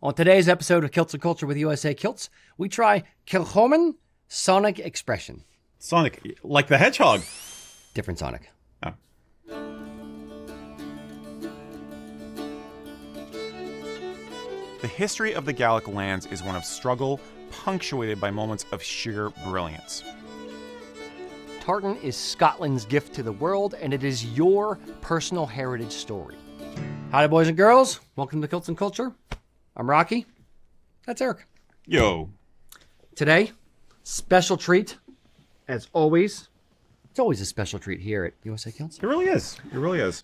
On today's episode of Kilts and Culture with USA Kilts, we try Kilchoman Sonic Expression. Sonic, like the hedgehog. Different Sonic. Oh. The history of the Gallic lands is one of struggle, punctuated by moments of sheer brilliance. Tartan is Scotland's gift to the world, and it is your personal heritage story. Howdy, boys and girls. Welcome to Kilts and Culture. I'm Rocky. That's Erik. Yo. Today, special treat, as always. It's always a special treat here at USA Kilts. It really is. It really is.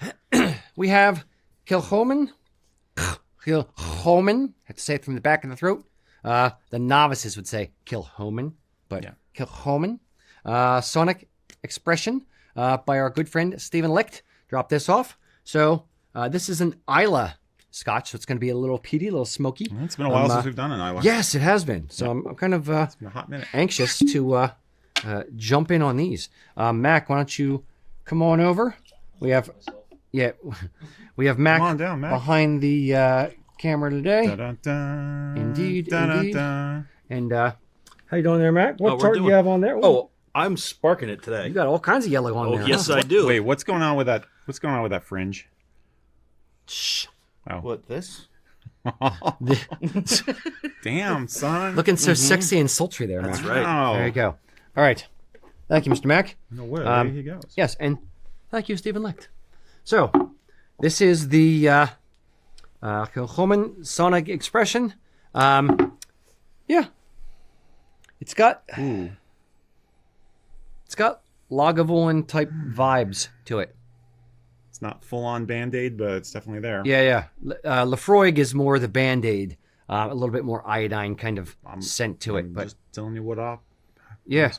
We have Kilchoman. Kilchoman. I have to say it from the back of the throat. The novices would say Kilchoman, but yeah. Kilchoman. Sonic Expression by our good friend Stephen Licht. Drop this off. So this is an Islay Scotch, so it's going to be a little peaty, a little smoky. It's been a while since we've done an Islay. Yes, it has been. So I'm kind of it's been a hot minute. Anxious to jump in on these. Mac, why don't you come on over? We have Mac, Mac behind the camera today. Da-da-da. Indeed, Da-da-da. And how you doing there, Mac? What tartan do you have on there? Ooh. Oh, I'm sparking it today. You got all kinds of yellow on there. Oh, yes, huh? I do. Wait, what's going on with that? What's going on with that fringe? Shh. Oh. What, this? Damn, son. Looking so sexy and sultry there, That's Mac. right. Wow. There you go. All right. Thank you, Mr. Mac. No way. There he goes. Yes, and thank you, Stephen Licht. So, this is the Kilchoman Sonic Expression. Yeah. It's got Lagavulin type vibes to it. It's not full-on Band-Aid, but it's definitely there. Yeah. Lafroig is more the Band-Aid, a little bit more iodine kind of scent to it. I'm But just telling you what up. yeah,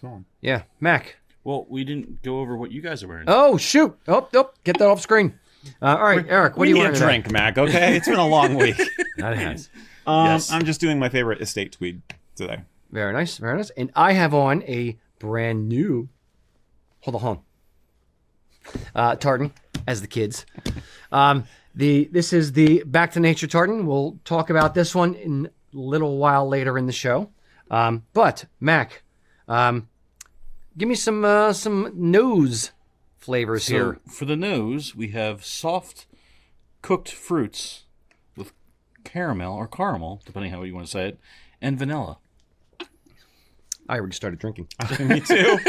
Mac. Well, we didn't go over what you guys are wearing. Oh shoot! Oh, get that off screen. All right, Erik, what are you wearing We need a drink, Mac, okay? It's been a long week. That has. Yes. I'm just doing my favorite estate tweed today. Very nice, very nice. And I have on a brand new. Hold on. Tartan, as the kids. This is the Back to Nature tartan. We'll talk about this one in a little while later in the show. But Mac, give me some nose flavors here. For the nose, we have soft cooked fruits with caramel, depending how you want to say it, and vanilla. I already started drinking. Me too.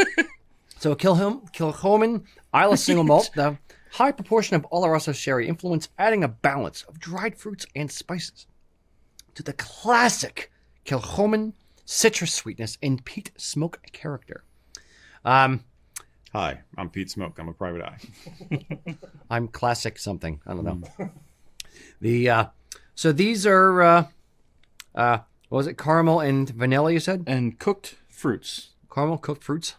So Kilchoman Islay single malt, the high proportion of Oloroso sherry influence, adding a balance of dried fruits and spices to the classic Kilchoman citrus sweetness and peat smoke character. Hi, I'm Pete Smoke. I'm a private eye. I'm classic something. I don't know. So these are what was it? Caramel and vanilla, you said? And cooked fruits. Caramel cooked fruits.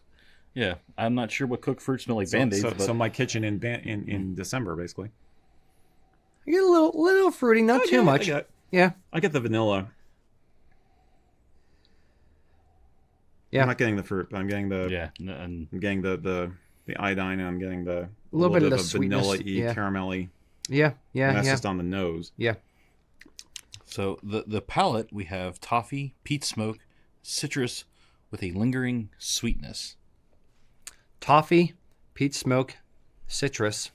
Yeah, I'm not sure what cooked fruits smell like Band-Aids. So my kitchen in December, basically. You get a little fruity, not too much. Yeah. I get the vanilla. Yeah. I'm not getting the fruit, but I'm getting the and I'm getting the iodine, and I'm getting the little bit of the vanilla-y, sweetness, caramelly. Yeah. And that's just on the nose. Yeah. So the palate, we have toffee, peat smoke, citrus with a lingering sweetness. Toffee, peat smoke, citrus.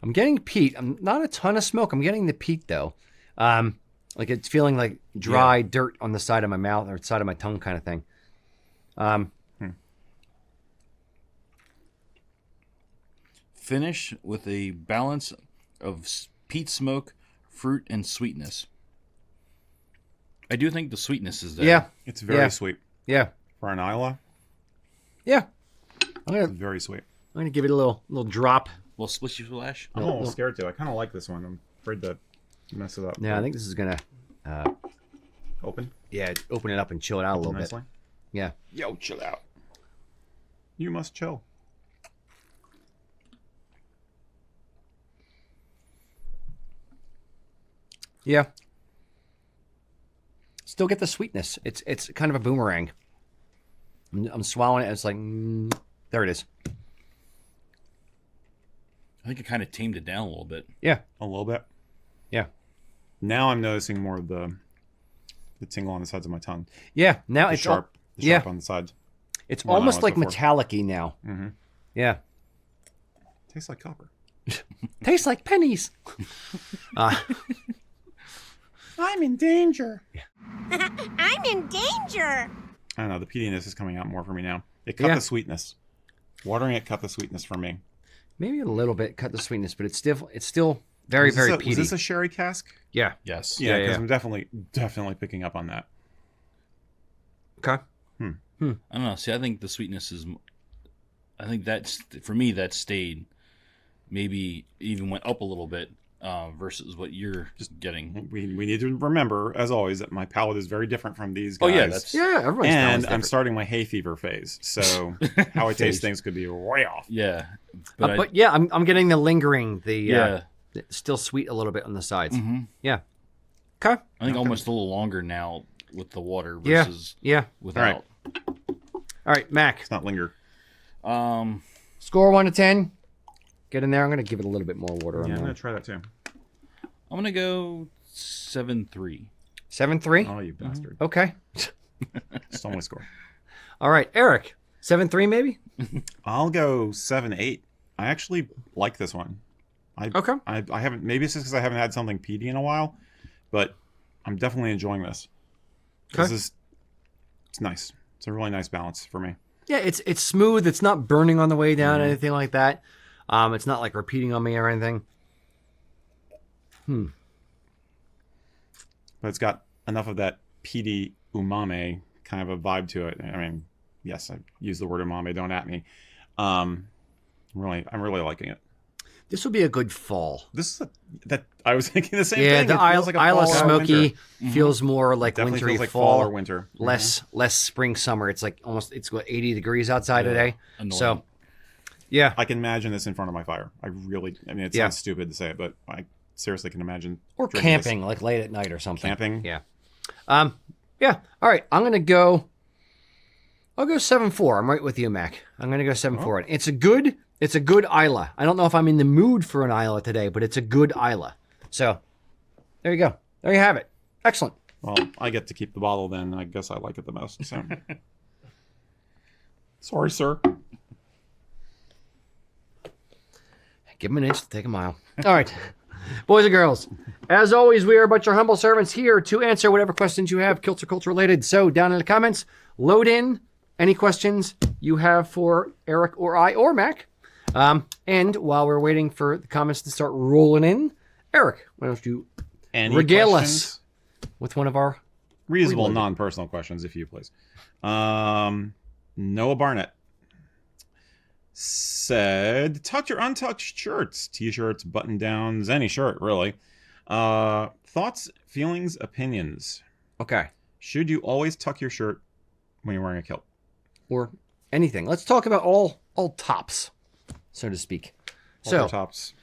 I'm getting peat. I'm not a ton of smoke. I'm getting the peat though. Like it's feeling like dry dirt on the side of my mouth or side of my tongue kind of thing. Finish with a balance of peat smoke, fruit, and sweetness. I do think the sweetness is there. Yeah. It's very sweet. Yeah. For an Islay, Yeah. it's very sweet. I'm gonna give it a little drop. Well, splishy splash. I'm almost scared to. I kind of like this one. I'm afraid to mess it up. Yeah, I think this is gonna Open? open it up and chill it out a little Nicely. bit. Yeah. Yo, chill out. You must chill. Yeah. Still get the sweetness. It's kind of a boomerang. I'm swallowing it. It's like, there it is. I think it kind of tamed it down a little bit. Yeah. A little bit. Yeah. Now I'm noticing more of the tingle on the sides of my tongue. Yeah. Now The it's sharp on the sides. It's More than almost it was like before. metallic-y now. Mm-hmm. Yeah. Tastes like copper. Tastes like pennies. I'm in danger. I'm in danger. I don't know. The peatiness is coming out more for me now. It cut Yeah. the sweetness. Watering it cut the sweetness for me. Maybe a little bit cut the sweetness, but it's still very, very peaty. Was this a sherry cask? Yeah. Yes. Yeah, because yeah. I'm definitely picking up on that. Okay. I don't know. See, I think the sweetness is. I think that's for me that stayed. Maybe even went up a little bit versus what you're just getting. We need to remember, as always, that my palate is very different from these guys. Oh yeah, that's Yeah, everybody's and palate's I'm different. starting my hay fever phase, so how I taste things could be way off. yeah. But yeah, I'm getting the lingering, yeah, still sweet a little bit on the sides. Mhm. Yeah. Okay. I think almost a little longer now with the water Yeah. versus Yeah. without. All right, Mac. It's not linger. Score 1 to 10. Get in there. I'm going to give it a little bit more water. Yeah, I'm on gonna there. try that too. I'm gonna go 7-3. 7-3. Oh, you bastard! Okay. Stole my score. All right, Eric. 7-3 maybe. I'll go 7-8. I actually like this one. Okay. I haven't. Maybe it's just because I haven't had something peaty in a while, but I'm definitely enjoying this. Okay. It's nice. It's a really nice balance for me. Yeah, it's smooth. It's not burning on the way down, Mm-hmm. anything like that. It's not like repeating on me or anything. But it's got enough of that peaty umami kind of a vibe to it. I mean, yes, I use the word umami. Don't at me. I'm really liking it. This would be a good fall. This is that I was thinking the same Yeah, thing. the It feels like a Isla fall or Smoky winter. feels more like Definitely wintry feels like fall, fall or winter. less spring summer. It's like almost it's what 80 degrees outside today. Annoying. So yeah, I can imagine this in front of my fire. I mean, it Yeah. sounds stupid to say it, but I seriously can imagine. or drinking this. camping like late at night or something. Camping? Yeah. Yeah. All right. I'll go 7-4. I'm right with you, Mac. I'm gonna go 7-4. It's a good Isla. I don't know if I'm in the mood for an Isla today, but it's a good Isla. So there you go. There you have it. Excellent. Well, I get to keep the bottle then. I guess I like it the most. So. Sorry, sir. Give them an inch to take a mile. All right. Boys and girls, as always, we are but your humble servants here to answer whatever questions you have, Kilts or culture related. So down in the comments, load in any questions you have for Eric or I or Mac. And while we're waiting for the comments to start rolling in, Eric, why don't you Any regale questions? us with one of our... Reasonable, Reloaded. non-personal questions, if you please. Noah Barnett said, tuck your untucked shirts, t-shirts, button-downs, any shirt, really. Thoughts, feelings, opinions. Okay. Should you always tuck your shirt when you're wearing a kilt? Or anything. Let's talk about all tops, so to speak. Halter So tops.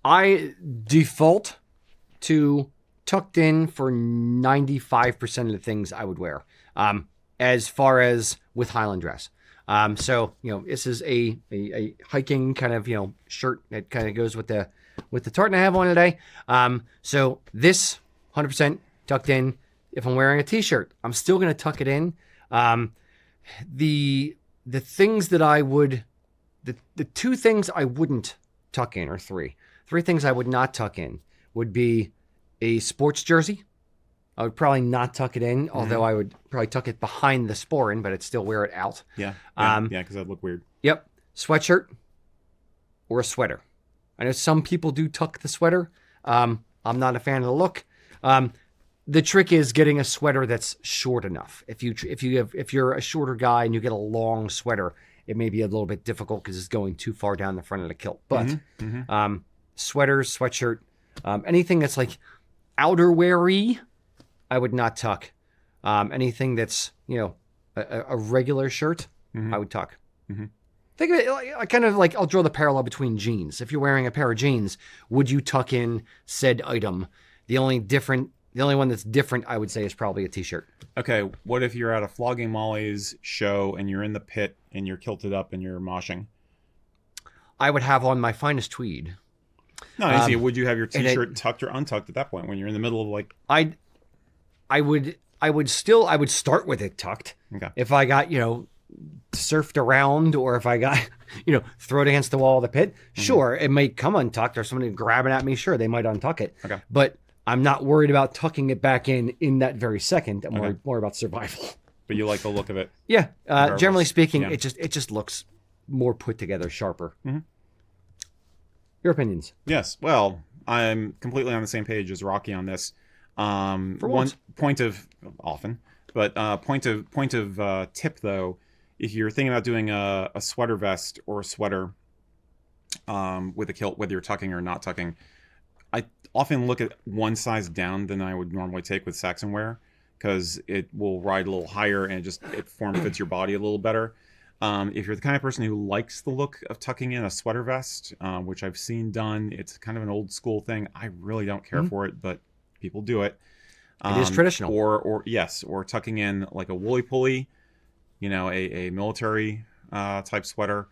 I default to tucked in for 95% of the things I would wear, as far as with Highland dress. So, this is a hiking kind of, shirt that kind of goes with the tartan I have on today. So this 100% tucked in. If I'm wearing a t-shirt, I'm still going to tuck it in. The things that I would, the two things I wouldn't tuck in, or three things I would not tuck in would be a sports jersey. I would probably not tuck it in, although I would probably tuck it behind the sporran, but I'd still wear it out. Yeah, because that'd look weird. Yep. Sweatshirt or a sweater. I know some people do tuck the sweater. I'm not a fan of the look. The trick is getting a sweater that's short enough. If you're a shorter guy and you get a long sweater, it may be a little bit difficult because it's going too far down the front of the kilt. But sweaters, sweatshirt, anything that's like outerwear-y, I would not tuck. Anything that's a regular shirt, I would tuck. Think of it I kind of like, I'll draw the parallel between jeans. If you're wearing a pair of jeans, would you tuck in said item? The only one that's different, I would say, is probably a t-shirt. Okay, what if you're at a Flogging Molly's show and you're in the pit and you're kilted up and you're moshing? I would have on my finest tweed. No, I see. Would you have your t-shirt tucked or untucked at that point when you're in the middle of like? I would start with it tucked. Okay. If I got, surfed around, or if I got, thrown against the wall of the pit, sure, it may come untucked, or somebody grabbing at me, sure, they might untuck it. Okay. But I'm not worried about tucking it back in that very second. I'm worried more about survival. But you like the look of it. Yeah. Generally speaking, Yeah. it just looks more put together, sharper. Mm-hmm. Your opinions? Yes. Well, I'm completely on the same page as Rocky on this. For one once. point of tip though, if you're thinking about doing a sweater vest or a sweater with a kilt, whether you're tucking or not tucking, I often look at one size down than I would normally take with Saxon wear, because it will ride a little higher and it form fits your body a little better. If you're the kind of person who likes the look of tucking in a sweater vest, which I've seen done, it's kind of an old school thing. I really don't care for it, but people do it. It is traditional. Or tucking in like a woolly pulley, a military type sweater.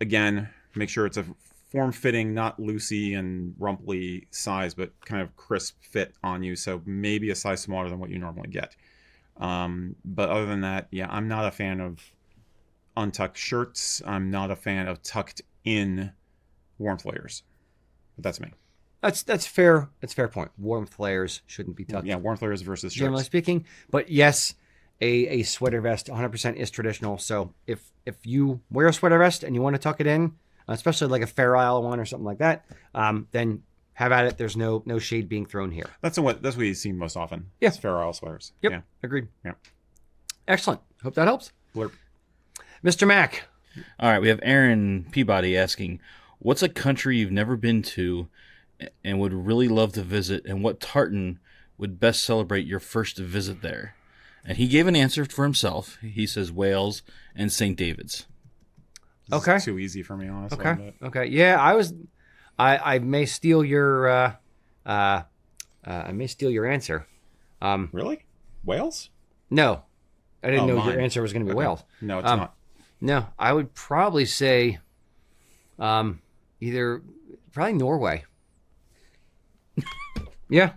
Again, make sure it's a form-fitting, not loosey and rumply size, but kind of crisp fit on you. So maybe a size smaller than what you normally get. But other than that, yeah, I'm not a fan of untucked shirts. I'm not a fan of tucked in warmth layers. But that's me. That's fair. That's a fair point. Warmth layers shouldn't be tucked. Yeah, warmth layers versus shirts. Generally speaking. But yes, a sweater vest 100% is traditional. So if you wear a sweater vest and you want to tuck it in, especially like a Fair Isle one or something like that, then have at it. There's no shade being thrown here. That's what you see most often. Yeah. It's Fair Isle sweaters. Yep. Yeah. Agreed. Yeah. Excellent. Hope that helps. Blurb. Mr. Mack. All right, we have Aaron Peabody asking, what's a country you've never been to and would really love to visit, and what tartan would best celebrate your first visit there? And he gave an answer for himself. He says Wales and St. David's. This Okay. is too easy for me, honestly. Okay. Yeah, I may steal your answer. Really? Wales? No. I didn't know mine. your answer was going to be Wales. No, it's not. No, I would probably say probably Norway. Yeah.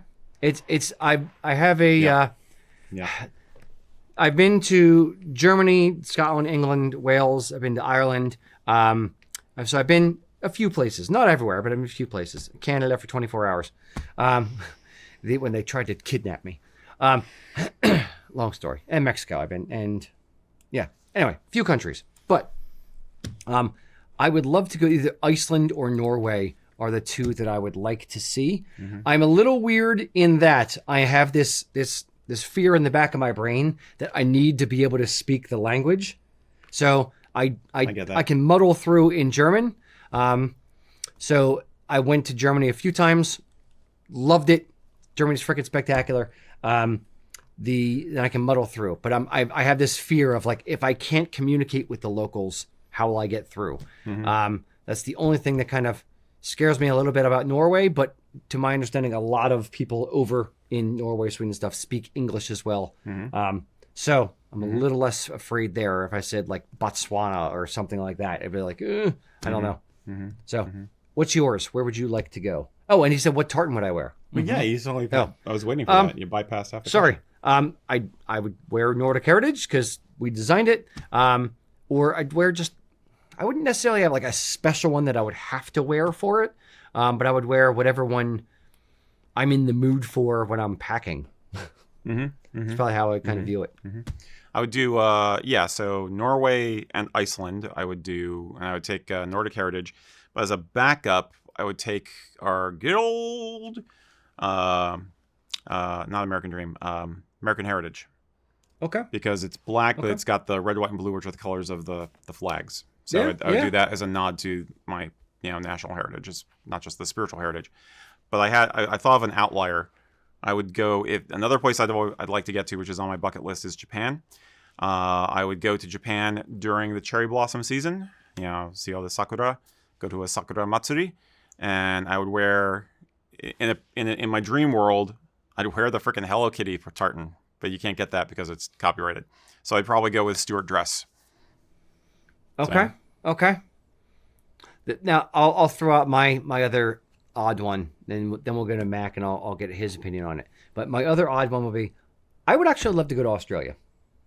I have a Yeah. I've been to Germany, Scotland, England, Wales. I've been to Ireland. So I've been a few places, not everywhere, but I've been a few places. Canada for 24 hours. When they tried to kidnap me. Long story. And Mexico I've been, and yeah. Anyway, a few countries. But I would love to go either Iceland or Norway are the two that I would like to see. Mm-hmm. I'm a little weird in that I have this fear in the back of my brain that I need to be able to speak the language. So I get that. I can muddle through in German. So I went to Germany a few times, loved it. Germany's freaking spectacular. Then I can muddle through, but I have this fear of like, if I can't communicate with the locals, how will I get through? Mm-hmm. That's the only thing that kind of scares me a little bit about Norway, but to my understanding, a lot of people over in Norway, Sweden and stuff speak English as well. Mm-hmm. So I'm a little less afraid there. If I said like Botswana or something like that, it'd be like, I don't know. Mm-hmm. So what's yours? Where would you like to go? Oh, and he said, what tartan would I wear? But yeah, he's only. I was waiting for that. You bypassed half. Sorry. I would wear Nordic Heritage because we designed it. Or I'd wear I wouldn't necessarily have like a special one that I would have to wear for it. But I would wear whatever one I'm in the mood for when I'm packing. That's probably how I kind of view it. I would do, so Norway and Iceland I would do, and I would take Nordic Heritage. But as a backup, I would take our good old, not American Dream, American Heritage. Okay. Because it's black, but it's got the red, white, and blue, which are the colors of the flags. So I would do that as a nod to my national heritage. It's not just the spiritual heritage. But I thought of an outlier. I would go, if another place I'd like to get to, which is on my bucket list, is Japan. I would go to Japan during the cherry blossom season. See all the sakura. Go to a sakura matsuri, and I would wear in my dream world, I'd wear the freaking Hello Kitty for tartan, but you can't get that because it's copyrighted. So I'd probably go with Stuart dress. Okay. Now I'll throw out my other odd one. Then we'll go to Mac, and I'll get his opinion on it. But my other odd one would be, I would actually love to go to Australia.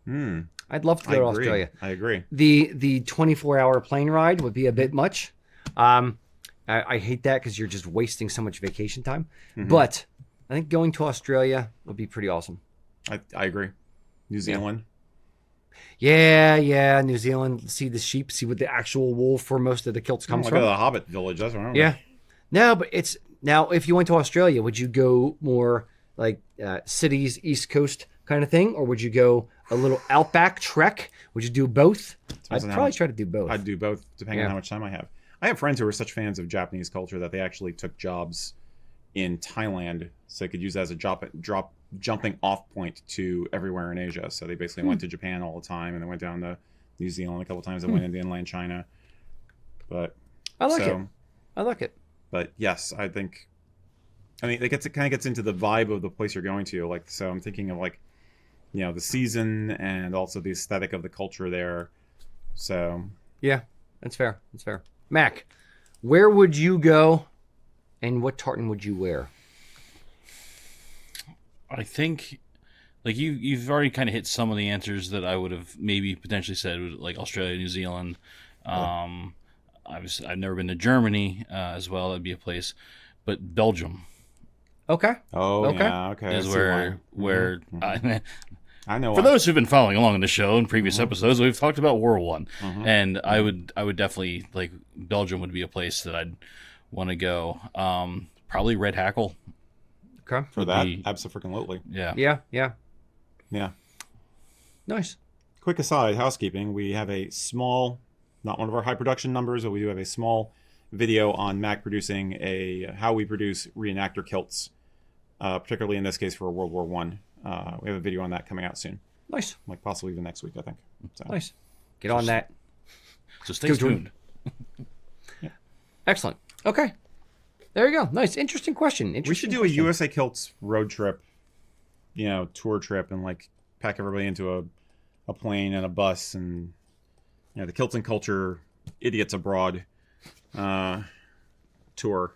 I'd love to go to Australia. I agree. The 24-hour plane ride would be a bit much. I hate that because you're just wasting so much vacation time. But I think going to Australia would be pretty awesome. I agree. New Zealand. Yeah, New Zealand. See the sheep. See what the actual wool for most of the kilts comes from. Go to the Hobbit village. That's what I remember. Yeah. No, but it's now. If you went to Australia, would you go more like cities, East Coast kind of thing, or would you go a little outback trek? Would you do both? I'd probably try to do both. I'd do both, depending on how much time I have. I have friends who are such fans of Japanese culture that they actually took jobs in Thailand, so they could use that as a jumping off point to everywhere in Asia. So they basically went to Japan all the time, and they went down to New Zealand a couple times. They went into inland China. But I like it. But yes, I think. I mean, it kind of gets into the vibe of the place you're going to. Like, so I'm thinking of like, the season and also the aesthetic of the culture there. So yeah, that's fair. Mac, where would you go, and what tartan would you wear? I think, like you've already kind of hit some of the answers that I would have maybe potentially said, like Australia, New Zealand. I've never been to Germany as well. That'd be a place, but Belgium. Okay. Oh, okay. Yeah, okay. Is where I know. For those who've been following along in the show in previous episodes, we've talked about World War I, and I would definitely like Belgium would be a place that I'd want to go. Probably Red Hackle. Okay. For that, absolutely. Yeah. Yeah. Nice. Quick aside, housekeeping. We have a small, not one of our high production numbers, but we do have a small video on Mac producing how we produce reenactor kilts, particularly in this case for World War I. We have a video on that coming out soon. Nice. Like possibly even next week, I think. So. Nice. Get on that. So stay tuned. Yeah. Excellent. Okay. There you go. Nice. Interesting question. We should do a USA Kilts road trip, tour trip, and like pack everybody into a plane and a bus, and the Kilts and Culture Idiots Abroad tour.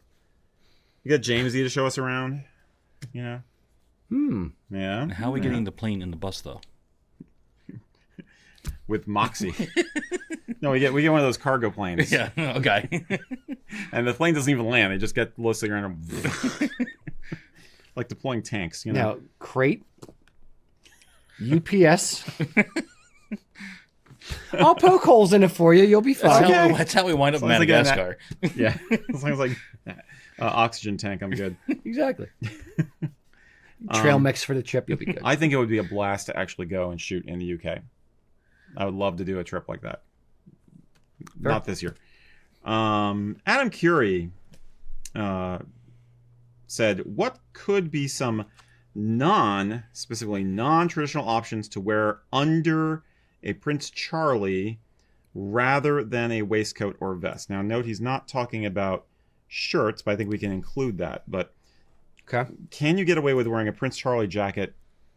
You got Jamesy to show us around, Yeah. And how are we getting the plane in the bus though? With Moxie. No, we get one of those cargo planes. Yeah. Okay. And the plane doesn't even land; they just get loosely around, like deploying tanks. Now, crate, UPS. I'll poke holes in it for you. You'll be fine. That's how we wind up in Madagascar. Yeah, as long as like oxygen tank, I'm good. Exactly. Trail mix for the trip, you'll be good. I think it would be a blast to actually go and shoot in the UK. I would love to do a trip like that. Fair. Not this year. Adam Curie said, what could be some specifically non-traditional options to wear under a Prince Charlie rather than a waistcoat or vest? Now, note he's not talking about shirts, but I think we can include that. But okay. Can you get away with wearing a Prince Charlie jacket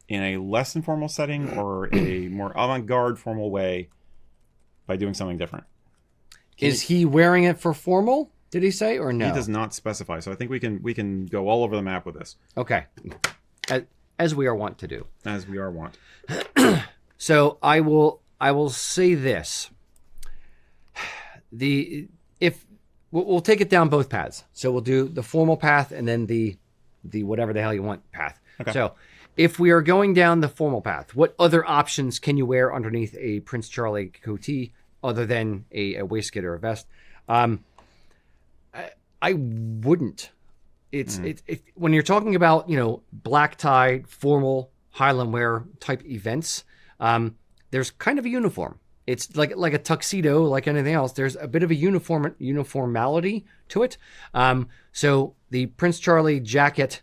in a less than formal setting or a more avant-garde formal way by doing something different? Is he wearing it for formal, did he say, or no? He does not specify, so I think we can go all over the map with this. Okay. As we are wont to do. As we are wont. So I will say this. We'll take it down both paths. So we'll do the formal path and then the whatever the hell you want path. Okay. So if we are going down the formal path, what other options can you wear underneath a Prince Charlie coatee other than a waistcoat or a vest? I wouldn't. It's when you're talking about black tie formal Highland wear type events, there's kind of a uniform. It's like a tuxedo, like anything else. There's a bit of a uniformality to it. So the Prince Charlie jacket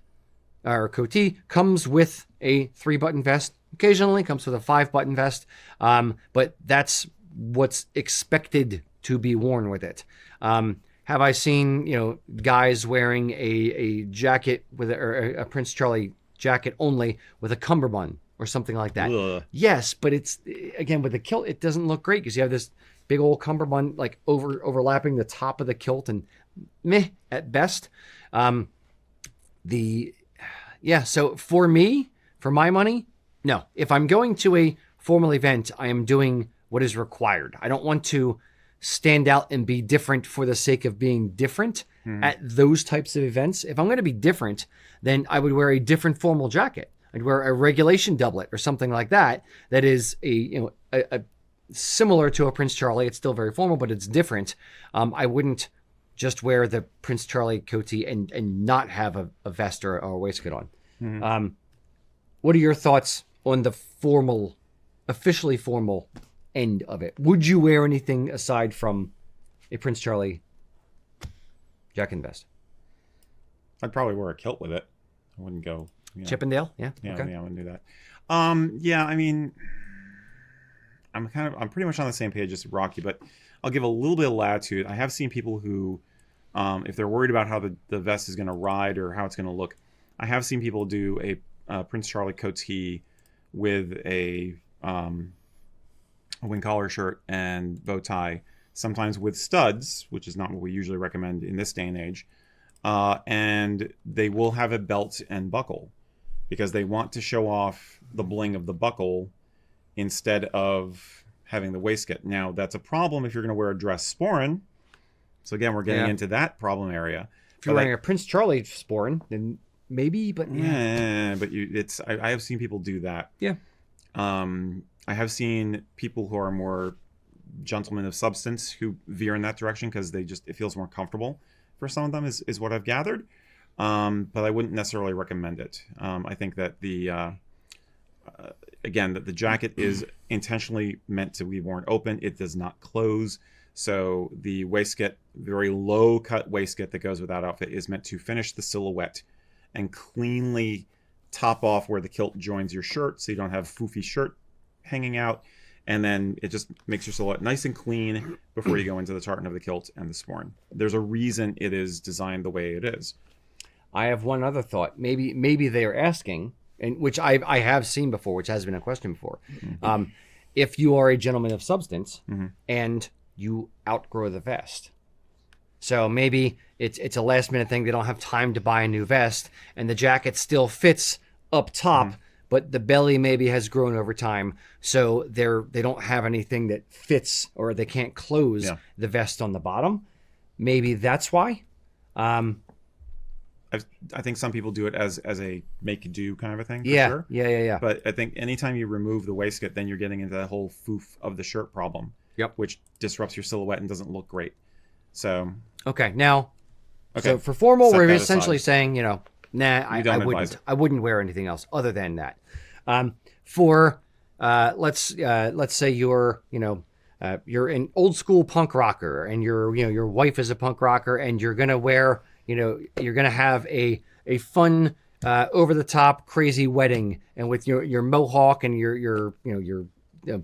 or coatee comes with a 3-button vest. Occasionally comes with a 5-button vest, but that's what's expected to be worn with it. Have I seen guys wearing a jacket with a Prince Charlie jacket only with a cummerbund or something like that? Ugh. Yes, but it's again with the kilt, it doesn't look great because you have this big old cummerbund like overlapping the top of the kilt and meh at best. So for me, for my money, no. If I'm going to a formal event, I am doing what is required. I don't want to stand out and be different for the sake of being different at those types of events. If I'm going to be different, then I would wear a different formal jacket. I'd wear a regulation doublet or something like that. That is a similar to a Prince Charlie. It's still very formal, but it's different. I wouldn't just wear the Prince Charlie coatee and not have a vest or a waistcoat on. What are your thoughts on the officially formal end of it? Would you wear anything aside from a Prince Charlie jacket and vest? I'd probably wear a kilt with it. I wouldn't go Chippendale. Yeah. Yeah, Okay. I wouldn't do that. I mean, I'm pretty much on the same page as Rocky, but I'll give a little bit of latitude. I have seen people who, if they're worried about how the vest is going to ride or how it's going to look, I have seen people do a Prince Charlie coatee with a wing collar shirt and bow tie, sometimes with studs, which is not what we usually recommend in this day and age. And they will have a belt and buckle because they want to show off the bling of the buckle instead of having the waistcoat. Now, that's a problem if you're going to wear a dress sporran. So again, we're getting into that problem area. If you're wearing a Prince Charlie sporran, then maybe, but I have seen people do that. Yeah. I have seen people who are more gentlemen of substance who veer in that direction because it feels more comfortable for some of them is what I've gathered. But I wouldn't necessarily recommend it. I think that that the jacket is intentionally meant to be worn open. It does not close. So the waistcoat, very low cut waistcoat that goes with that outfit, is meant to finish the silhouette and cleanly top off where the kilt joins your shirt, so you don't have foofy shirt hanging out. And then it just makes your silhouette nice and clean before you go into the tartan of the kilt and the sporran. There's a reason it is designed the way it is. I have one other thought. Maybe they are asking, and which I have seen before, which has been a question before. If you are a gentleman of substance and you outgrow the vest. So maybe it's a last minute thing. They don't have time to buy a new vest and the jacket still fits up top, but the belly maybe has grown over time. So they don't have anything that fits, or they can't close the vest on the bottom. Maybe that's why. I think some people do it as a make do kind of a thing. Yeah. But I think anytime you remove the waistcoat, then you're getting into that whole foof of the shirt problem. Yep. Which disrupts your silhouette and doesn't look great. So. Okay. Now. Okay. So for formal, we're essentially saying, I wouldn't wear anything else other than that. Let's say you're an old school punk rocker and your wife is a punk rocker and you're gonna wear, you're gonna have a fun over the top crazy wedding, and with your mohawk and your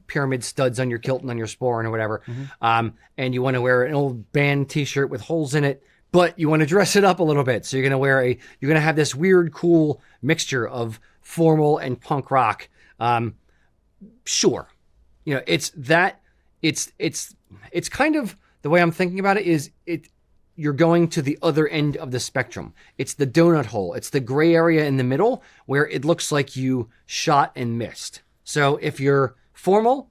pyramid studs on your kilt and on your sporran or whatever, and you want to wear an old band t-shirt with holes in it, but you want to dress it up a little bit. So you're going to have this weird, cool mixture of formal and punk rock. Sure. It's kind of the way I'm thinking about it is you're going to the other end of the spectrum. It's the donut hole. It's the gray area in the middle where it looks like you shot and missed. So if you're formal,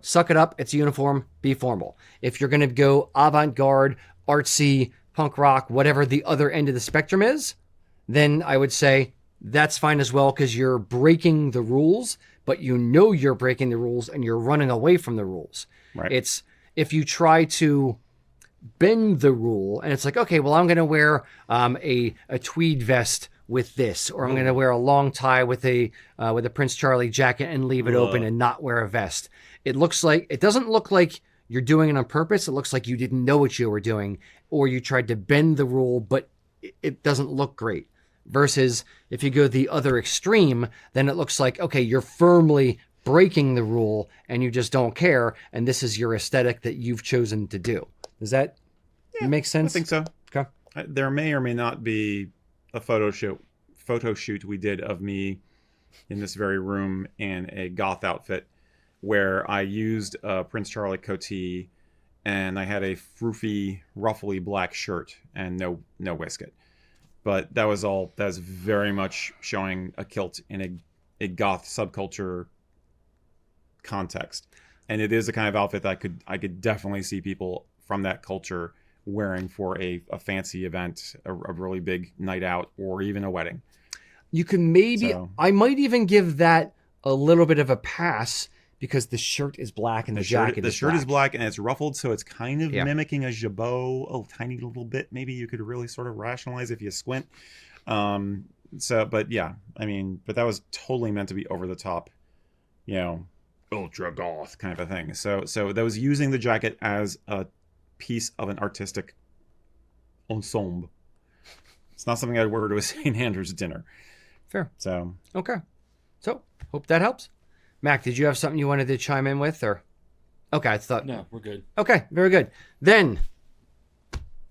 suck it up. It's a uniform. Be formal. If you're going to go avant-garde, artsy, punk rock, whatever the other end of the spectrum is, then I would say that's fine as well, because you're breaking the rules, but you're breaking the rules and you're running away from the rules. Right. It's if you try to bend the rule and it's like, okay, well, I'm going to wear a tweed vest with this, or I'm going to wear a long tie with a Prince Charlie jacket and leave it open and not wear a vest. It doesn't look like you're doing it on purpose. It looks like you didn't know what you were doing, or you tried to bend the rule, but it doesn't look great. Versus if you go the other extreme, then it looks like, okay, you're firmly breaking the rule and you just don't care, and this is your aesthetic that you've chosen to do. Does that make sense? I think so. Okay. There may or may not be a photo shoot we did of me in this very room in a goth outfit where I used a Prince Charlie coatee and I had a froofy, ruffly black shirt and no waistcoat. But that was very much showing a kilt in a goth subculture context. And it is a kind of outfit that I could definitely see people from that culture wearing for a fancy event, a really big night out, or even a wedding. You can I might even give that a little bit of a pass because the shirt is black and the jacket is black. The shirt is black and it's ruffled, so it's kind of mimicking a jabot a tiny little bit. Maybe you could really sort of rationalize if you squint. But that was totally meant to be over the top, ultra goth kind of a thing. So that was using the jacket as a piece of an artistic ensemble. It's not something I'd wear to a St. Andrew's dinner. Fair. So okay. So hope that helps. Mac, did you have something you wanted to chime in with, or? Okay, I thought. No, we're good. Okay, very good. Then,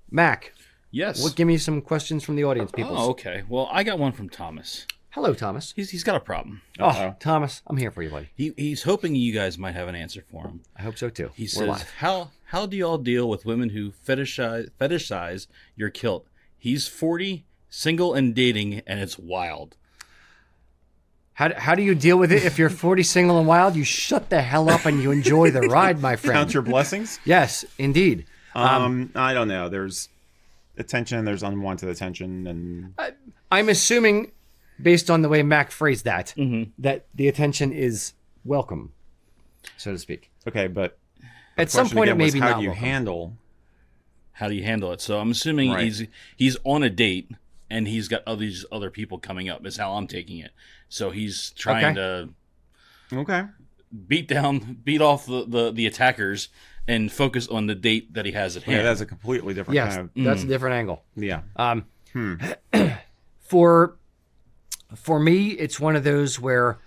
Mac. Yes. Give me some questions from the audience, people. Oh, okay. Well, I got one from Thomas. Hello, Thomas. He's got a problem. Oh, Thomas, I'm here for you, buddy. He's hoping you guys might have an answer for him. I hope so too. He says, "How do y'all deal with women who fetishize your kilt? He's 40, single and dating, and it's wild." How do you deal with it if you're 40, single, and wild? You shut the hell up and you enjoy the ride, my friend. Count your blessings? Yes, indeed. I don't know. There's attention, there's unwanted attention, and I'm assuming, based on the way Mac phrased that, that the attention is welcome, so to speak. Okay, but at some point it may be not how do you handle it? So I'm assuming he's on a date and he's got these other people coming up, is how I'm taking it. So he's trying to beat off the attackers and focus on the date that he has at hand. Yeah, that's a completely different kind of... that's a different angle. Yeah. For me, it's one of those where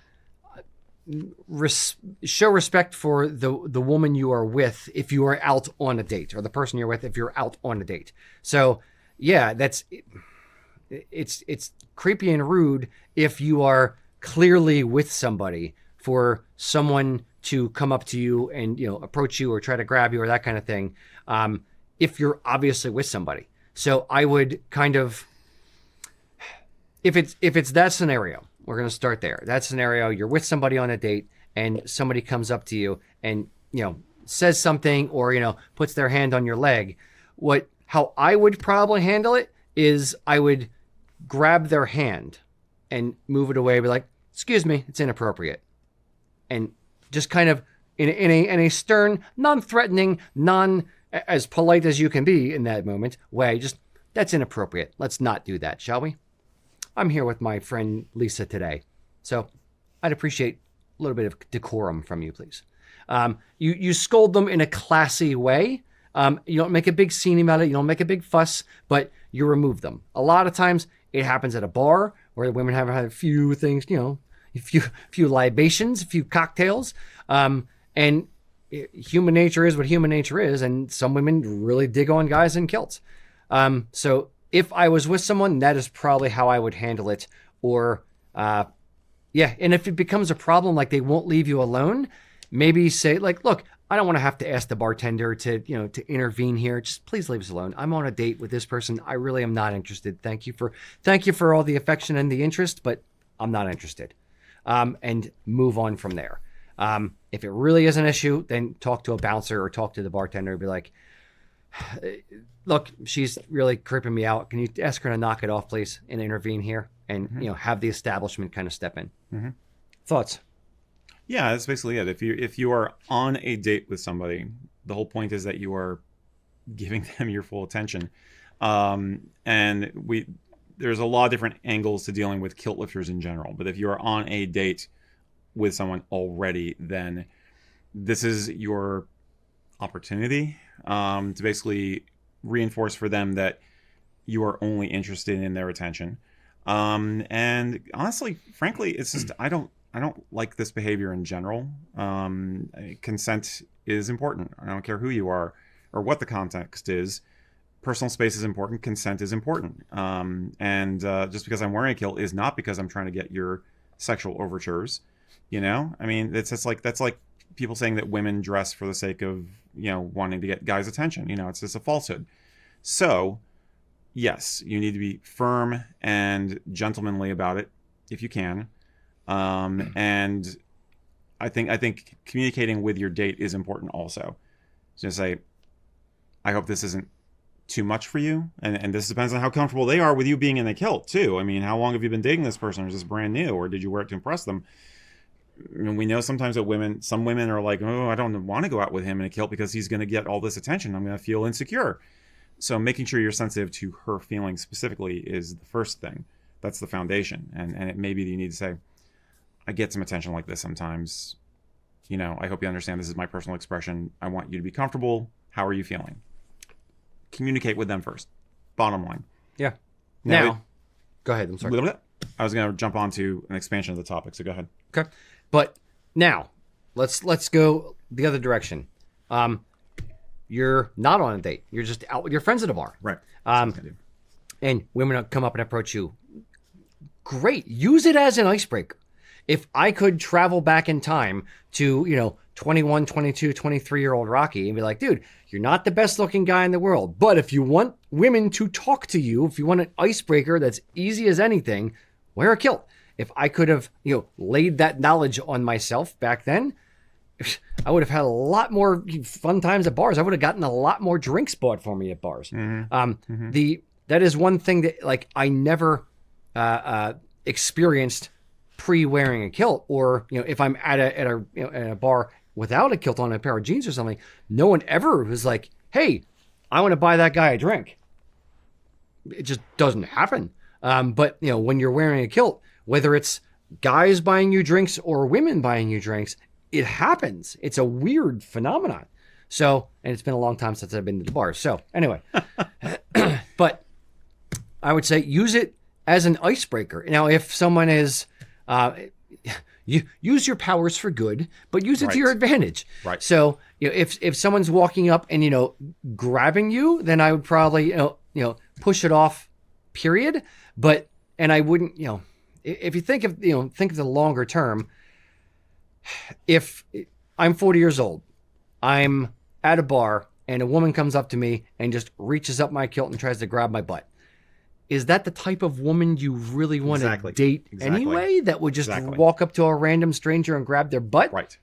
show respect for the woman you are with if you are out on a date, or the person you're with if you're out on a date. So, yeah, it's creepy and rude if you are clearly with somebody for someone to come up to you and approach you or try to grab you or that kind of thing. If you're obviously with somebody, so I would kind of, if it's that scenario, we're going to start there. That scenario, you're with somebody on a date and somebody comes up to you and says something or puts their hand on your leg. How I would probably handle it is I would grab their hand and move it away, be like, "Excuse me, it's inappropriate," and just kind of in a stern, non-threatening, as polite as you can be in that moment way, just, "That's inappropriate. Let's not do that, shall we? I'm here with my friend Lisa today, so I'd appreciate a little bit of decorum from you, please." You scold them in a classy way. You don't make a big scene about it. You don't make a big fuss, but you remove them. A lot of times it happens at a bar where the women have had a few things, a few libations, a few cocktails. And human nature is what human nature is. And some women really dig on guys in kilts. So if I was with someone, that is probably how I would handle it. Or, and if it becomes a problem, like they won't leave you alone, maybe say, like, "Look, I don't want to have to ask the bartender to intervene here. Just please leave us alone. I'm on a date with this person. I really am not interested. Thank you for all the affection and the interest, but I'm not interested." And move on from there. If it really is an issue, then talk to a bouncer or talk to the bartender and be like, "Look, she's really creeping me out. Can you ask her to knock it off, please, and intervene here?" And have the establishment kind of step in. Mm-hmm. Thoughts? Yeah, that's basically it. If you are on a date with somebody, the whole point is that you are giving them your full attention. And there's a lot of different angles to dealing with kilt lifters in general. But if you are on a date with someone already, then this is your opportunity to basically reinforce for them that you are only interested in their attention. And honestly, frankly, it's just I don't like this behavior in general. Consent is important. I don't care who you are or what the context is. Personal space is important. Consent is important. And just because I'm wearing a kilt is not because I'm trying to get your sexual overtures. I mean, that's like people saying that women dress for the sake of wanting to get guys' attention. It's just a falsehood. So yes, you need to be firm and gentlemanly about it if you can. And I think communicating with your date is important also. So say, I hope this isn't too much for you. And this depends on how comfortable they are with you being in a kilt too. I mean, how long have you been dating this person? Or is this brand new? Or did you wear it to impress them? And we know sometimes that some women are like, oh, I don't want to go out with him in a kilt because he's going to get all this attention. I'm going to feel insecure. So making sure you're sensitive to her feelings specifically is the first thing. That's the foundation. And it may be that you need to say, I get some attention like this sometimes. You know, I hope you understand this is my personal expression. I want you to be comfortable. How are you feeling? Communicate with them first. Bottom line. Yeah. Now go ahead. I'm sorry. I was going to jump onto an expansion of the topic, so go ahead. Okay. But now let's go the other direction. You're not on a date. You're just out with your friends at a bar. Right. And women come up and approach you. Great. Use it as an icebreaker. If I could travel back in time to, 21, 22, 23-year-old Rocky and be like, dude, you're not the best looking guy in the world, but if you want women to talk to you, if you want an icebreaker that's easy as anything, wear a kilt. If I could have, laid that knowledge on myself back then, I would have had a lot more fun times at bars. I would have gotten a lot more drinks bought for me at bars. That is one thing that I never experienced pre-wearing a kilt, or if I'm at a bar without a kilt on, a pair of jeans or something, no one ever was like, hey, I want to buy that guy a drink. It just doesn't happen. But when you're wearing a kilt, whether it's guys buying you drinks or women buying you drinks, it happens. It's a weird phenomenon. So, and it's been a long time since I've been to the bars. So anyway, but I would say use it as an icebreaker. Now, if someone is, you use your powers for good, but use it to your advantage. Right. So, if someone's walking up and, grabbing you, then I would probably, push it off, period. And I wouldn't, if you think of the longer term, if I'm 40 years old, I'm at a bar and a woman comes up to me and just reaches up my kilt and tries to grab my butt. Is that the type of woman you really want to date anyway? That would just walk up to a random stranger and grab their butt? Right.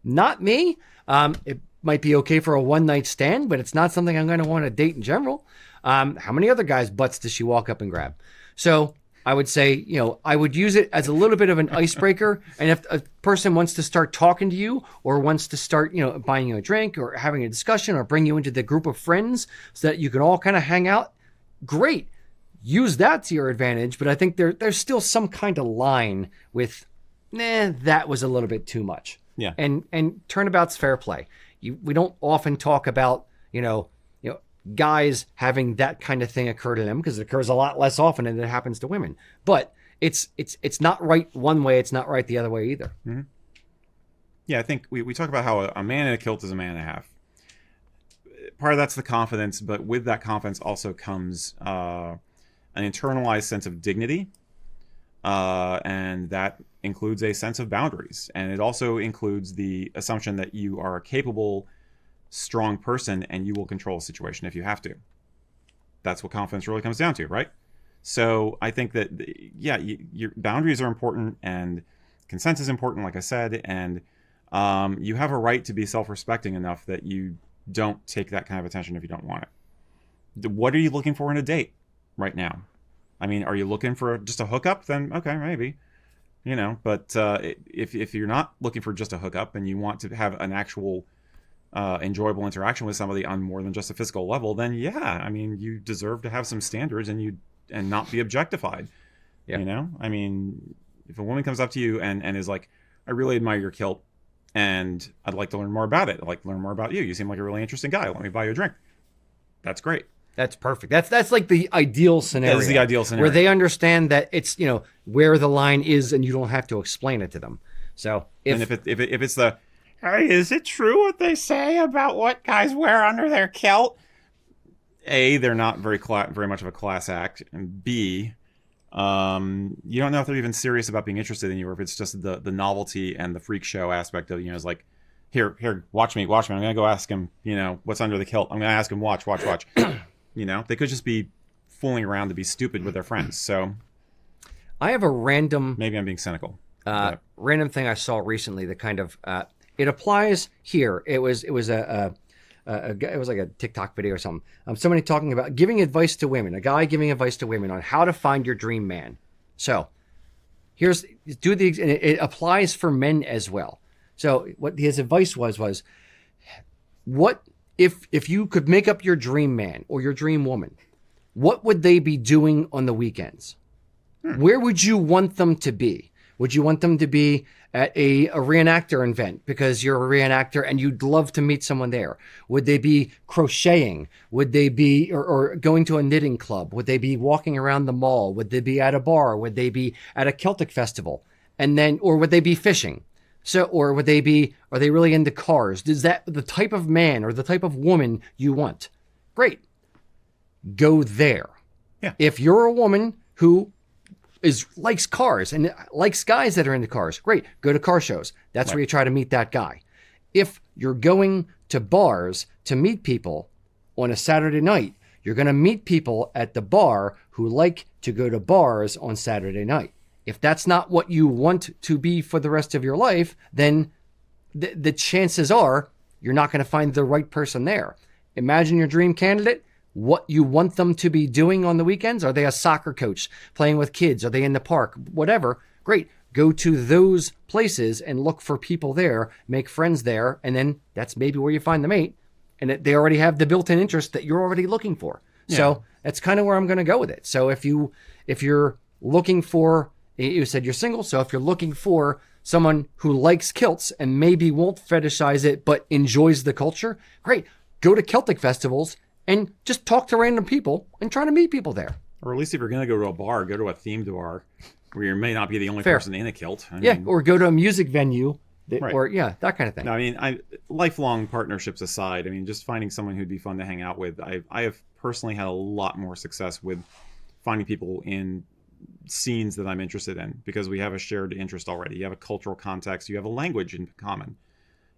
Not me. It might be okay for a one-night stand, but it's not something I'm going to want to date in general. How many other guys' butts does she walk up and grab? So I would say, I would use it as a little bit of an icebreaker. And if a person wants to start talking to you or wants to start, buying you a drink or having a discussion or bring you into the group of friends so that you can all kind of hang out, great. Use that to your advantage. But I think there's still some kind of line with, that was a little bit too much. Yeah. And turnabout's fair play. We don't often talk about, guys having that kind of thing occur to them because it occurs a lot less often than it happens to women. But it's not right one way. It's not right the other way either. Mm-hmm. Yeah, I think we talk about how a man in a kilt is a man and a half. Part of that's the confidence, but with that confidence also comes an internalized sense of dignity, and that includes a sense of boundaries. And it also includes the assumption that you are a capable, strong person and you will control a situation if you have to. That's what confidence really comes down to, right? So I think that, your boundaries are important and consent is important, like I said, and you have a right to be self-respecting enough that you don't take that kind of attention if you don't want it. What are you looking for in a date right now? I mean, are you looking for just a hookup? Then okay, maybe, but if you're not looking for just a hookup and you want to have an actual enjoyable interaction with somebody on more than just a physical level, then you deserve to have some standards and not be objectified. Yeah. I mean, if a woman comes up to you and is like, I really admire your kilt and I'd like to learn more about it. I'd like to learn more about you. You seem like a really interesting guy. Let me buy you a drink. That's great. That's perfect. That's like the ideal scenario. That is the ideal scenario. Where they understand that it's, where the line is and you don't have to explain it to them. So if it's the, hey, is it true what they say about what guys wear under their kilt? A, they're not very much of a class act, and B, you don't know if they're even serious about being interested in you, or if it's just the novelty and the freak show aspect of, it's like, here, watch me. I'm gonna go ask him, what's under the kilt. I'm gonna ask him, watch. They could just be fooling around to be stupid with their friends. So I have a random maybe I'm being cynical. random thing I saw recently that kind of it applies here. It was it was like a TikTok video or something. Somebody talking about giving advice to women. A guy giving advice to women on how to find your dream man. So and it applies for men as well. So what his advice was what if you could make up your dream man or your dream woman, what would they be doing on the weekends? Where would you want them to be? Would you want them to be at a reenactor event because you're a reenactor and you'd love to meet someone there? Would they be crocheting? Would they be or going to a knitting club? Would they be walking around the mall? Would they be at a bar? Would they be at a Celtic festival? Or would they be fishing? Or are they really into cars? Is that the type of man or the type of woman you want? Great. Go there. Yeah. If you're a woman who likes cars and likes guys that are into cars, great. Go to car shows. That's where you try to meet that guy. If you're going to bars to meet people on a Saturday night, you're going to meet people at the bar who like to go to bars on Saturday night. If that's not what you want to be for the rest of your life, then the chances are you're not going to find the right person there. Imagine your dream candidate, what you want them to be doing on the weekends. Are they a soccer coach, playing with kids? Are they in the park? Whatever. Great. Go to those places and look for people there, make friends there, and then that's maybe where you find the mate. And they already have the built-in interest that you're already looking for. Yeah. So that's kind of where I'm going to go with it. So if you're looking for, you said you're single, so if you're looking for someone who likes kilts and maybe won't fetishize it but enjoys the culture, great. Go to Celtic festivals and just talk to random people and try to meet people there. Or at least if you're going to go to a bar, go to a themed bar where you may not be the only person in a kilt. I mean, or go to a music venue, right. Or that kind of thing. No, I mean, lifelong partnerships aside, I mean, just finding someone who'd be fun to hang out with. I have personally had a lot more success with finding people in scenes that I'm interested in because we have a shared interest already. You have a cultural context. You have a language in common.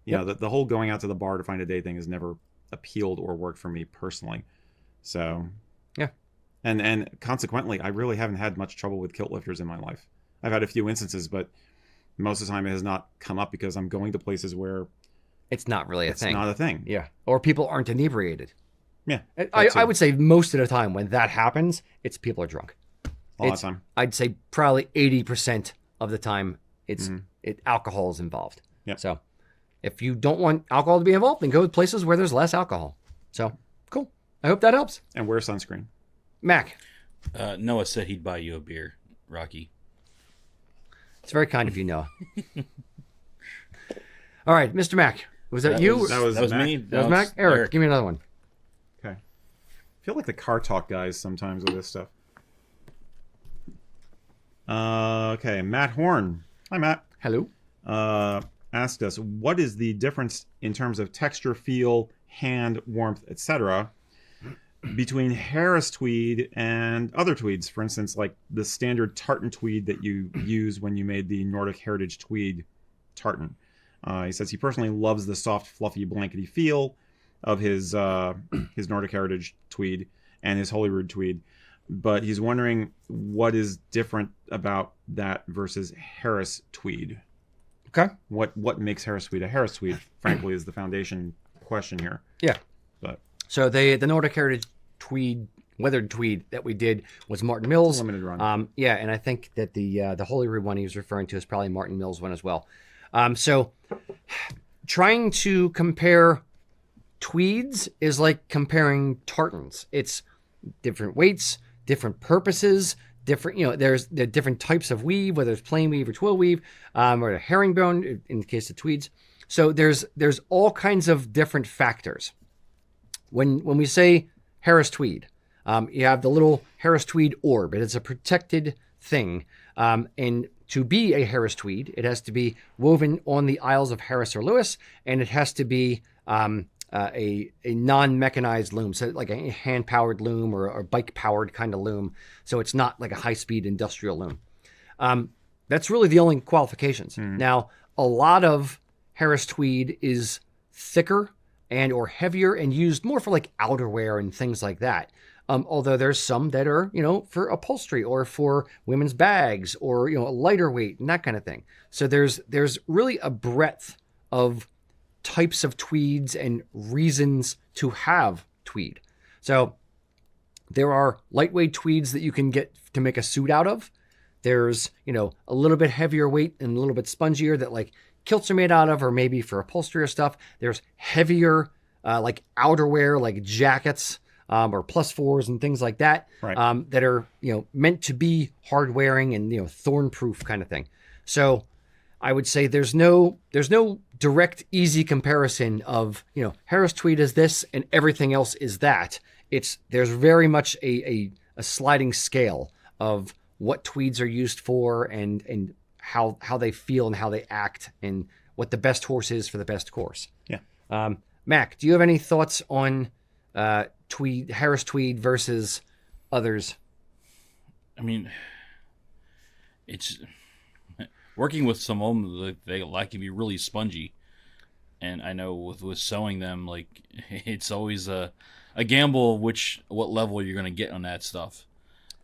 You know, the whole going out to the bar to find a date thing has never appealed or worked for me personally. So, yeah. And consequently, I really haven't had much trouble with kilt lifters in my life. I've had a few instances, but most of the time it has not come up because I'm going to places where it's not really a thing. It's not a thing. Yeah. Or people aren't inebriated. Yeah. I would say most of the time when that happens, it's people are drunk. A lot of time. I'd say probably 80% of the time alcohol is involved. Yep. So if you don't want alcohol to be involved, then go to places where there's less alcohol. So cool. I hope that helps. And wear sunscreen. Mac. Noah said he'd buy you a beer, Rocky. It's very kind of you, Noah. All right, Mr. Mac. Was that you? That was me. That was Mac? Erik, give me another one. Okay. I feel like the car talk guys sometimes with this stuff. Okay, Matt Horn. Hi, Matt. Hello. Asked us, what is the difference in terms of texture, feel, hand, warmth, etc., between Harris Tweed and other tweeds? For instance, like the standard tartan tweed that you use when you made the Nordic Heritage Tweed tartan. He says he personally loves the soft, fluffy, blankety feel of his Nordic Heritage Tweed and his Holyrood Tweed. But he's wondering what is different about that versus Harris Tweed. Okay. What makes Harris Tweed a Harris Tweed, frankly, is the foundation question here. Yeah. But so the Nordic Heritage Tweed, weathered tweed that we did was Martin Mills. Limited run. Yeah, and I think that the Holyrood one he was referring to is probably Martin Mills one as well. So trying to compare tweeds is like comparing tartans. It's different weights, different purposes, different, there's the different types of weave, whether it's plain weave or twill weave, or a herringbone in the case of tweeds. So there's all kinds of different factors. When we say Harris Tweed, you have the little Harris Tweed orb. It is a protected thing. And to be a Harris Tweed, it has to be woven on the Isles of Harris or Lewis, and it has to be a non-mechanized loom, so like a hand-powered loom or a bike-powered kind of loom. So it's not like a high-speed industrial loom. That's really the only qualifications. Now, a lot of Harris Tweed is thicker and or heavier and used more for like outerwear and things like that. Although there's some that are, for upholstery or for women's bags or, lighter weight and that kind of thing. So there's really a breadth of types of tweeds and reasons to have tweed. So there are lightweight tweeds that you can get to make a suit out of. There's, a little bit heavier weight and a little bit spongier that like kilts are made out of, or maybe for upholstery or stuff. There's heavier, like outerwear, like jackets, or plus fours and things like that, right. That are, meant to be hard wearing and, thorn proof kind of thing. So I would say there's no direct, easy comparison of, Harris Tweed is this and everything else is that. There's very much a sliding scale of what tweeds are used for and how they feel and how they act and what the best horse is for the best course. Yeah. Mac, do you have any thoughts on tweed, Harris Tweed versus others? I mean, it's working with some of them, they like to be really spongy. And I know with sewing them, like it's always a gamble what level you're going to get on that stuff.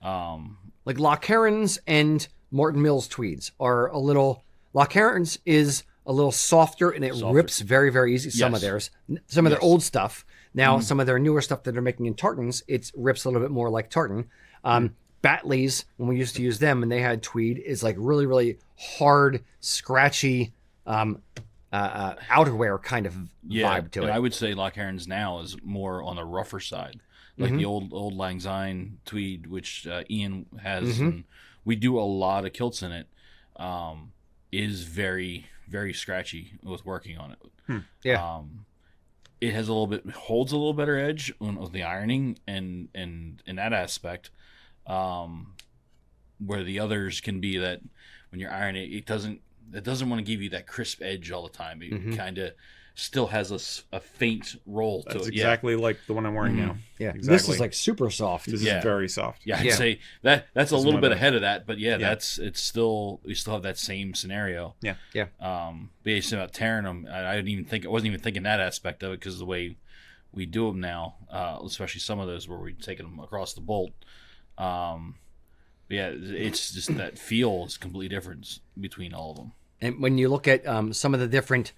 Like Loch Herons and Martin Mills tweeds are a little. Loch Herons is a little softer and it rips very, very easy. Some of theirs, some of their old stuff. Now, some of their newer stuff that they're making in tartans, it rips a little bit more like tartan. Batleys, when we used to use them and they had tweed, is like really, really hard, scratchy outerwear kind of vibe to it. I would say Loch Herons now is more on the rougher side. Like the old Lang Syne tweed, which Ian has, and we do a lot of kilts in it, is very, very scratchy with working on it. Yeah. It has holds a little better edge with the ironing and in that aspect, where the others can be that when you're ironing it doesn't want to give you that crisp edge all the time. It kind of still has a faint roll to it. That's exactly like the one I'm wearing now. Yeah, exactly. This is like super soft. This is very soft. Yeah, I'd say that's a little bit ahead of that, but we still have that same scenario. Yeah. But you said about tearing them, I wasn't even thinking that aspect of it because of the way we do them now, especially some of those where we take them across the bolt. It's just that feel is completely different between all of them. And when you look at some of the different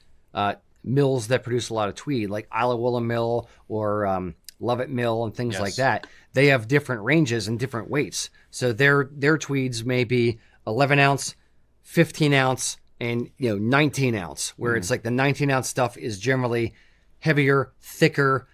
mills that produce a lot of tweed, like Isla Woola Mill or Lovett Mill and things like that, they have different ranges and different weights. So their tweeds may be 11 ounce, 15 ounce, and 19 ounce, where it's like the 19 ounce stuff is generally heavier, thicker,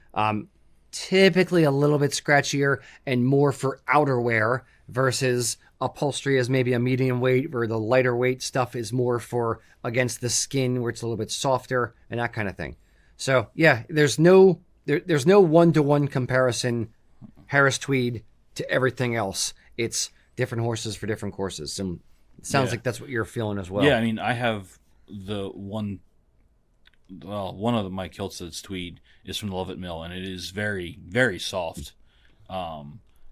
typically a little bit scratchier and more for outerwear, versus upholstery is maybe a medium weight, where the lighter weight stuff is more for against the skin, where it's a little bit softer and that kind of thing. So there's no one-to-one comparison Harris Tweed to everything else. It's different horses for different courses, and it sounds like that's what you're feeling as well. Yeah, I mean, I have one of my kilts that's tweed is from the Lovett Mill, and it is very, very soft.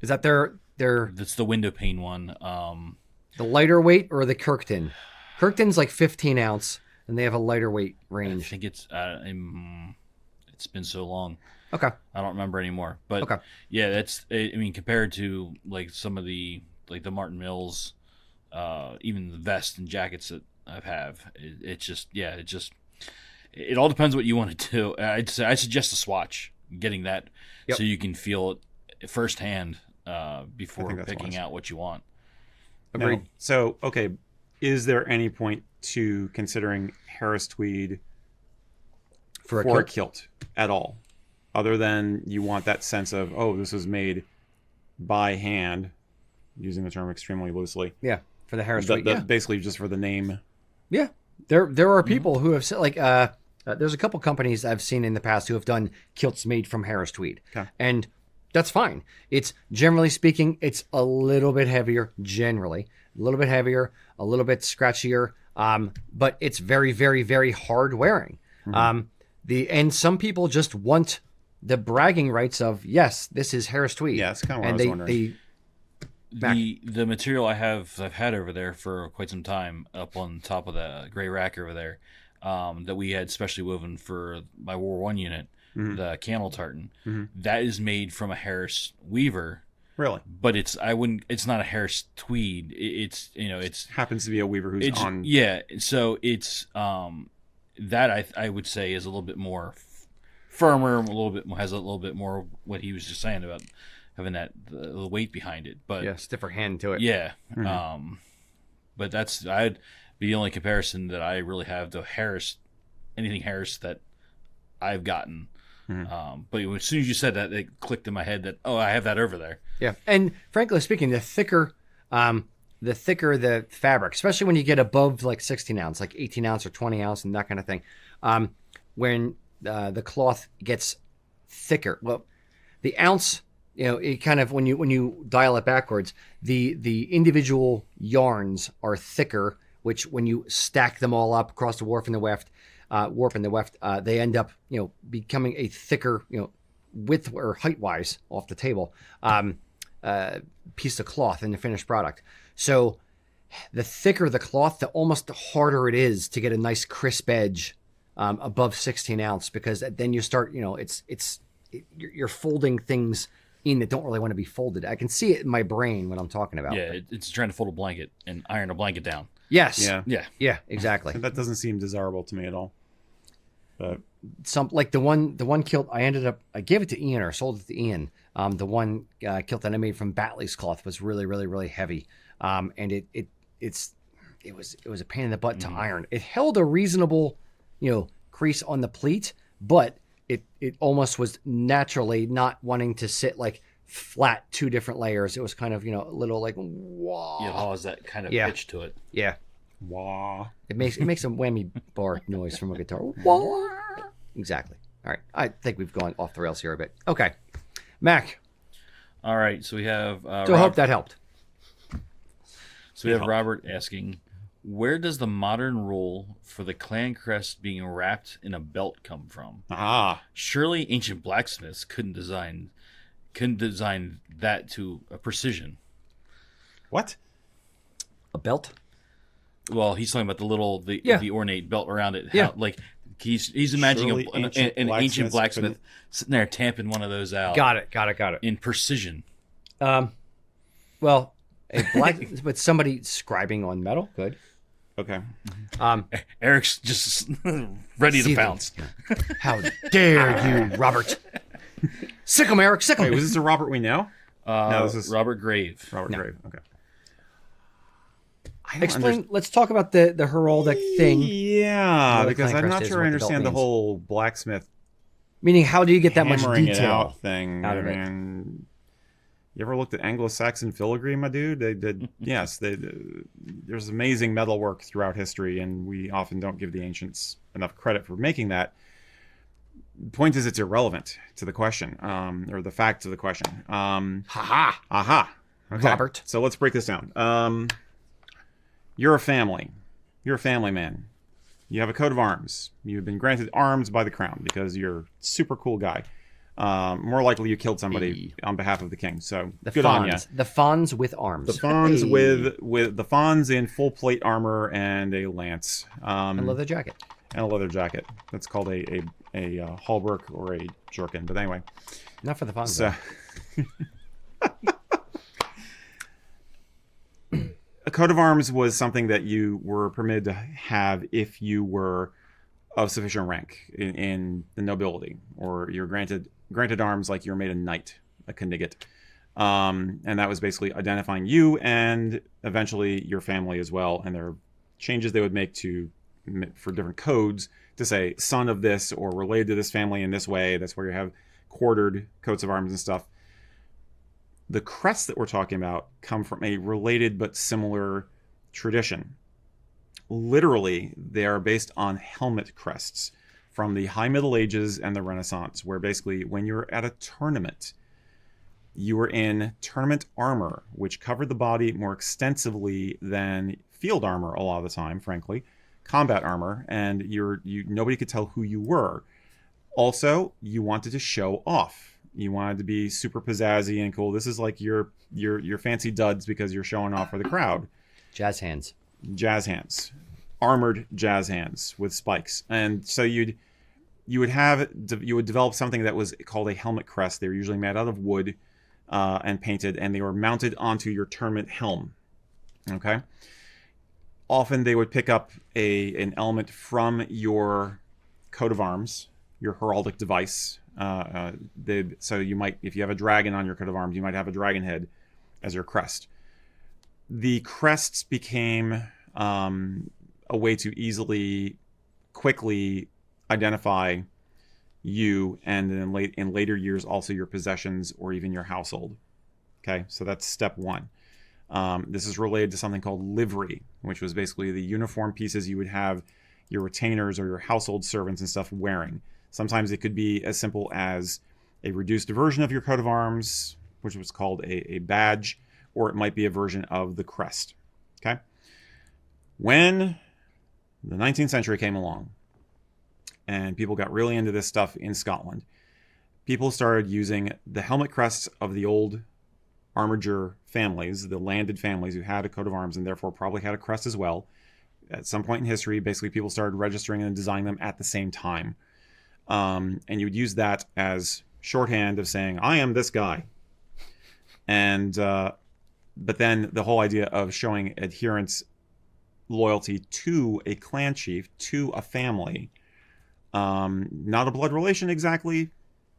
Is that their That's the window pane one. the lighter weight or the Kirkton? Kirkton's like 15 ounce, and they have a lighter weight range. I think it's been so long. Okay. I don't remember anymore. But Okay. yeah, compared to like some of the Martin Mills, even the vests and jackets that I have, it all depends what you want to do. I suggest a swatch, getting that so you can feel it firsthand before picking out what you want. Agreed. Now, so, okay, is there any point to considering Harris Tweed For a a kilt at all, other than you want that sense of, oh, this was made by hand, using the term extremely loosely. Yeah, for the Harris Tweed. Basically just for the name. Yeah, there are people who have said, like, there's a couple companies I've seen in the past who have done kilts made from Harris Tweed, and that's fine. It's generally speaking, it's a little bit heavier, a little bit heavier, a little bit scratchier, but it's very, very, very hard wearing. And some people just want the bragging rights of, yes, this is Harris Tweed. Yeah, that's kind of what I was wondering. The material I've had over there for quite some time, up on top of the gray rack over there, that we had specially woven for my War I unit, the camel tartan, that is made from a Harris weaver. Really? But it's not a Harris Tweed. It's happens to be a weaver who's on. Yeah. So it's that I would say is a little bit more firmer, has a little bit more what he was just saying about having that the weight behind it. But stiffer hand to it. Yeah. But that's I'd be the only comparison that I really have to anything Harris that I've gotten. But as soon as you said that, it clicked in my head that I have that over there. Yeah, and frankly speaking, the thicker the fabric, especially when you get above like 16 ounce, like 18 ounce or 20 ounce, and that kind of thing, when the cloth gets thicker, well, the ounce, it kind of when you dial it backwards, the individual yarns are thicker, which when you stack them all up across the warp and the weft, they end up, becoming a thicker, width or height wise off the table, piece of cloth in the finished product. So the thicker the cloth, the almost harder it is to get a nice crisp edge above 16 ounce, because then you start, you're folding things in that don't really want to be folded. I can see it in my brain when I'm talking about. Yeah, it's trying to fold a blanket and iron a blanket down. Yes. Yeah, exactly. That doesn't seem desirable to me at all. But some like the one kilt I gave it to Ian, or sold it to Ian. The one kilt that I made from Batley's cloth was really, really, really heavy. And it was a pain in the butt to iron. It held a reasonable, crease on the pleat, but it almost was naturally not wanting to sit like flat 2 different layers. It was kind of, a little like wah. Yeah, it has that kind of pitch to it. Yeah. Wah. It makes a whammy bar noise from a guitar. Wah. Exactly. All right. I think we've gone off the rails here a bit. Okay. Mac. All right. So we have. So I hope that helped. So we have Robert asking, where does the modern rule for the clan crest being wrapped in a belt come from? Surely ancient blacksmiths couldn't design that to a precision. What? A belt? Well, he's talking about the ornate belt around it. Yeah. He's imagining an ancient blacksmith sitting there tamping one of those out. Got it. In precision. Well, but somebody scribing on metal, good. Okay. Eric's just ready to pounce. How dare you, Robert? Sick him, Erik. Sick him. Wait, was this a Robert we know? No, this is Robert Grave. Grave. Okay. Explain. Let's talk about the heraldic thing. Yeah, because I'm not sure I understand the whole blacksmith. Meaning, how do you get that much hammering detail it out thing? out of it? You ever looked at Anglo-Saxon filigree, my dude? They did. Yes, there's amazing metalwork throughout history, and we often don't give the ancients enough credit for making that. The point is, it's irrelevant to the question, or the fact of the question. Aha. Okay. Robert. So let's break this down. You're a family. You're a family man. You have a coat of arms. You've been granted arms by the crown because you're a super cool guy. More likely you killed somebody on behalf of the king. So good on you. The fawns with arms. The fawns with the fawns in full plate armor and a lance. And a leather jacket. And a leather jacket. That's called a hauberk or a jerkin. But anyway. Not for the fawns. So, a coat of arms was something that you were permitted to have if you were of sufficient rank in the nobility, or you're granted arms like you're made a knight, a knigget. And that was basically identifying you and eventually your family as well. And there are changes they would make for different codes to say son of this or related to this family in this way. That's where you have quartered coats of arms and stuff. The crests that we're talking about come from a related but similar tradition. Literally, they are based on helmet crests from the High Middle Ages and the Renaissance, where basically when you're at a tournament, you were in tournament armor, which covered the body more extensively than field armor a lot of the time, frankly, combat armor, and nobody could tell who you were. Also, you wanted to show off. You wanted to be super pizzazzy and cool. This is like your fancy duds because you're showing off for the crowd. Jazz hands. Armored jazz hands with spikes. And so you would develop something that was called a helmet crest. They were usually made out of wood and painted, and they were mounted onto your tournament helm. Okay. Often they would pick up an element from your coat of arms, your heraldic device. So you might, if you have a dragon on your coat of arms, you might have a dragon head as your crest. The crests became a way to quickly identify you, and then in later years also your possessions or even your household. Okay, so that's step one. This is related to something called livery, which was basically the uniform pieces you would have your retainers or your household servants and stuff wearing. Sometimes it could be as simple as a reduced version of your coat of arms, which was called a badge, or it might be a version of the crest. Okay? When the 19th century came along and people got really into this stuff in Scotland, people started using the helmet crests of the old armiger families, the landed families who had a coat of arms and therefore probably had a crest as well. At some point in history, basically people started registering and designing them at the same time. And you would use that as shorthand of saying, I am this guy. And but then the whole idea of showing adherence, loyalty to a clan chief, to a family, not a blood relation exactly,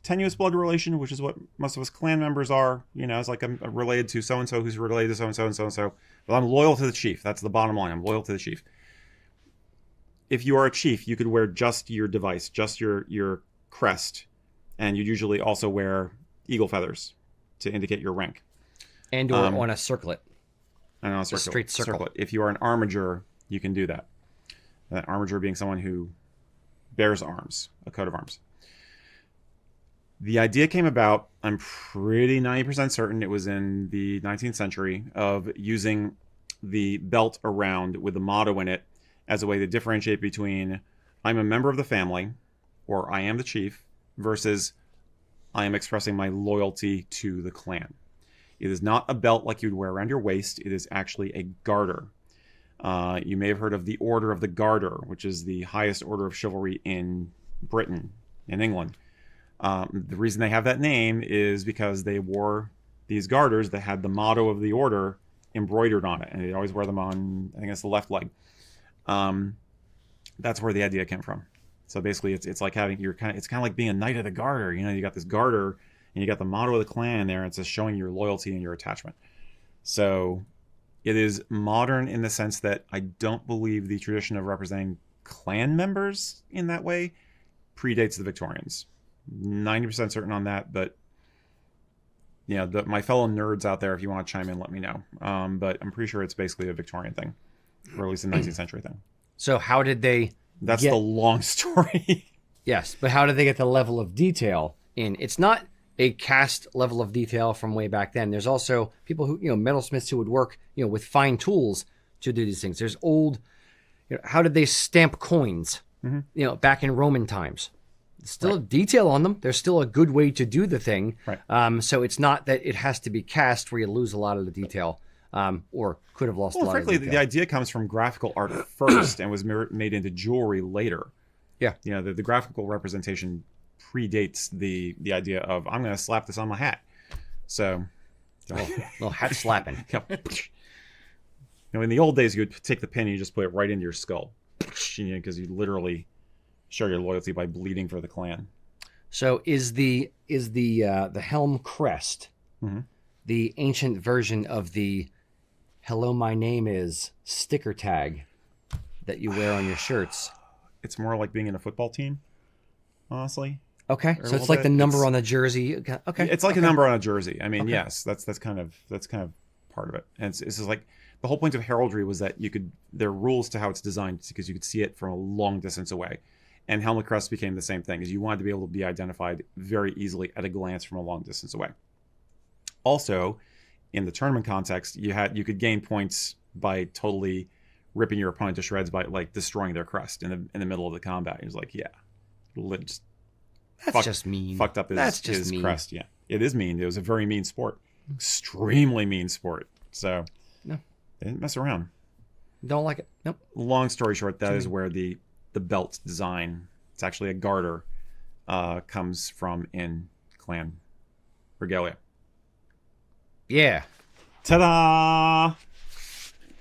tenuous blood relation, which is what most of us clan members are. You know, it's like I'm related to so-and-so who's related to so-and-so and so-and-so. But I'm loyal to the chief. That's the bottom line. I'm loyal to the chief. If you are a chief, you could wear just your device, just your crest, and you'd usually also wear eagle feathers to indicate your rank. And or on a circlet. And on a straight circle. If you are an armiger, you can do that. That armiger being someone who bears arms, a coat of arms. The idea came about, I'm pretty 90% certain it was in the 19th century, of using the belt around with the motto in it as a way to differentiate between I'm a member of the family, or I am the chief, versus I am expressing my loyalty to the clan. It is not a belt like you'd wear around your waist. It is actually a garter. You may have heard of the Order of the Garter, which is the highest order of chivalry in Britain, in England. The reason they have that name is because they wore these garters that had the motto of the order embroidered on it, and they always wear them on, I think it's the left leg. That's where the idea came from. So basically, it's like having it's kind of like being a knight of the garter. You know, you got this garter, and you got the motto of the clan there, and it's just showing your loyalty and your attachment. So it is modern in the sense that I don't believe the tradition of representing clan members in that way predates the Victorians. 90% certain on that, but yeah, my fellow nerds out there, if you want to chime in, let me know. But I'm pretty sure it's basically a Victorian thing, or at least a 19th century thing. So how did they... That's the long story. Yes, but how did they get the level of detail in? It's not a cast level of detail from way back then. There's also people who, metalsmiths who would work, with fine tools to do these things. There's old, how did they stamp coins, back in Roman times? Still a detail on them. There's still a good way to do the thing. Right. So it's not that it has to be cast where you lose a lot of the detail, or could have lost a lot frankly, of the detail. The idea comes from graphical art first and was made into jewelry later. Yeah. The graphical representation predates the idea of, I'm going to slap this on my hat. So... little hat slapping. In the old days, you would take the pin and you just put it right into your skull. Because you literally... show your loyalty by bleeding for the clan. So is the helm crest the ancient version of the "Hello, my name is" sticker tag that you wear on your shirts? It's more like being in a football team, honestly. Okay, so it's like the number on the jersey. Okay, it's like a number on a jersey. I mean, yes, that's kind of part of it. And it's just like the whole point of heraldry was that there are rules to how it's designed because you could see it from a long distance away. And helmet crest became the same thing, as you wanted to be able to be identified very easily at a glance from a long distance away. Also, in the tournament context, you could gain points by totally ripping your opponent to shreds by like destroying their crest in the middle of the combat. He was like, yeah, just mean. Fucked up his crest. Yeah, it is mean. It was a very mean sport, extremely mean sport. So no, they didn't mess around. Don't like it. Nope. Long story short, that is where the belt design, it's actually a garter, comes from in clan regalia. Yeah. Ta-da!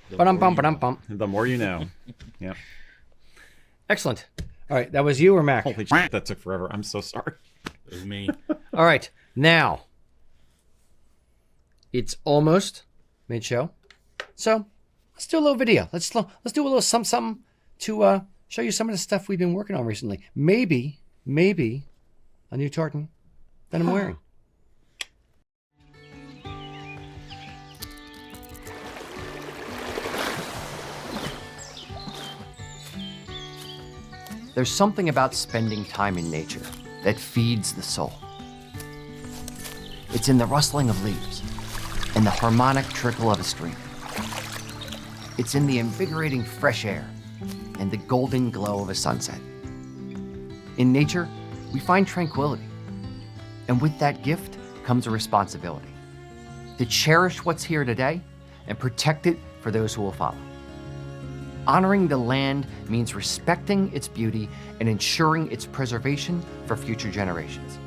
Ba-dum-bum. The more you know. Yep. Excellent. All right, that was you or Mac? Holy shit, that took forever. I'm so sorry. It was me. All right, now it's almost mid-show, so let's do a little video. Let's do a little something to show you some of the stuff we've been working on recently. Maybe a new tartan that I'm wearing. There's something about spending time in nature that feeds the soul. It's in the rustling of leaves and the harmonic trickle of a stream. It's in the invigorating fresh air and the golden glow of a sunset. In nature, we find tranquility. And with that gift comes a responsibility to cherish what's here today and protect it for those who will follow. Honoring the land means respecting its beauty and ensuring its preservation for future generations.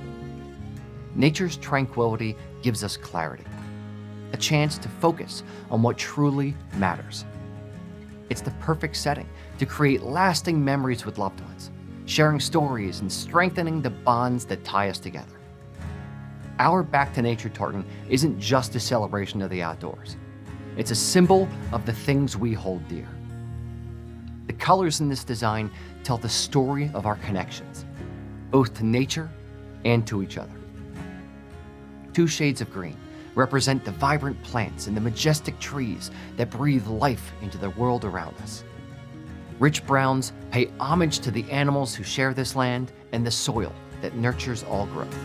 Nature's tranquility gives us clarity, a chance to focus on what truly matters. It's the perfect setting to create lasting memories with loved ones, sharing stories and strengthening the bonds that tie us together. Our Back to Nature tartan isn't just a celebration of the outdoors. It's a symbol of the things we hold dear. The colors in this design tell the story of our connections, both to nature and to each other. 2 shades of green represent the vibrant plants and the majestic trees that breathe life into the world around us. Rich browns pay homage to the animals who share this land and the soil that nurtures all growth.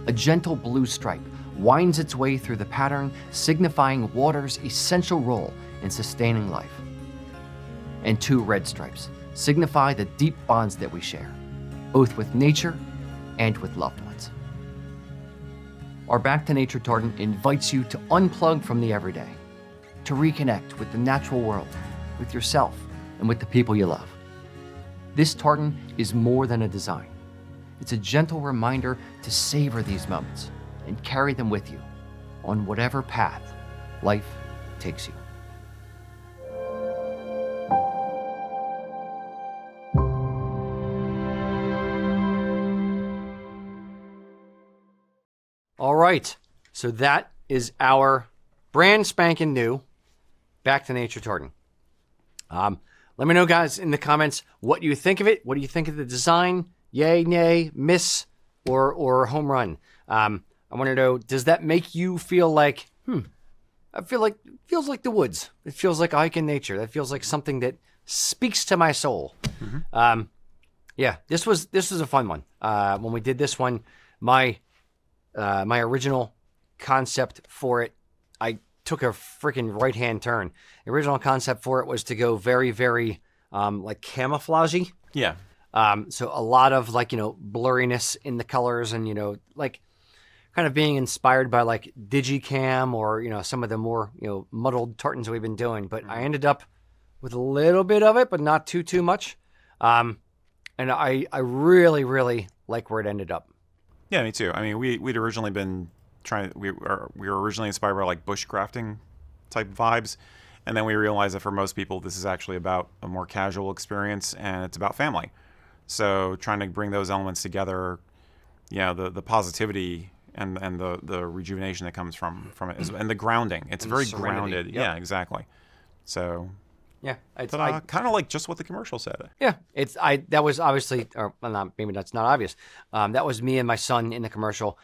A gentle blue stripe winds its way through the pattern, signifying water's essential role in sustaining life. And 2 red stripes signify the deep bonds that we share, both with nature and with loved ones. Our Back to Nature tartan invites you to unplug from the everyday, to reconnect with the natural world, with yourself, and with the people you love. This tartan is more than a design. It's a gentle reminder to savor these moments and carry them with you on whatever path life takes you. All right, so that is our brand spanking new Back to Nature tartan. Let me know, guys, in the comments what you think of it. What do you think of the design? Yay, nay, miss, or home run? I want to know, does that make you feel like, feels like the woods. It feels like a hike in nature. That feels like something that speaks to my soul. Mm-hmm. Yeah, this was a fun one. When we did this one, my original concept for it, I took a freaking right-hand turn. The original concept for it was to go very, very like camouflagey. Yeah. So a lot of like, blurriness in the colors and, like kind of being inspired by like Digicam or, some of the more, muddled tartans we've been doing. But I ended up with a little bit of it, but not too much. And I really, really like where it ended up. Yeah, me too. I mean, we'd originally been we were originally inspired by like bushcrafting type vibes, and then we realized that for most people this is actually about a more casual experience and it's about family. So trying to bring those elements together, the positivity and the rejuvenation that comes from it and the grounding. It's very grounded. Yep. Yeah, exactly. So yeah, it's kind of like just what the commercial said. Yeah, that was obviously, or well, not, maybe that's not obvious. That was me and my son in the commercial.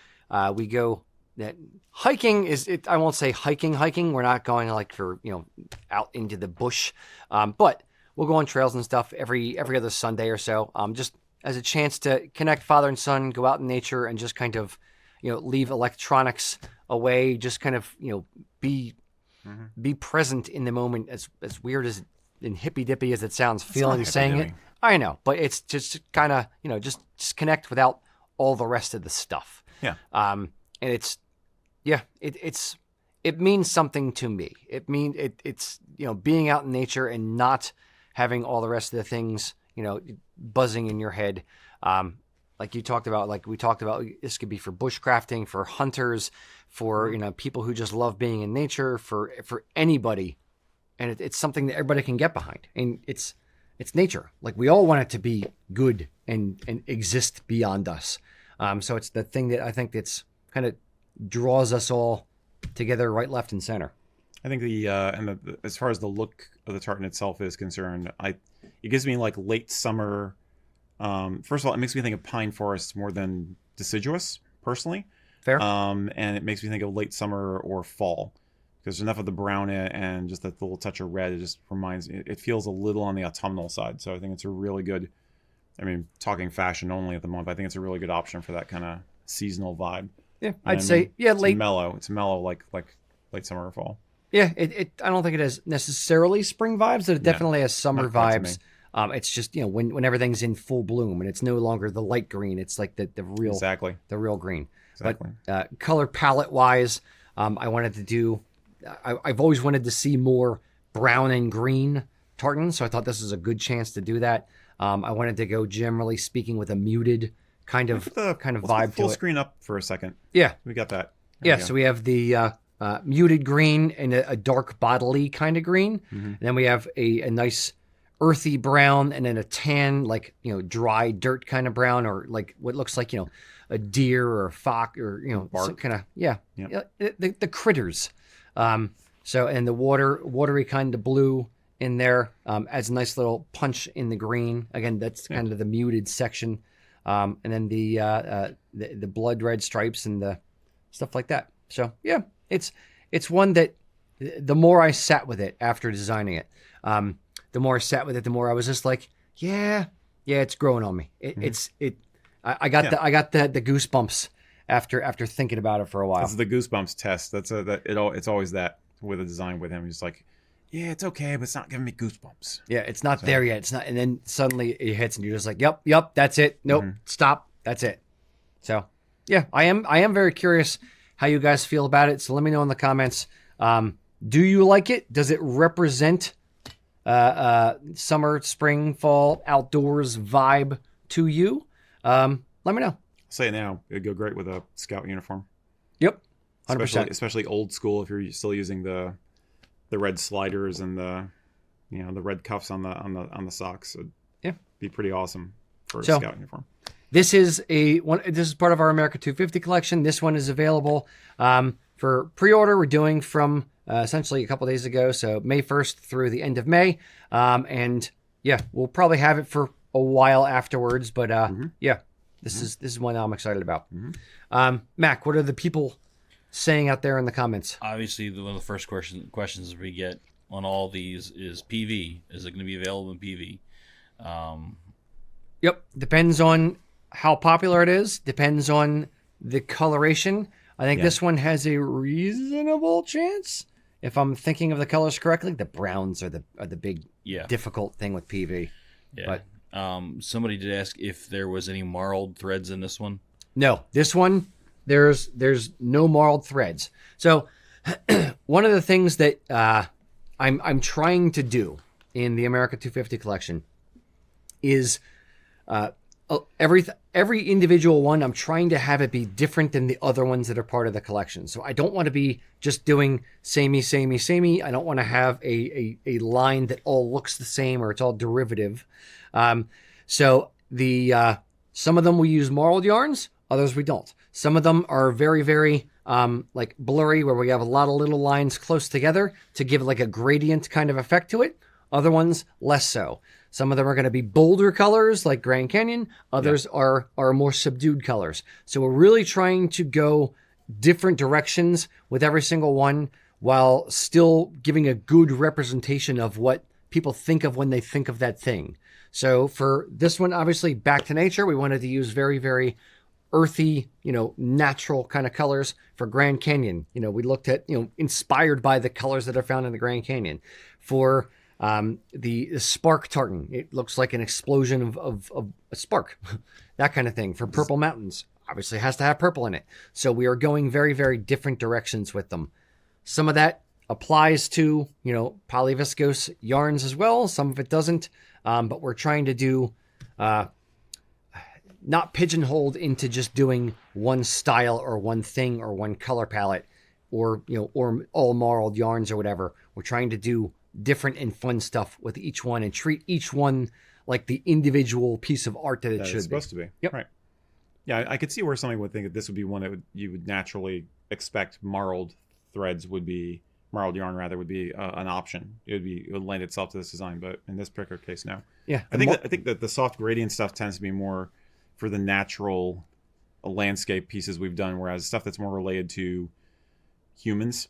We go that hiking is it. I won't say hiking. We're not going like for out into the bush, but we'll go on trails and stuff every other Sunday or so. Just as a chance to connect father and son, go out in nature, and just kind of leave electronics away. Just kind of be present in the moment, as weird as and hippy dippy as it sounds, feeling saying it. I know, but it's just kind of just connect without all the rest of the stuff. Yeah. And it means something to me. It's being out in nature and not having all the rest of the things buzzing in your head. like you talked about, like we talked about, this could be for bushcrafting, for hunters, for, people who just love being in nature, for anybody. And it's something that everybody can get behind. And it's nature. Like we all want it to be good and exist beyond us. So it's the thing that I think that's kind of draws us all together, right, left, and center. I think as far as the look of the tartan itself is concerned, it gives me like late summer. First of all, it makes me think of pine forest more than deciduous, personally. Fair. And it makes me think of late summer or fall, because there's enough of the brown in it and just that little touch of red. It just reminds me. It feels a little on the autumnal side, so I think it's a really good. I mean, talking fashion only at the moment, but I think it's a really good option for that kind of seasonal vibe. Yeah, I'd say late. Mellow. It's mellow, like late summer or fall. Yeah, I don't think it has necessarily spring vibes, but it definitely has summer vibes. It's just when everything's in full bloom and it's no longer the light green. It's like the real green. Exactly. But color palette wise, I wanted to do. I've always wanted to see more brown and green tartan, so I thought this was a good chance to do that. I wanted to go, generally speaking, with a muted kind of vibe. Full to it. Screen up for a second. Yeah, we got that. So we have the muted green and a dark bodily kind of green, and then we have a nice earthy brown, and then a tan, like dry dirt kind of brown, or like what looks like a deer or a fox, or some kind of the critters. So and the watery kind of blue in there adds a nice little punch in the green. Again, that's kind of the muted section, and then the blood red stripes and the stuff like that. So yeah, it's one that the more I sat with it after designing it, the more I sat with it, the more I was just like, yeah, it's growing on me. I got the goosebumps after thinking about it for a while. This is the goosebumps test. It's always that with a design with him. He's like, yeah, it's okay, but it's not giving me goosebumps. Yeah, it's not there yet. It's not, and then suddenly it hits, and you're just like, yep, that's it. Nope, stop, that's it. So yeah, I am very curious how you guys feel about it. So let me know in the comments. Do you like it? Does it represent summer, spring, fall, outdoors vibe to you? Let me know. Say it now. It'd go great with a scout uniform. Yep, 100%. Especially old school. If you're still using the red sliders and the red cuffs on the socks, it'd be pretty awesome for a scout uniform. This is This is part of our America 250 collection. This one is available for pre-order. We're doing from essentially a couple days ago, so May 1st through the end of May, and we'll probably have it for a while afterwards. But this is one I'm excited about. Mac, what are the people saying out there in the comments? Obviously, one of the first questions we get on all these is PV. Is it going to be available in PV? Yep, depends on how popular it is. Depends on the coloration. I think this one has a reasonable chance. If I'm thinking of the colors correctly, the browns are the big difficult thing with PV. Yeah. But somebody did ask if there was any marled threads in this one. No, this one there's no marled threads. So one of the things that I'm trying to do in the America 250 collection is every individual one, I'm trying to have it be different than the other ones that are part of the collection. So I don't want to be just doing samey. I don't want to have a line that all looks the same or it's all derivative. So some of them we use marled yarns, others we don't. Some of them are very, very like blurry, where we have a lot of little lines close together to give like a gradient kind of effect to it. Other ones, less so. Some of them are going to be bolder colors like Grand Canyon. Others are more subdued colors. So we're really trying to go different directions with every single one while still giving a good representation of what people think of when they think of that thing. So for this one, obviously back to nature, we wanted to use very, very earthy, natural kind of colors. For Grand Canyon, we looked at, inspired by the colors that are found in the Grand Canyon. For the spark tartan, it looks like an explosion of a spark, that kind of thing. For Purple Mountains, obviously it has to have purple in it. So we are going very, very different directions with them. Some of that applies to, polyviscose yarns as well. Some of it doesn't. But we're trying to do not pigeonholed into just doing one style or one thing or one color palette or, or all marled yarns or whatever. We're trying to do different and fun stuff with each one and treat each one like the individual piece of art that it should be. It's supposed to be. Yep. Right. Yeah, I could see where somebody would think that this would be one that you would naturally expect marled yarn would be an option. It would lend itself to this design, but in this particular case, no. Yeah. I think that the soft gradient stuff tends to be more for the natural landscape pieces we've done, whereas stuff that's more related to humans,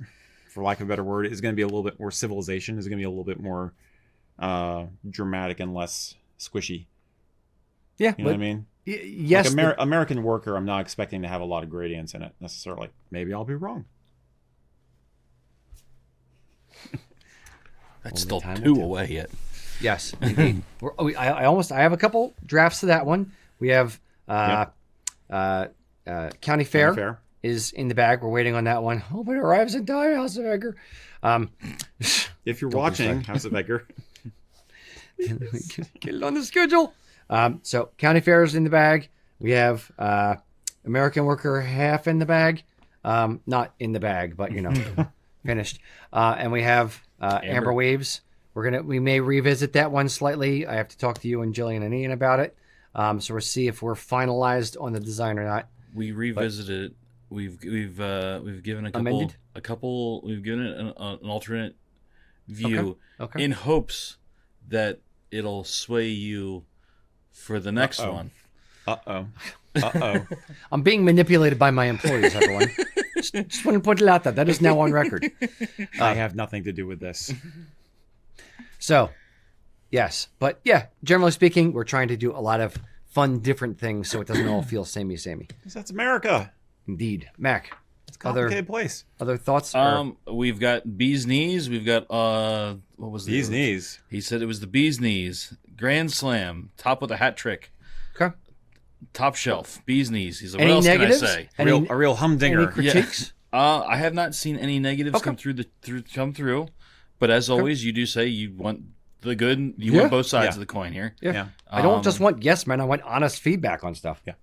for lack of a better word, is going to be a little bit more civilization, is going to be a little bit more dramatic and less squishy. Yeah. You know what I mean? Yes. Like American Worker, I'm not expecting to have a lot of gradients in it necessarily. Maybe I'll be wrong. That's still 2 away yet. Yes. I have a couple drafts to that one. We have County Fair is in the bag. We're waiting on that one. Hope it arrives in time, House of Edgar. If you're watching, House of Edgar. Get it on the schedule. So County Fair is in the bag. We have American Worker half in the bag. Not in the bag, but finished. And we have Amber Waves. We may revisit that one slightly. I have to talk to you and Jillian and Ian about it. So we'll see if we're finalized on the design or not. We revisited it. We've given a couple. Amended? We've given it an alternate view Okay. in hopes that it'll sway you for the next one. I'm being manipulated by my employees, everyone. just want to put it out there. That is now on record. I have nothing to do with this. So, yes. But yeah, generally speaking, we're trying to do a lot of fun, different things so it doesn't all feel samey. Because that's America. Indeed. Mac, It's a complicated place. other thoughts? We've got bee's knees. We've got what was Bee's knees. He said it was the bee's knees. Grand slam, top with a hat trick. Okay. Top shelf, bee's knees. He's like, Any what else negatives? can I say? A real humdinger. Any critiques? I have not seen any negatives come through, but as always, you do say you want the good. You want both sides of the coin here. Yeah. I don't just want yes men. I want honest feedback on stuff. Yeah.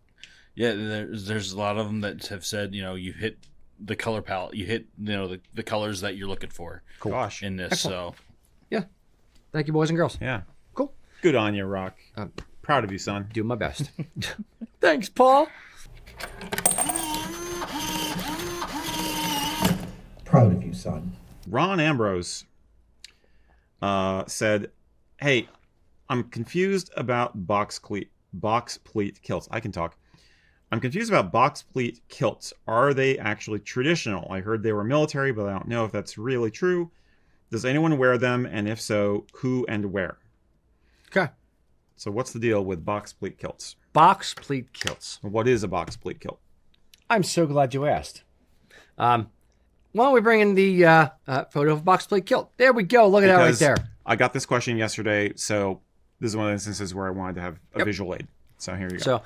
Yeah, there's a lot of them that have said, you hit the color palette, you hit, the colors that you're looking for. Cool. Gosh. In this, Excellent. Yeah. Thank you, boys and girls. Yeah. Cool. Good on you, Rock. Proud of you, son. Do my best. Thanks, Paul. Proud of you, son. Ron Ambrose said, "Hey, I'm confused about box-pleat kilts. I can talk. I'm confused about box-pleat kilts. Are they actually traditional? I heard they were military, but I don't know if that's really true. Does anyone wear them? And if so, who and where?" Okay. So what's the deal with box-pleat kilts? Box-pleat kilts. What is a box-pleat kilt? I'm so glad you asked. Why don't we bring in the photo of a box-pleat kilt? There we go. Look at that right there. I got this question yesterday, so this is one of the instances where I wanted to have a visual aid. So here you go. So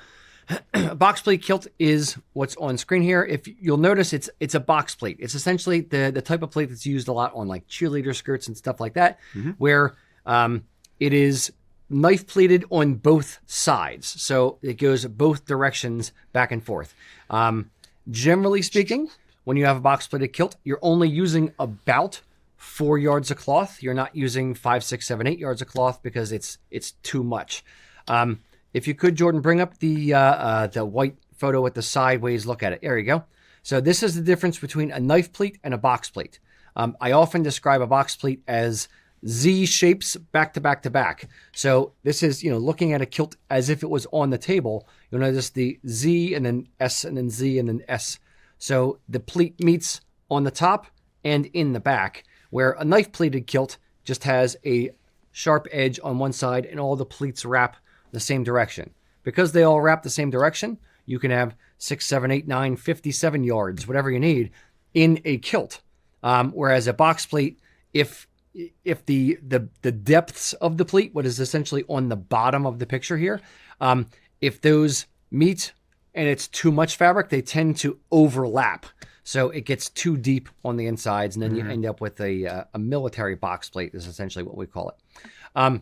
box pleat kilt is what's on screen here. If you'll notice, it's a box pleat. It's essentially the type of pleat that's used a lot on like cheerleader skirts and stuff like that, where it is knife pleated on both sides. So it goes both directions back and forth. Generally speaking, when you have a box pleated kilt, you're only using about 4 yards of cloth. You're not using 5, 6, 7, 8 yards of cloth because it's too much. If you could, Jordan, bring up the white photo with the sideways look at it. There you go. So this is the difference between a knife pleat and a box pleat. I often describe a box pleat as Z shapes back to back to back. So this is, looking at a kilt as if it was on the table. You'll notice the Z and then S and then Z and then S. So the pleat meets on the top and in the back, where a knife pleated kilt just has a sharp edge on one side and all the pleats wrap the same direction. Because they all wrap the same direction, you can have 6, 7, 8, 9, 57 yards, whatever you need, in a kilt. Whereas a box pleat, if the depths of the pleat, what is essentially on the bottom of the picture here, if those meet and it's too much fabric, they tend to overlap. So it gets too deep on the insides, and then you end up with a military box plate is essentially what we call it.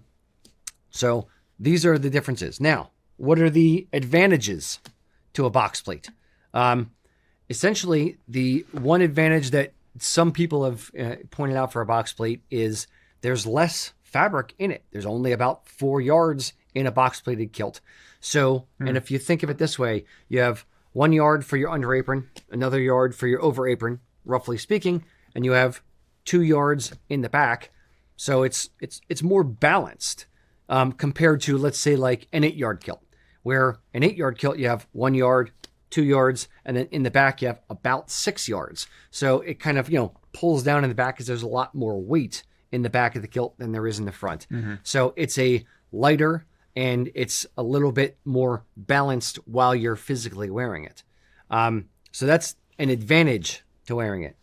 So these are the differences. Now, what are the advantages to a box pleat? Essentially, the one advantage that some people have pointed out for a box pleat is there's less fabric in it. There's only about 4 yards in a box pleated kilt. So, and if you think of it this way, you have 1 yard for your under apron, another yard for your over apron, roughly speaking, and you have 2 yards in the back. So it's more balanced compared to, let's say, like an 8-yard kilt, where an 8-yard kilt, you have 1 yard, 2 yards, and then in the back, you have about 6 yards. So it kind of, pulls down in the back because there's a lot more weight in the back of the kilt than there is in the front. So it's a lighter and it's a little bit more balanced while you're physically wearing it. So that's an advantage to wearing it.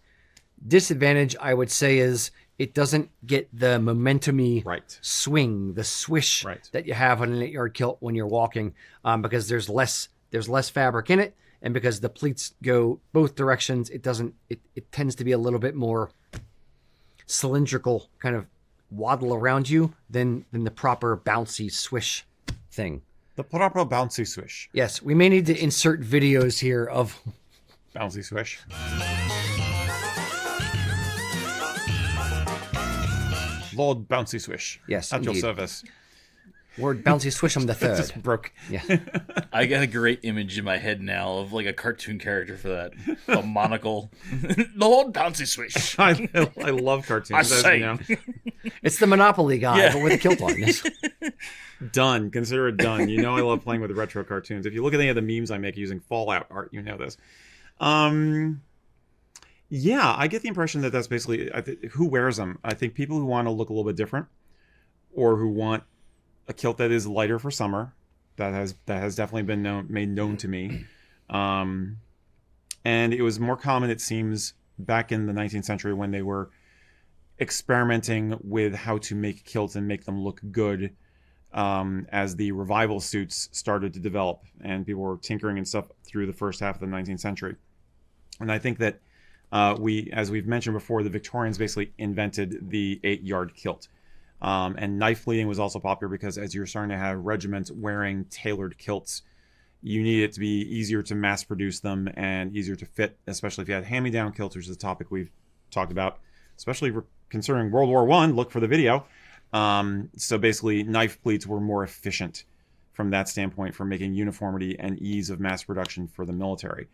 Disadvantage, I would say, is it doesn't get the momentum-y swing, the swish that you have on an 8-yard kilt when you're walking, because there's less fabric in it, and because the pleats go both directions, it tends to be a little bit more cylindrical, kind of waddle around you than the proper bouncy swish thing. The proper bouncy swish. Yes, we may need to insert videos here of bouncy swish. Lord Bouncy Swish. Yes, at indeed. your service. Lord Bouncy Swish'em the Third. Just broke. Yeah. I got a great image in my head now of like a cartoon character for that. A monocle. Lord Bouncy Swish. I love cartoons. I say. You know. It's the Monopoly guy, but with a kilt on. Done. Consider it done. You know I love playing with retro cartoons. If you look at any of the memes I make using Fallout art, you know this. Yeah, I get the impression that that's basically who wears them. I think people who want to look a little bit different, or who want a kilt that is lighter for summer, that has definitely been made known to me. And it was more common, it seems, back in the 19th century when they were experimenting with how to make kilts and make them look good, as the revival suits started to develop and people were tinkering and stuff through the first half of the 19th century. And I think that as we've mentioned before, the Victorians basically invented the 8-yard kilt. And knife pleating was also popular because as you're starting to have regiments wearing tailored kilts, you need it to be easier to mass produce them and easier to fit, especially if you had hand-me-down kilts, which is a topic we've talked about, especially concerning World War I. Look for the video. So basically, knife pleats were more efficient from that standpoint for making uniformity and ease of mass production for the military.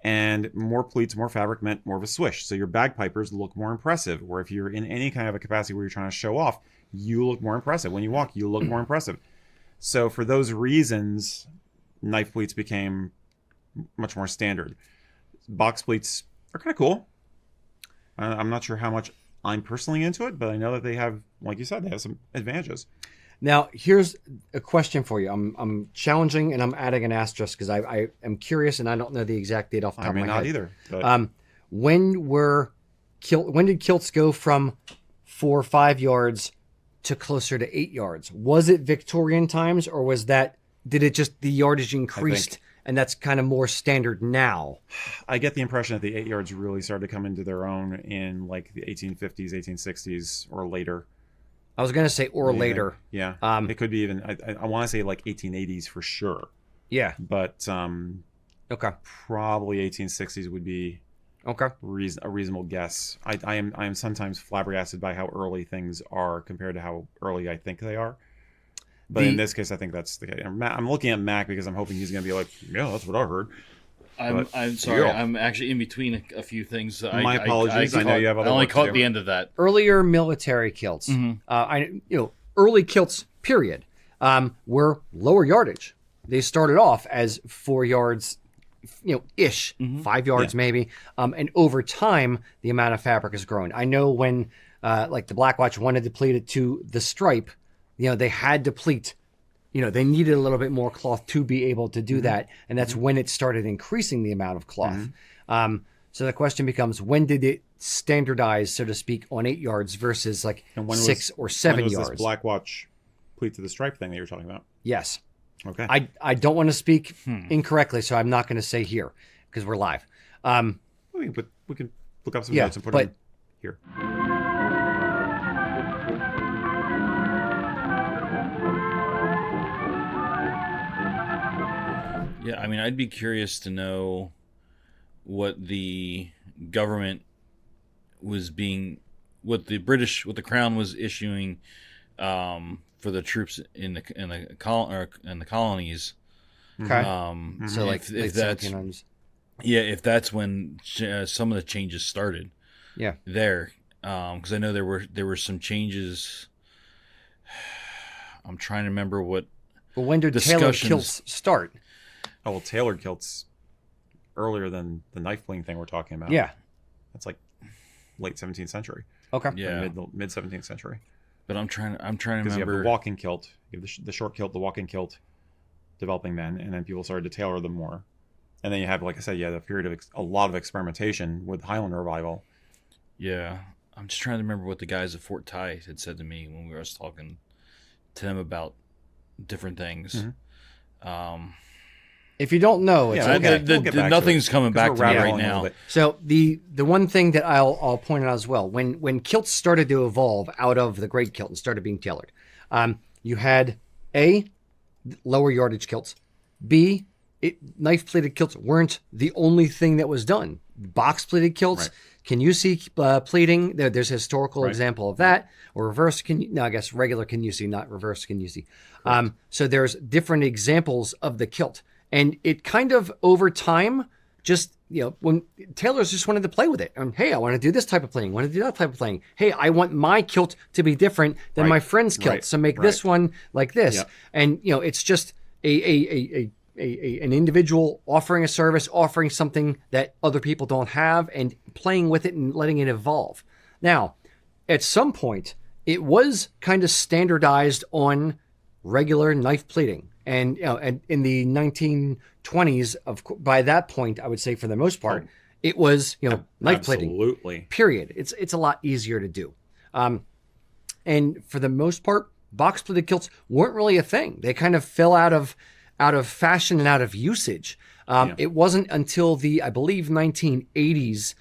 And more pleats, more fabric meant more of a swish. So your bagpipers look more impressive. Or if you're in any kind of a capacity where you're trying to show off, you look more impressive. When you walk, you look more impressive. So for those reasons, knife pleats became much more standard. Box pleats are kind of cool. I'm not sure how much I'm personally into it, but I know that they have, like you said, they have some advantages. Now, here's a question for you. I'm challenging and I'm adding an asterisk because I am curious and I don't know the exact date off the top of my head. I may not either. But... when did kilts go from 4 or 5 yards to closer to 8 yards? Was it Victorian times, or did it just the yardage increased and that's kind of more standard now? I get the impression that the 8 yards really started to come into their own in like the 1850s, 1860s, or later. I was going to say later. Yeah. It could be even, I want to say like 1880s for sure. Yeah. But okay, probably 1860s would be okay a reasonable guess. I am sometimes flabbergasted by how early things are compared to how early I think they are. But in this case, I think that's the case. I'm looking at Mac because I'm hoping he's going to be like, yeah, that's what I heard. I'm sorry. Yeah. I'm actually in between a few things. My apologies. I know you have other I only work caught to the do. end of that. Earlier military kilts, early kilts, period, were lower yardage. They started off as 4 yards, ish, 5 yards maybe, and over time the amount of fabric has grown. I know when, like the Black Watch wanted to pleat it to the stripe, they had to pleat. They needed a little bit more cloth to be able to do that. And that's when it started increasing the amount of cloth. So the question becomes, when did it standardize, so to speak, on 8 yards versus like 6 or 7 yards? When was this Black Watch pleat to the stripe thing that you were talking about? Yes. Okay. I don't want to speak incorrectly, so I'm not going to say here because we're live. We can look up some notes and put them here. Yeah, I mean, I'd be curious to know what the government was what the Crown was issuing for the troops in the colonies. Okay. So like if that's 1700s. Yeah, if that's when some of the changes started. Yeah. There, because I know there were some changes. I'm trying to remember what. Well, when did tailored kilts start? Oh, well, tailored kilts earlier than the knife bling thing we're talking about. Yeah. That's like late 17th century. Okay. Yeah. Mid 17th century. But I'm trying to remember. Because you have the walking kilt, you have the short kilt, the walking kilt, developing then, and then people started to tailor them more. And then you have, like I said, you had a period of a lot of experimentation with Highland revival. Yeah, I'm just trying to remember what the guys at Fort Ty had said to me when we were talking to them about different things. If you don't know, it's okay. We'll get back nothing's to it, coming back to me right now. So the one thing that I'll point out as well, when kilts started to evolve out of the great kilt and started being tailored, you had A, lower yardage kilts, B, knife plated kilts weren't the only thing that was done. Box pleated kilts. Right. Can you see pleating? There's a historical example of that. Or reverse I guess regular can you see, not reverse can you see. So there's different examples of the kilt. And it kind of over time, just, when tailors just wanted to play with it. And hey, I want to do this type of playing. I want to do that type of playing. Hey, I want my kilt to be different than my friend's kilt. So make this one like this. Yep. And, it's just an individual offering a service, offering something that other people don't have, and playing with it and letting it evolve. Now, at some point, it was kind of standardized on regular knife pleating. And, and in the 1920s, by that point, I would say for the most part, it was, knife pleating. Absolutely. Period. It's a lot easier to do. And for the most part, box pleated kilts weren't really a thing. They kind of fell out of fashion and out of usage. It wasn't until the, I believe, 1980s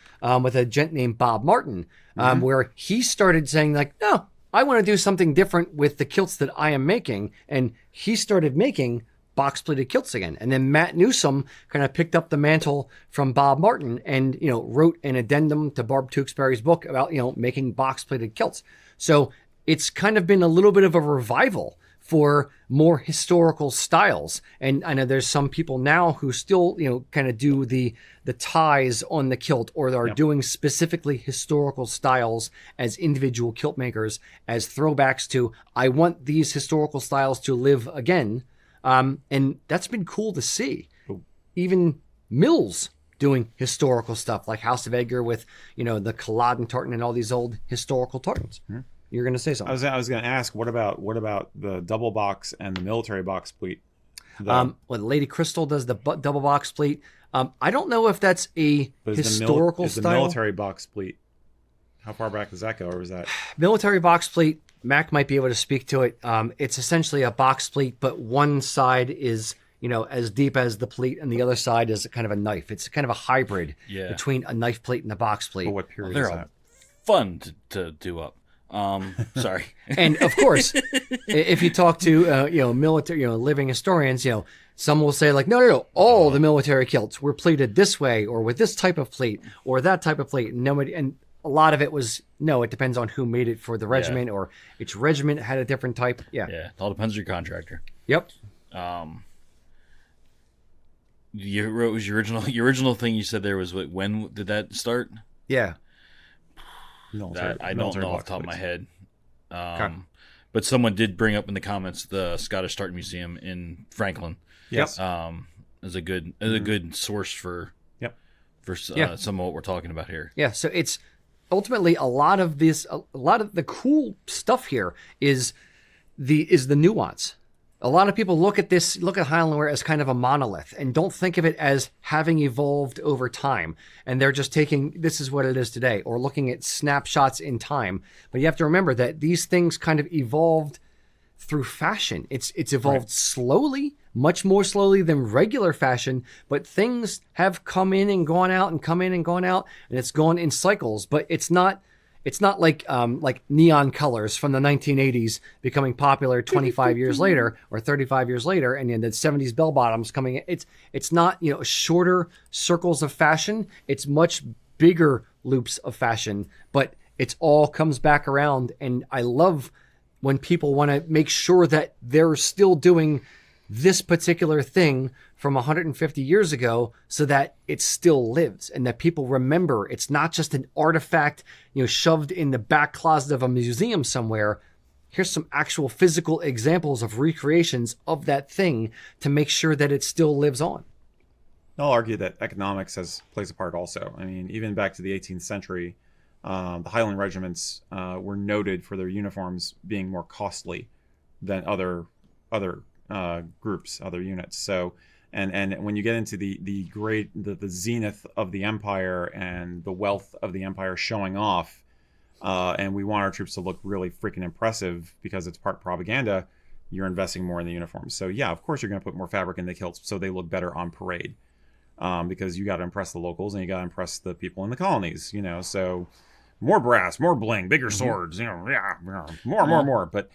with a gent named Bob Martin, where he started saying like, no, I want to do something different with the kilts that I am making. And he started making box pleated kilts again. And then Matt Newsom kind of picked up the mantle from Bob Martin and, wrote an addendum to Barb Tewksbury's book about, making box pleated kilts. So it's kind of been a little bit of a revival for more historical styles. And I know there's some people now who still, kind of do the ties on the kilt, or are doing specifically historical styles as individual kilt makers, as throwbacks to, I want these historical styles to live again. And that's been cool to see. Even mills doing historical stuff like House of Edgar with, the Culloden tartan and all these old historical tartans. You're going to say something. I was going to ask, what about the double box and the military box pleat? Lady Crystal does the double box pleat. I don't know if that's a historical style. The military box pleat, how far back does that go, or is that military box pleat? Mac might be able to speak to it. It's essentially a box pleat, but one side is as deep as the pleat, and the other side is kind of a knife. It's kind of a hybrid between a knife plate and a box pleat. But what period is that? Fun to do up. Sorry. And of course, if you talk to military, living historians, some will say like, no, all the military kilts were pleated this way, or with this type of pleat, or that type of pleat. And a lot of it was it depends on who made it for the regiment, or each regiment had a different type. Yeah, it all depends on your contractor. Yep. Your original thing you said there was when did that start? Yeah. I don't know off the top of my head. But someone did bring up in the comments the Scottish Tartan Museum in Franklin. Yes. As a good source for some of what we're talking about here. Yeah. So it's ultimately a lot of the cool stuff here is the nuance. A lot of people look at Highland wear as kind of a monolith and don't think of it as having evolved over time. And they're just taking, this is what it is today, or looking at snapshots in time. But you have to remember that these things kind of evolved through fashion. It's evolved slowly, much more slowly than regular fashion, but things have come in and gone out and come in and gone out, and it's gone in cycles. But it's not it's not like neon colors from the 1980s becoming popular 25 years later or 35 years later, and then the 70s bell bottoms coming in. It's not, shorter circles of fashion. It's much bigger loops of fashion, but it's all comes back around. And I love when people want to make sure that they're still doing this particular thing from 150 years ago so that it still lives and that people remember it's not just an artifact, shoved in the back closet of a museum somewhere. Here's some actual physical examples of recreations of that thing to make sure that it still lives on. I'll argue that economics plays a part also. I mean, even back to the 18th century, the Highland regiments were noted for their uniforms being more costly than other groups, other units. So, and when you get into the zenith of the empire and the wealth of the empire showing off, and we want our troops to look really freaking impressive because it's part propaganda, you're investing more in the uniforms. So yeah, of course you're going to put more fabric in the kilts so they look better on parade, because you got to impress the locals and you got to impress the people in the colonies. So more brass, more bling, bigger swords. More. But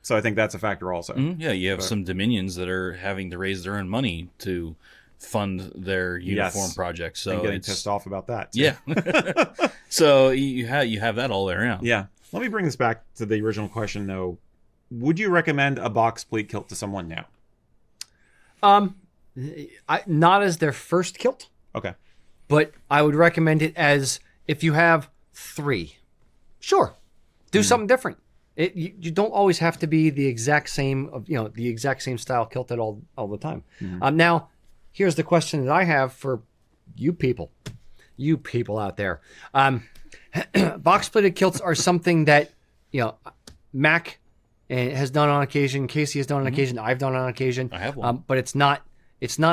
so I think that's a factor also. Yeah, you have some dominions that are having to raise their own money to fund their uniform projects. So and getting pissed off about that too. Yeah. So you have that all the way around. Yeah. Let me bring this back to the original question though. Would you recommend a box pleat kilt to someone now? Not as their first kilt. Okay. But I would recommend it as if you have 3. Sure. Do something different. You don't always have to be the exact same the exact same style kilt at all the time. Now, here's the question that I have for you people out there. Box pleated kilts are something that Mac has done on occasion, Casey has done on occasion, I've done on occasion. I have one. But it's not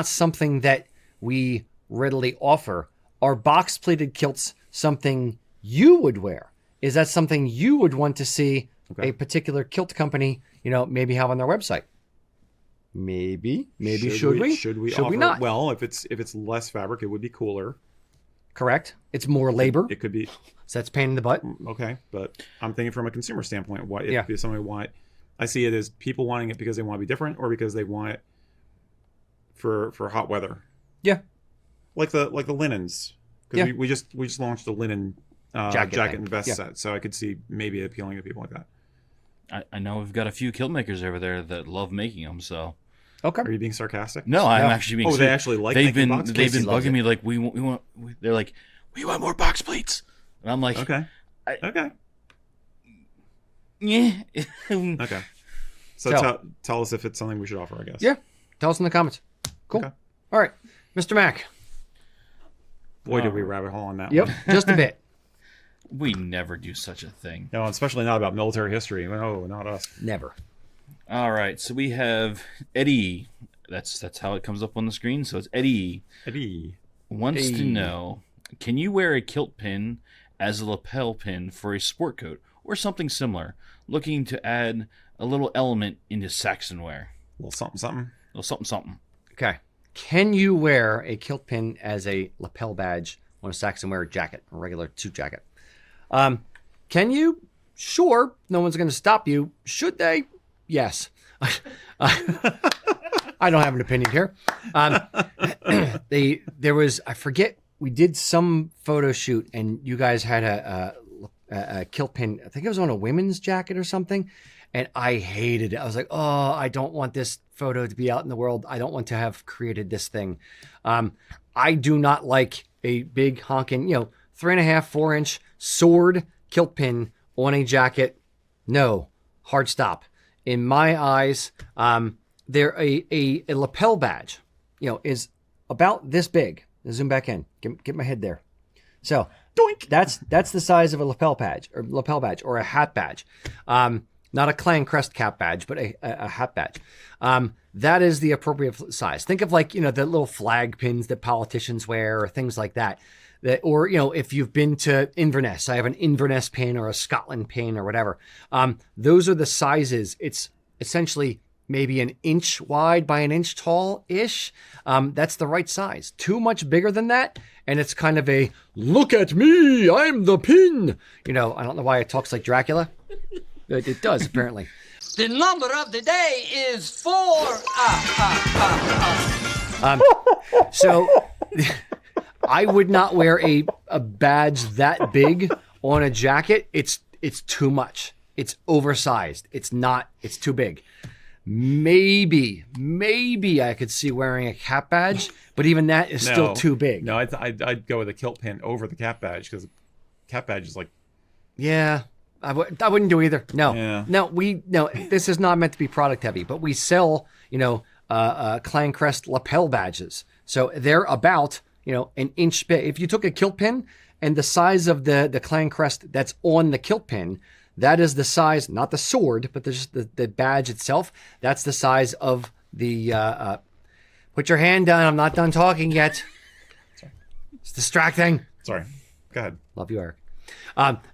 something that we readily offer. Are box pleated kilts something you would wear? Is that something you would want to see a particular kilt company, maybe have on their website? Maybe should we? Should we offer, not? Well, if it's less fabric, it would be cooler. Correct. It's more labor. It could be. So that's pain in the butt. Okay, but I'm thinking from a consumer standpoint. If somebody want, I see it as people wanting it because they want to be different, or because they want it for hot weather. Yeah, like the linens. Because we just launched the linen jacket and vest set, so I could see maybe appealing to people like that. I know we've got a few kilt makers over there that love making them. So, okay. Are you being sarcastic? No, I'm actually being. Oh, they actually like. They've been bugging me like we want. They're like, we want more box pleats, and I'm like, okay, okay, yeah, okay. So tell us if it's something we should offer. I guess. Yeah, tell us in the comments. Cool. Okay. All right, Mr. Mac. Boy, did we rabbit hole on that one. Yep, just a bit. We never do such a thing. No, especially not about military history. No, not us. Never. All right, so we have Eddie. That's how it comes up on the screen. So it's Eddie. Eddie wants to know, can you wear a kilt pin as a lapel pin for a sport coat or something similar, looking to add a little element into Saxon wear? A little something. A little something. Okay. Can you wear a kilt pin as a lapel badge on a Saxon wear jacket, a regular suit jacket? Can you? Sure. No one's going to stop you. Should they? Yes. I don't have an opinion here. There was, I forget, we did some photo shoot and you guys had a kilt pin. I think it was on a women's jacket or something. And I hated it. I was like, oh, I don't want this photo to be out in the world. I don't want to have created this thing. I do not like a big honking, 3.5, 4 inch sword kilt pin on a jacket. No, hard stop. In my eyes, they're a lapel badge, is about this big. Zoom back in. Get my head there. So doink. That's the size of a lapel badge or a hat badge. Not a clan crest cap badge, but a hat badge. That is the appropriate size. Think of the little flag pins that politicians wear or things like that. Or if you've been to Inverness, I have an Inverness pin or a Scotland pin or whatever. Those are the sizes. It's essentially maybe an inch wide by an inch tall-ish. That's the right size. Too much bigger than that, and it's kind of a, look at me, I'm the pin. I don't know why it talks like Dracula. It does, apparently. The number of the day is 4. So I would not wear a badge that big on a jacket. It's too much. It's oversized. It's too big. Maybe I could see wearing a cap badge, but even that is still too big. No, I'd go with a kilt pin over the cap badge, because cap badge is like... Yeah, I wouldn't do either. No, Yeah. No, this is not meant to be product heavy, but we sell, clan crest lapel badges. So they're about, an inch big. If you took a kilt pin and the size of the clan crest that's on the kilt pin, that is the size, not the sword, but just the badge itself. That's the size of the, put your hand down. I'm not done talking yet. Sorry. It's distracting. Sorry. Go ahead. Love you, Erik.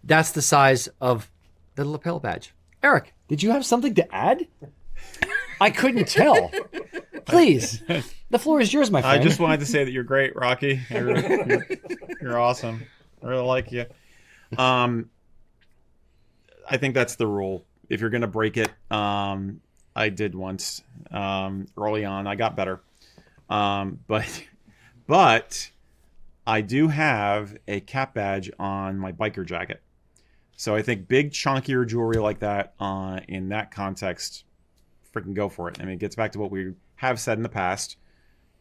That's the size of the lapel badge. Erik, did you have something to add? I couldn't tell. Please, the floor is yours, my friend. I just wanted to say that you're great, Rocky. You're awesome. I really like you. I think that's the rule. If you're going to break it, I did once early on. I got better. But I do have a cap badge on my biker jacket. So I think big, chunkier jewelry like that in that context, freaking go for it. I mean, it gets back to what we have said in the past,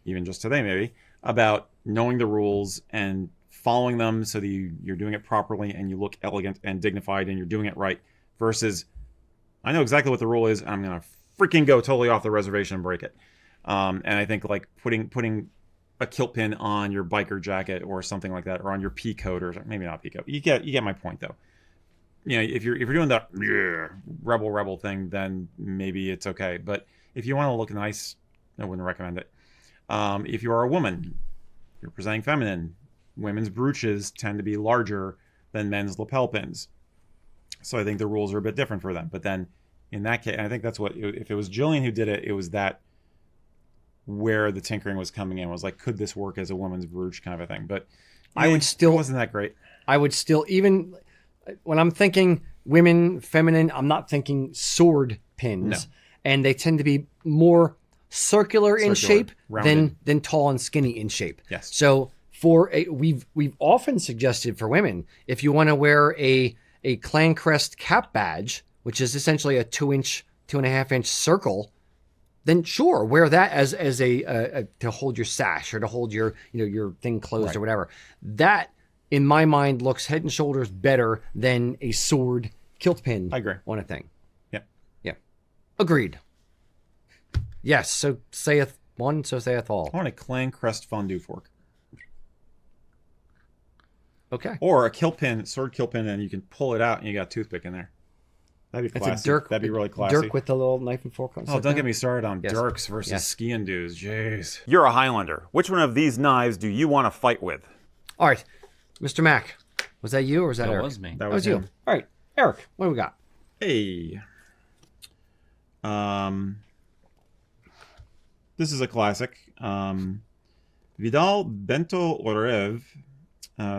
even just today maybe, about knowing the rules and following them so that you're doing it properly and you look elegant and dignified and you're doing it right, versus I know exactly what the rule is and I'm going to freaking go totally off the reservation and break it. And I think like putting a kilt pin on your biker jacket or something like that, or on your pea coat, or maybe not pea coat. You get my point though. If you're doing that rebel thing, then maybe it's okay. But if you want to look nice, I wouldn't recommend it. If you are a woman, you're presenting feminine. Women's brooches tend to be larger than men's lapel pins, so I think the rules are a bit different for them. But then, in that case, I think that's what, if it was Jillian who did it, it was that where the tinkering was coming in, was like, could this work as a woman's brooch kind of a thing? But I would still, it wasn't that great. I would still, even when I'm thinking women, feminine, I'm not thinking sword pins. No. And they tend to be more circular in shape rounded, than tall and skinny in shape. Yes. So we've often suggested for women, if you want to wear a clan crest cap badge, which is essentially a 2.5 inch circle, then sure, wear that as a to hold your sash or to hold your your thing closed, right, or whatever. That, in my mind, looks head and shoulders better than a sword kilt pin. I agree. On a thing. Yeah. Agreed. Yes. So saith one, so saith all. I want a clan crest fondue fork. Okay. Or a kilt pin, sword kilt pin, and you can pull it out and you got a toothpick in there. That'd be classy. It's a dirk. That'd be really classy. Dirk with the little knife and fork on. Oh, don't get me started on Yes. dirks versus Yes. ski and doos. Jeez. You're a Highlander. Which one of these knives do you want to fight with? All right, Mr. Mac, was that you or was that That Erik? was me. That That was you. him. All right, Erik, what do we got? Hey. This is a classic. Vidal Bento Orev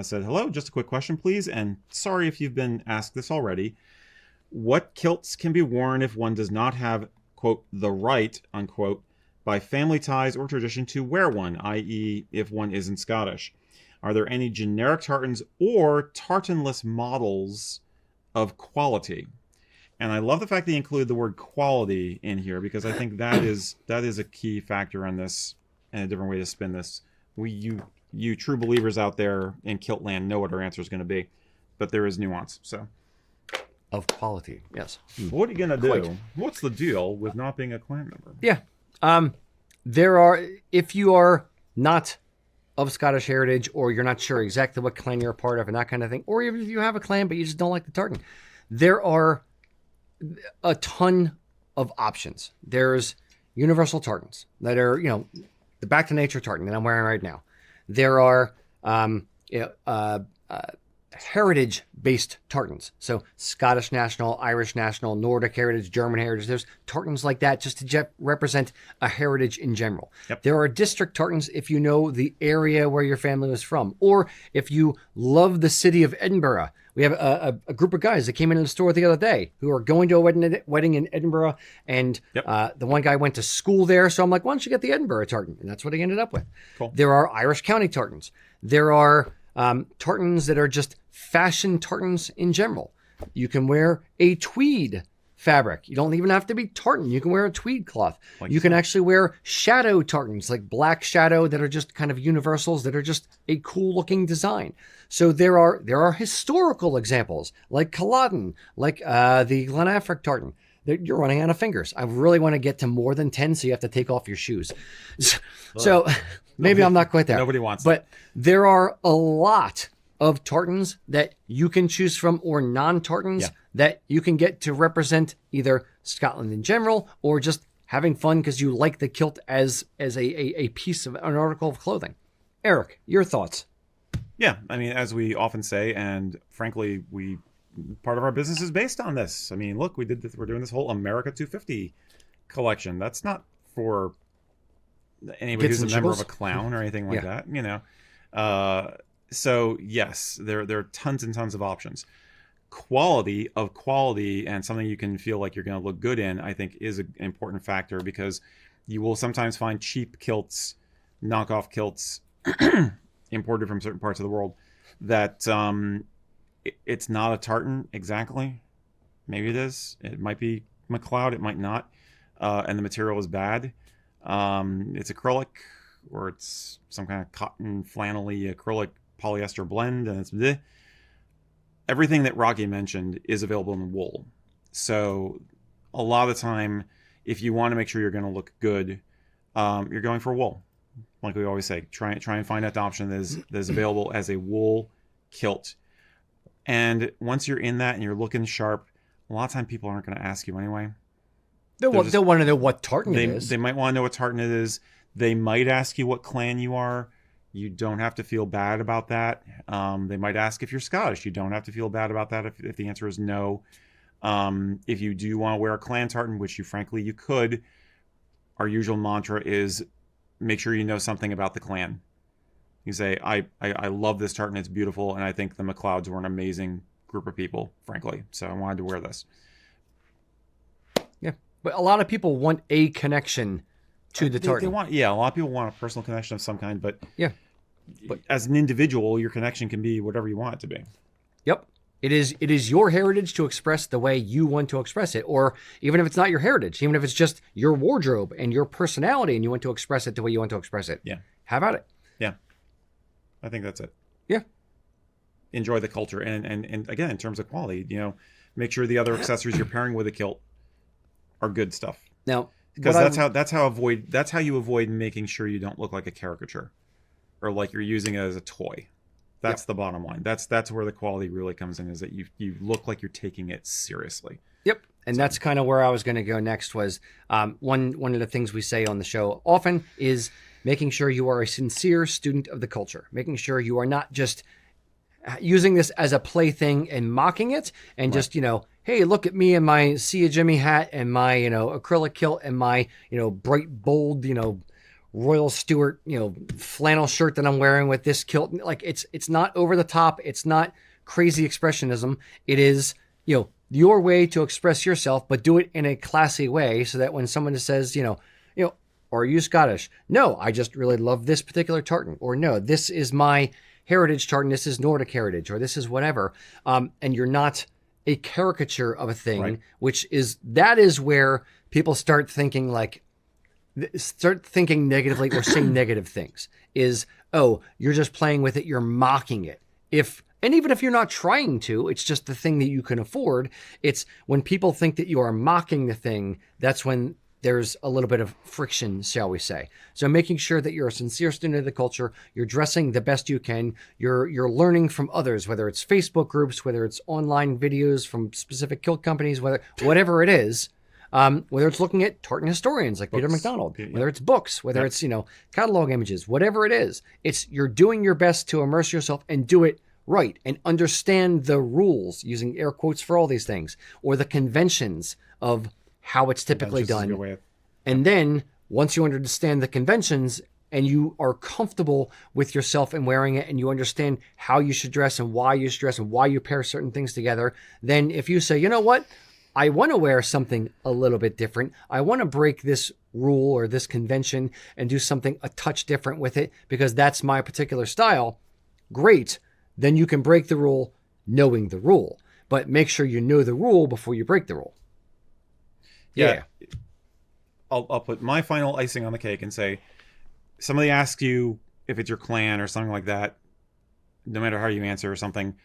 said, hello, just a quick question, please. And sorry if you've been asked this already. What kilts can be worn if one does not have, quote, the right, unquote, by family ties or tradition to wear one, i.e. if one isn't Scottish? Are there any generic tartans or tartan-less models of quality? And I love the fact that you include the word quality in here, because I think that is a key factor on this, and a different way to spin this. You true believers out there in kilt land know what our answer is going to be, but there is nuance. So, Of quality, yes. what are you going to do? Quite. What's the deal with not being a clan member? Yeah. There are, if you are not of Scottish heritage, or you're not sure exactly what clan you're a part of and that kind of thing, or even if you have a clan but you just don't like the tartan, there are a ton of options. There's universal tartans that are, the Back to Nature tartan that I'm wearing right now. There are heritage-based tartans. So Scottish National, Irish National, Nordic Heritage, German Heritage. There's tartans like that just to represent a heritage in general. Yep. There are district tartans if you know the area where your family was from, or if you love the city of Edinburgh. We have a group of guys that came into the store the other day who are going to a wedding in Edinburgh, and the one guy went to school there. So I'm like, why don't you get the Edinburgh tartan? And that's what he ended up with. Cool. There are Irish County tartans. There are tartans that are just fashion tartans in general. You can wear a tweed fabric. You don't even have to be tartan. You can wear a tweed cloth. You can actually wear shadow tartans, like black shadow, that are just kind of universals, that are just a cool looking design. So there are historical examples like Culloden, like the Glenafric tartan. You're running out of fingers. I really want to get to more than 10, so you have to take off your shoes. So maybe I'm not quite there. Nobody wants But there are a lot of tartans that you can choose from, or non-tartans that you can get to represent either Scotland in general, or just having fun because you like the kilt as a piece of an article of clothing. Erik, your thoughts? Yeah, I mean, as we often say, and frankly, part of our business is based on this. I mean, look, we're doing this whole America 250 collection. That's not for anybody who's a member of a clown or anything like that, you know. So yes, there are tons and tons of options. Quality and something you can feel like you're going to look good in, I think, is an important factor, because you will sometimes find cheap kilts, knockoff kilts, imported from certain parts of the world, that it's not a tartan exactly. Maybe it is. It might be McLeod. It might not. And the material is bad. It's acrylic, or it's some kind of cotton flannelly acrylic polyester blend, and it's bleh. Everything that Rocky mentioned is available in wool. So a lot of the time, if you want to make sure you're going to look good, you're going for wool. Like we always say, try and find that option that is available as a wool kilt. And once you're in that and you're looking sharp, a lot of time people aren't going to ask you anyway. They'll want to know what tartan it is. They might want to know what tartan it is. They might ask you what clan you are. You don't have to feel bad about that. They might ask if you're Scottish. You don't have to feel bad about that if the answer is no. If you do want to wear a clan tartan, which you could, our usual mantra is make sure you know something about the clan. You say, I love this tartan. It's beautiful. And I think the McLeods were an amazing group of people, frankly. So I wanted to wear this. Yeah. But a lot of people want a connection to the tartan. A lot of people want a personal connection of some kind, but but as an individual, your connection can be whatever you want it to be. Yep. It is your heritage to express the way you want to express it, or even if it's not your heritage, even if it's just your wardrobe and your personality and you want to express it the way you want to express it. Yeah. How about it? Yeah. I think that's it. Yeah. Enjoy the culture. And again, in terms of quality, make sure the other accessories you're pairing with a kilt are good stuff. Now, because that's how you avoid making sure you don't look like a caricature or like you're using it as a toy. That's the bottom line. That's where the quality really comes in, is that you look like you're taking it seriously. Yep. And that's kind of where I was going to go next. Was one of the things we say on the show often is making sure you are a sincere student of the culture, making sure you are not just using this as a plaything and mocking it and just, hey, look at me and my See Ya Jimmy hat and my, acrylic kilt and my, bright, bold, Royal Stewart, flannel shirt that I'm wearing with this kilt. Like it's not over the top. It's not crazy expressionism. It is, your way to express yourself, but do it in a classy way so that when someone says, are you Scottish? No, I just really love this particular tartan. Or no, this is my heritage tartan. This is Nordic heritage, or this is whatever. And you're not a caricature of a thing, right. That is where people start thinking negatively or saying negative things. Is, oh, you're just playing with it. You're mocking it. And even if you're not trying to, it's just the thing that you can afford. It's when people think that you are mocking the thing, that's when there's a little bit of friction, shall we say. So making sure that you're a sincere student of the culture, you're dressing the best you can, you're learning from others, whether it's Facebook groups, whether it's online videos from specific kilt companies, whatever it is, whether it's looking at tartan historians like Peter McDonald, whether it's books, whether it's, catalog images, whatever it is, you're doing your best to immerse yourself and do it right, and understand the rules, using air quotes for all these things, or the conventions of how it's typically done. And then once you understand the conventions and you are comfortable with yourself and wearing it, and you understand how you should dress and why you should dress and why you pair certain things together, then if you say, you know what, I want to wear something a little bit different, I want to break this rule or this convention and do something a touch different with it because that's my particular style, great. Then you can break the rule knowing the rule. But make sure you know the rule before you break the rule. Yeah. I'll put my final icing on the cake and say, somebody asks you if it's your clan or something like that, no matter how you answer or something,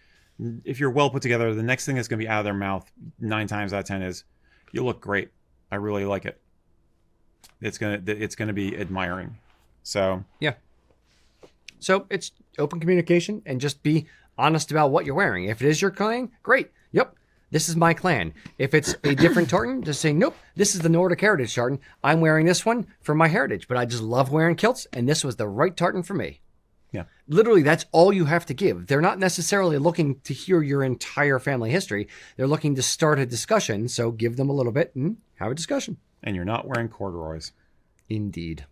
if you're well put together, the next thing that's going to be out of their mouth 9 times out of 10 is, you look great. I really like it. It's gonna be admiring. So yeah. So it's open communication and just be honest about what you're wearing. If it is your clan, great. Yep, this is my clan. If it's a different tartan, just say, nope, this is the Nordic Heritage tartan. I'm wearing this one for my heritage, but I just love wearing kilts, and this was the right tartan for me. Yeah. Literally, that's all you have to give. They're not necessarily looking to hear your entire family history. They're looking to start a discussion, so give them a little bit and have a discussion. And you're not wearing corduroys. Indeed.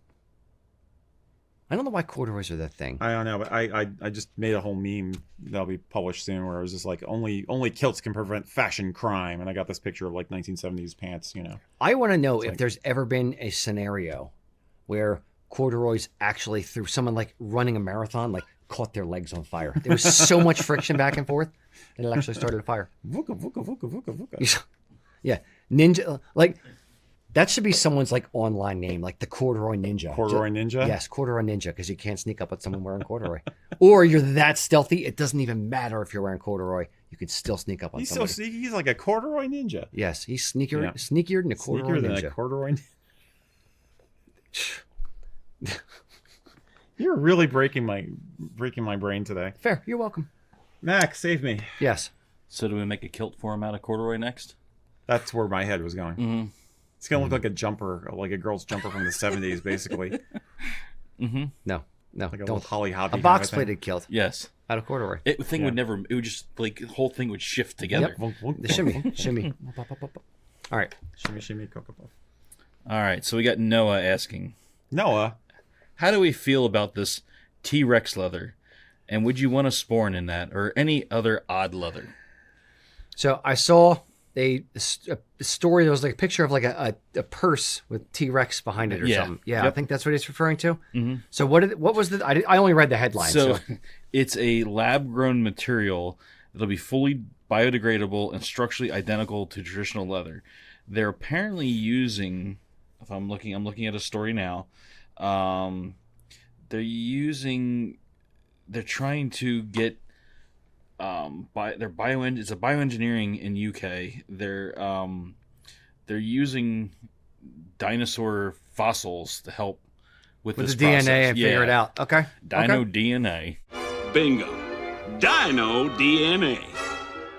I don't know why corduroys are that thing. I don't know, but I just made a whole meme that'll be published soon where it was just like, only kilts can prevent fashion crime, and I got this picture of like 1970s pants, you know. I want to know if there's ever been a scenario where corduroys actually, through someone like running a marathon, like caught their legs on fire. There was so much friction back and forth that it actually started a fire. Vuka, vuka, vuka, vuka, vuka. Yeah. Ninja, like, that should be someone's like online name, like the Corduroy Ninja. Corduroy Ninja? Yes, Corduroy Ninja, because you can't sneak up on someone wearing corduroy. Or you're that stealthy, it doesn't even matter if you're wearing corduroy. You can still sneak up on He's somebody. so sneaky. He's like a corduroy ninja. Yes, he's sneakier than a corduroy ninja. Than a corduroy ninja. You're really breaking my brain today. Fair, you're welcome. Mac, save me. Yes. So do we make a kilt for him out of corduroy next? That's where my head was going. Mm-hmm. It's gonna look like a jumper, like a girl's jumper from the 70s, basically. Mm-hmm. No, Like a little Holly Hobby. A box-pleated kilt. Yes. Out of corduroy. It would never. It would just like the whole thing would shift together. Yep. The shimmy. All right. Shimmy, Cocoa Puff. All right. So we got Noah asking, Noah, how do we feel about this T-Rex leather, and would you want a sporran in that or any other odd leather? So I saw a story. There was like a picture of like a purse with T-Rex behind it or something. Yeah, yep. I think that's what he's referring to. Mm-hmm. So what was the? I only read the headline. So it's a lab-grown material that'll be fully biodegradable and structurally identical to traditional leather. They're apparently using, if I'm looking at a story now, they're trying to get it's a bioengineering in UK. They're using dinosaur fossils to help with this the process. DNA and figure it out. Okay. DNA. Bingo. Dino DNA.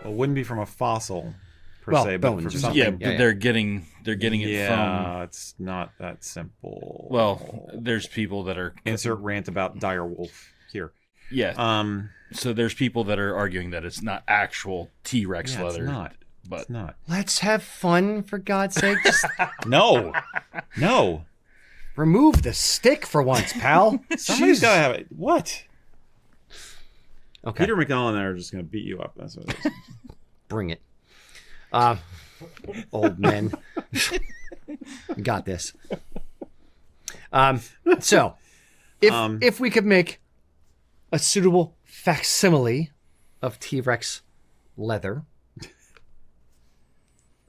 well, it wouldn't be from a fossil per Well, se, but bones from or something. Yeah, but they're getting it from. Yeah, it's not that simple. Well, there's people that are insert rant about dire wolf here. Yeah. So there's people that are arguing that it's not actual T-Rex leather. It's not. But It's not. Let's have fun, for God's sake. Just No. remove the stick for once, pal. Somebody's got to have it. What? Okay. Peter McDonald and I are just going to beat you up. That's what it is. Bring it. Old men. Got this. So, if we could make a suitable facsimile of T-Rex leather,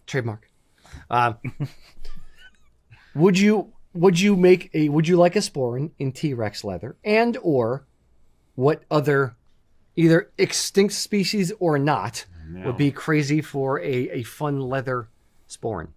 trademark, would you like a sporran in T-Rex leather, and or what other either extinct species or not would be crazy for a fun leather sporran?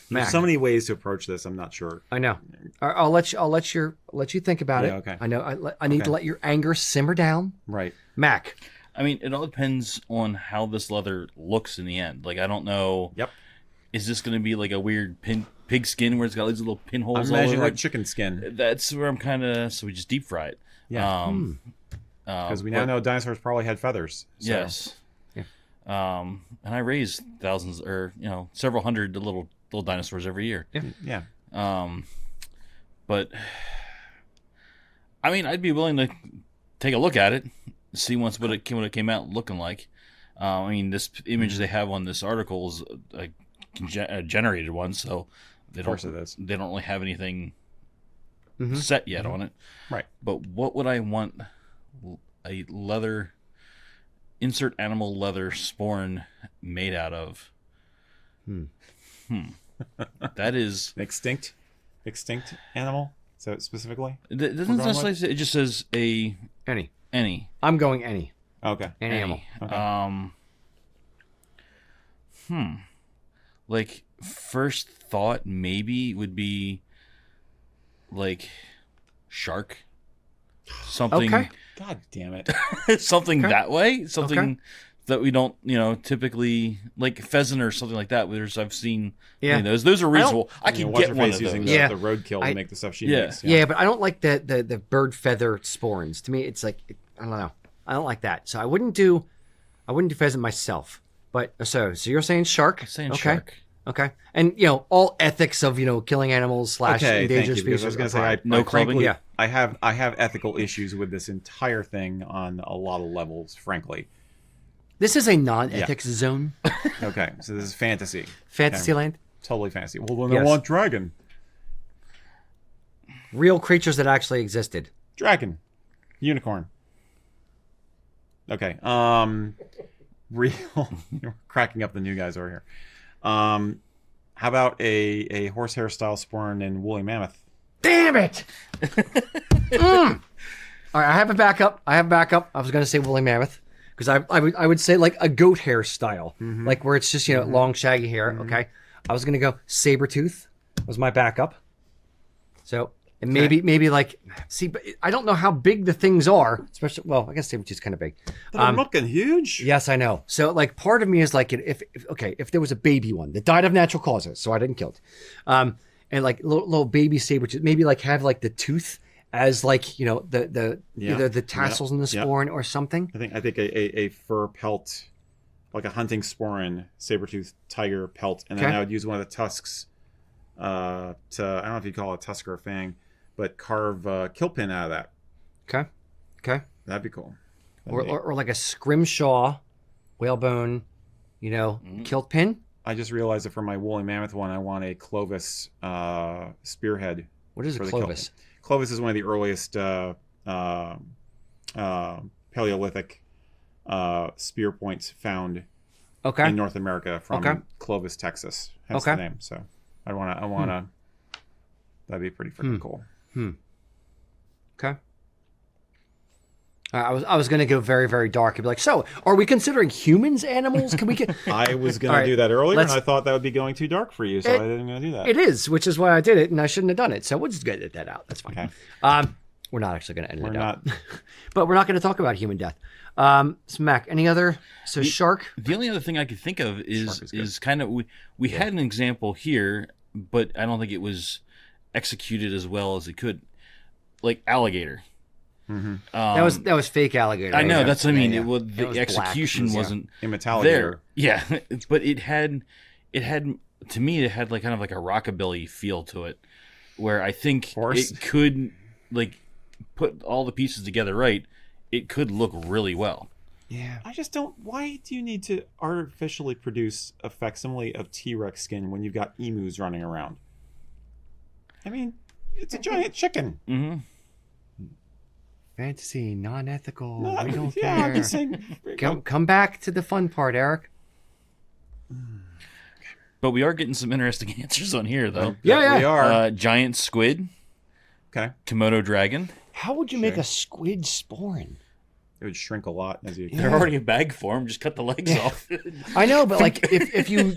There's so many ways to approach this. I'm not sure. I know. I'll let you think about it. Okay. I know. I need to let your anger simmer down. Right. Mac. I mean, it all depends on how this leather looks in the end. Like, I don't know. Yep. Is this going to be like a weird pig skin where it's got these little pinholes I'm all imagining over like it? chicken skin. That's where I'm kind of. So we just deep fry it. Yeah. Because we now know dinosaurs probably had feathers. So. Yes. Yeah. And I raise thousands, or several hundred little dinosaurs every year. Yeah. But I mean, I'd be willing to take a look at it, see what it came out looking like. I mean, this image they have on this article is a generated one, so they don't really have anything set yet on it. Right. But what would I want a leather insert animal leather sporran made out of? That is extinct animal. So specifically, it doesn't necessarily say, it just says any. I'm going any. Okay. Any animal. Okay. Like first thought maybe would be like shark. Something. Okay. God damn it. Something that way. Something that we don't, typically, like pheasant or something like that. I've seen those are reasonable. I can get one of those. Using the roadkill to make the stuff she makes. Yeah, but I don't like the bird feather sporrans. To me, it's like I don't know. I don't like that. So I wouldn't do pheasant myself. But so you're saying shark? I'm saying shark. Okay. And all ethics of killing animals / endangered species. I was going to say no clubbing. Yeah. I have ethical issues with this entire thing on a lot of levels, frankly. This is a non-ethics zone. Okay, so this is fantasy. Fantasyland? Totally fantasy. Well, then I want dragon. Real creatures that actually existed. Dragon. Unicorn. Okay. Real. You're cracking up the new guys over here. How about a horsehair style sporran in woolly mammoth? Damn it! All right, I have a backup. I was going to say woolly mammoth. Because I would say like a goat hair style, like where it's just long shaggy hair. Okay, I was gonna go saber tooth was my backup. So and maybe like but I don't know how big the things are. Especially I guess saber tooth's kind of big. They're looking huge. Yes, I know. So like part of me is like if there was a baby one that died of natural causes, so I didn't kill it, and like little baby saber tooth, maybe like have like the tooth as like either the tassels in the sporran or something. I think a fur pelt, like a hunting sporran, saber-toothed tiger pelt, and then I would use one of the tusks to I don't know if you call it a tusk or a fang, but carve a kilt pin out of that. Okay. That'd be cool. Or like a scrimshaw, whalebone, kilt pin. I just realized that for my woolly mammoth one, I want a Clovis spearhead. What is a Clovis? Clovis is one of the earliest Paleolithic spear points found in North America from Clovis, Texas. Hence the name. So I wanna. That'd be pretty freaking cool. Okay. I was going to go very, very dark and be like, so are we considering humans animals? Can we get? I was going to do that earlier, and I thought that would be going too dark for you, so I didn't going to do that. It is, which is why I did it, and I shouldn't have done it. So we'll just get that out. That's fine. Okay. We're not actually going to end it out. But we're not going to talk about human death. Mac, any other? So shark? The only other thing I could think of is kind of, we had an example here, but I don't think it was executed as well as it could. Like alligator. Mm-hmm. That was fake alligator. I know, that's what I mean. The execution wasn't there. Yeah, but it had to me it had like kind of like a rockabilly feel to it, where I think it could like put all the pieces together right. It could look really well. Yeah, I just don't. Why do you need to artificially produce a facsimile of T-Rex skin when you've got emus running around? I mean, it's a giant chicken. Mm-hmm. Fantasy, non-ethical. We don't care. I'm just saying. Come back to the fun part, Eric. But we are getting some interesting answers on here, though. Yeah, we are. Giant squid. Okay. Komodo dragon. How would you make a squid sporran? It would shrink a lot as you. They're already a bag for them. Just cut the legs off. I know, but like if you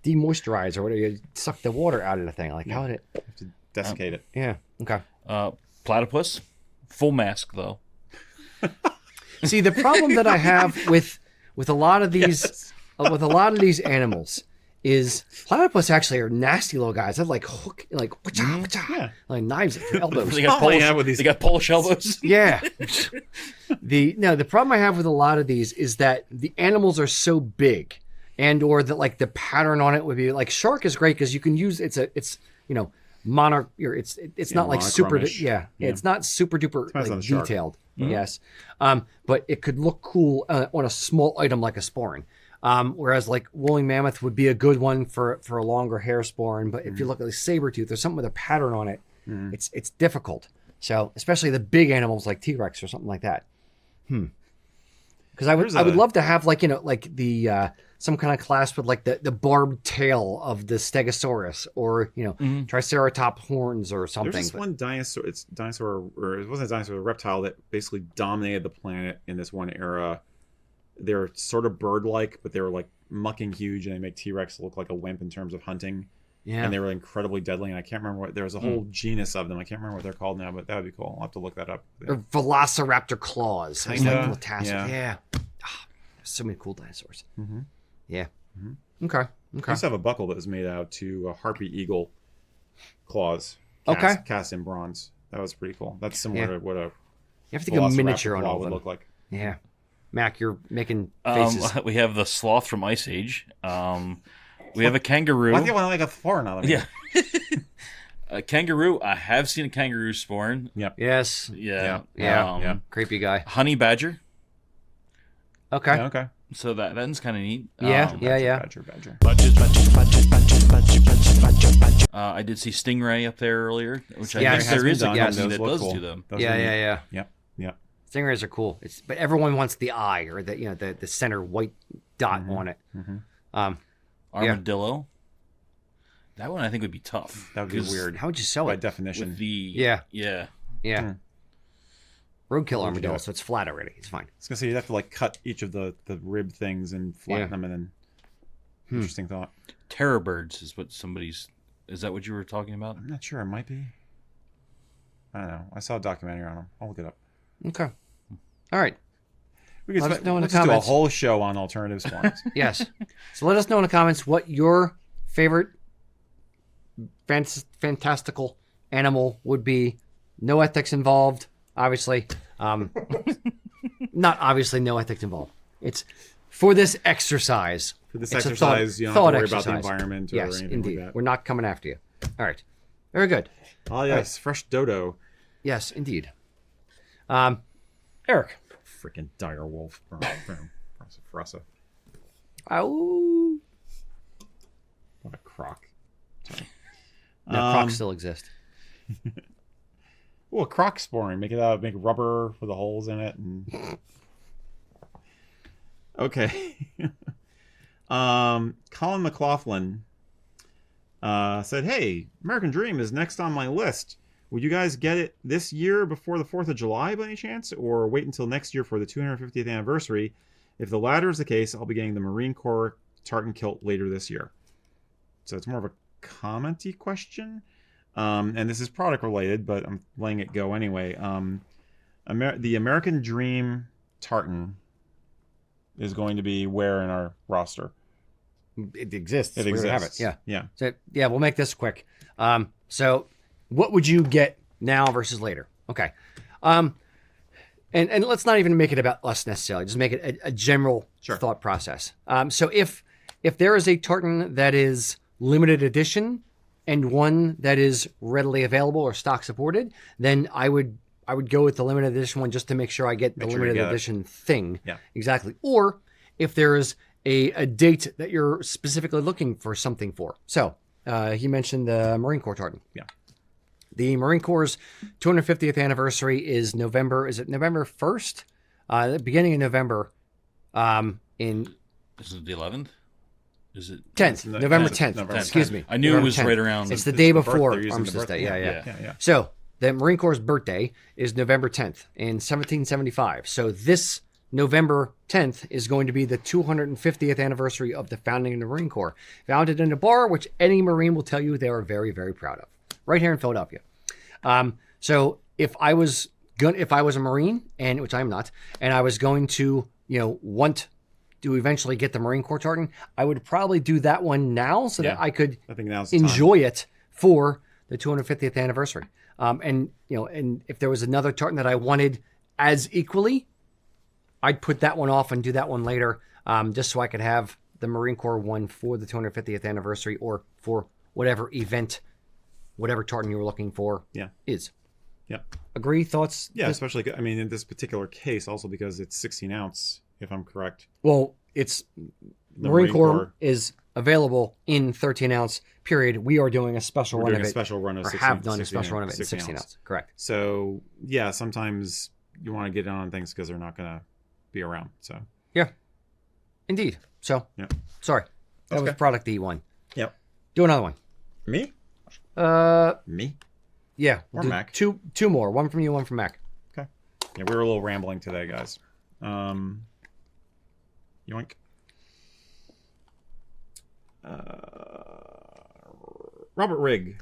demoisturize or whatever, you suck the water out of the thing. Like how would it? You have to desiccate it. Yeah. Okay. Platypus, full mask though. See, the problem that I have with a lot of these with a lot of these animals is platypus actually are nasty little guys. They're like hook, like like knives at your elbows. They got Polish elbows. Yeah. The problem I have with a lot of these is that the animals are so big, and or that like the pattern on it would be like shark is great because you can use it's monarch. It's not like super. It's not super duper like detailed. Yes, but it could look cool on a small item like a sporran. Whereas like woolly mammoth would be a good one for a longer hair sporran. But if you look at the saber tooth, there's something with a pattern on it. It's difficult. So especially the big animals like T-Rex or something like that. Because I would love to have like the some kind of clasp with like the barbed tail of the Stegosaurus or Triceratops horns or something. There's this one dinosaur. It wasn't a dinosaur, a reptile that basically dominated the planet in this one era. They're sort of bird-like, but they were like mucking huge, and they make T-Rex look like a wimp in terms of hunting. Yeah. And they were incredibly deadly, and I can't remember what. There was a whole genus of them. I can't remember what they're called now, but that would be cool. I'll have to look that up. Or Velociraptor claws. Yeah. So many cool dinosaurs. Yeah. Okay. I used to have a buckle that was made out to a harpy eagle claws. Cast in bronze. That was pretty cool. That's similar to what a you have to think a miniature on all would them. look like. Yeah. Mac, you're making faces. We have the sloth from Ice Age. We have a kangaroo. Why do you want to make a foreign out of it? Yeah. A kangaroo. I have seen a kangaroo sporran. Yep. Yes. Yeah. Creepy guy. Honey badger. Okay. Yeah, okay. So that's kind of neat. Yeah. Badger. I did see stingray up there earlier, which Yeah, I think there is a company that does cool. do them. Yeah. Yep. Stingrays are cool. But everyone wants the eye or the center white dot on it. Armadillo. That one I think would be tough. That would be weird. How would you sew by it? definition? With the Yeah. Roadkill armadillo, so it's flat already. It's fine. I was gonna say you'd have to like cut each of the rib things and flatten them, and then. Interesting thought. Terror birds is what somebody's. Is that what you were talking about? I'm not sure. It might be. I don't know. I saw a documentary on them. I'll look it up. Okay. All right. We can Let us know in the do a comments. whole show on alternative spawns. Yes. So let us know in the comments what your favorite fantastical animal would be. No ethics involved, obviously. Not obviously no ethics involved. It's for this exercise. For this It's exercise, you don't have to worry about the environment or anything indeed. like that. We're not coming after you. All right. Very good. Oh, yes. Fresh dodo. Yes, indeed. Erik. Freaking dire wolf. Frassa. Oh. What a croc. Sorry. No, crocs still exist. Oh, a croc sporran. Make rubber with the holes in it. And... Okay. Colin McLaughlin said, "Hey, American Dream is next on my list. Would you guys get it this year before the 4th of July by any chance, or wait until next year for the 250th anniversary? If the latter is the case, I'll be getting the Marine Corps tartan kilt later this year." So it's more of a commenty question. And this is product related, but I'm letting it go anyway. The American Dream tartan is going to be where in our roster? It exists. It We're exists. gonna have it. Yeah. Yeah. So we'll make this quick. So what would you get now versus later? Okay. And let's not even make it about us necessarily. Just make it a general thought process. So if there is a tartan that is limited edition and one that is readily available or stock supported, then I would go with the limited edition one just to make sure I get the limited edition thing. Yeah. Exactly. Or if there is a date that you're specifically looking for something for. So he mentioned the Marine Corps tartan. Yeah. The Marine Corps' 250th anniversary is November. Is it November 1st? The beginning of November. Is it the 11th? Is it 10th? November 10th. November Excuse me. I knew November it was 10th. right around. It's the day before They're using the Armistice Day. birthday. Yeah. So the Marine Corps' birthday is November 10th in 1775. So this November 10th is going to be the 250th anniversary of the founding of the Marine Corps. Founded in a bar, which any Marine will tell you they are very, very proud of. Right here in Philadelphia. So if I was a Marine, and which I'm not, and I was going to, want do eventually get the Marine Corps tartan, I would probably do that one now so that I could think now's the time. enjoy it for the 250th anniversary. And if there was another tartan that I wanted as equally, I'd put that one off and do that one later, just so I could have the Marine Corps one for the 250th anniversary or for whatever event, whatever tartan you were looking for is. Yeah. Agree? Thoughts? Yeah, especially, in this particular case, also because it's 16 ounce, if I'm correct. Well, it's Marine Corps is available in 13 ounce period. We are doing a special run of it. Or 16, have done a special run of it in 16 ounce. Correct. So, yeah, sometimes you want to get in on things because they're not going to be around. So, yeah. Indeed. So, sorry. That was product D1. Yep. Do another one. Me? Me? Yeah. Or Mac. Two more. One from you, one from Mac. Okay. Yeah, we were a little rambling today, guys. Yoink. Robert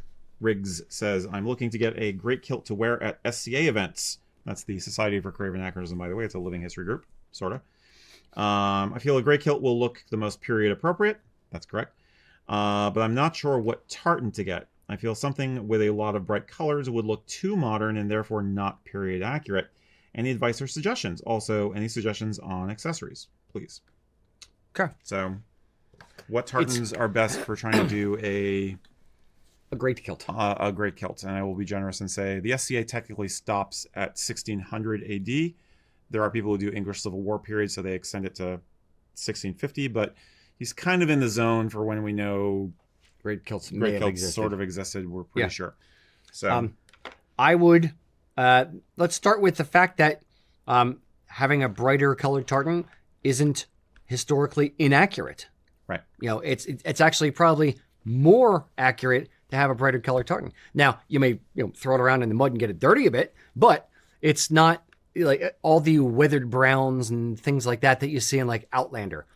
Riggs says, I'm looking to get a great kilt to wear at SCA events. That's the Society for Creative Anachronism, by the way. It's a living history group, sort of. I feel a gray kilt will look the most period appropriate. That's correct. But I'm not sure what tartan to get. I feel something with a lot of bright colors would look too modern and therefore not period accurate. Any advice or suggestions? Also, any suggestions on accessories, please? Okay. So, what tartans are best for trying to do a great kilt? A great kilt. And I will be generous and say the SCA technically stops at 1600 AD. There are people who do English Civil War period, so they extend it to 1650. But he's kind of in the zone for when we know great kilts sort of existed. We're pretty sure. So I would let's start with the fact that having a brighter colored tartan isn't historically inaccurate. Right. It's actually probably more accurate to have a brighter colored tartan. Now, you may throw it around in the mud and get it dirty a bit, but it's not like all the weathered browns and things like that you see in like Outlander.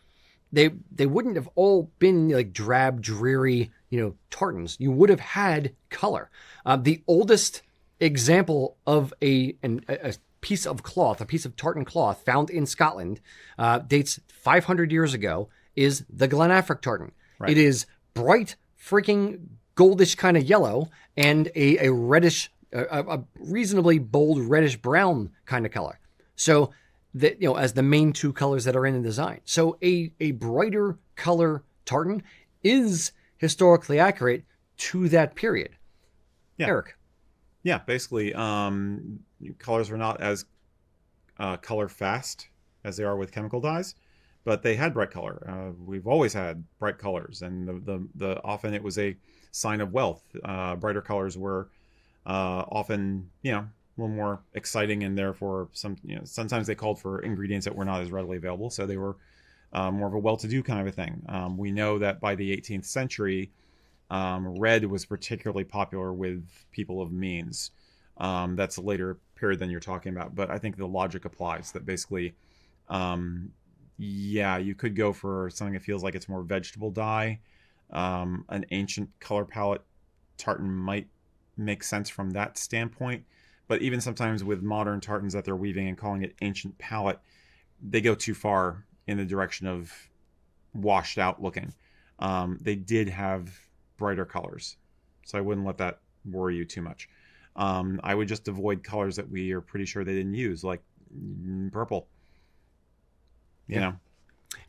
They wouldn't have all been like drab, dreary, tartans. You would have had color. The oldest example of a piece of cloth, a piece of tartan cloth found in Scotland, dates 500 years ago, is the Glenafric tartan. Right. It is bright, freaking goldish kind of yellow and a reddish, a reasonably bold reddish brown kind of color. So that, as the main two colors that are in the design. So a brighter color tartan is historically accurate to that period. Yeah. Erik. Yeah, basically, colors were not as color fast as they are with chemical dyes, but they had bright color. We've always had bright colors, and the often it was a sign of wealth. Brighter colors were often, a little more exciting, and therefore sometimes they called for ingredients that were not as readily available, so they were more of a well-to-do kind of a thing. We know that by the 18th century, red was particularly popular with people of means. That's a later period than you're talking about, but I think the logic applies that basically, you could go for something that feels like it's more vegetable dye. An ancient color palette tartan might make sense from that standpoint. But even sometimes with modern tartans that they're weaving and calling it ancient palette, they go too far in the direction of washed out looking. They did have brighter colors, so I wouldn't let that worry you too much. I would just avoid colors that we are pretty sure they didn't use, like purple. You know.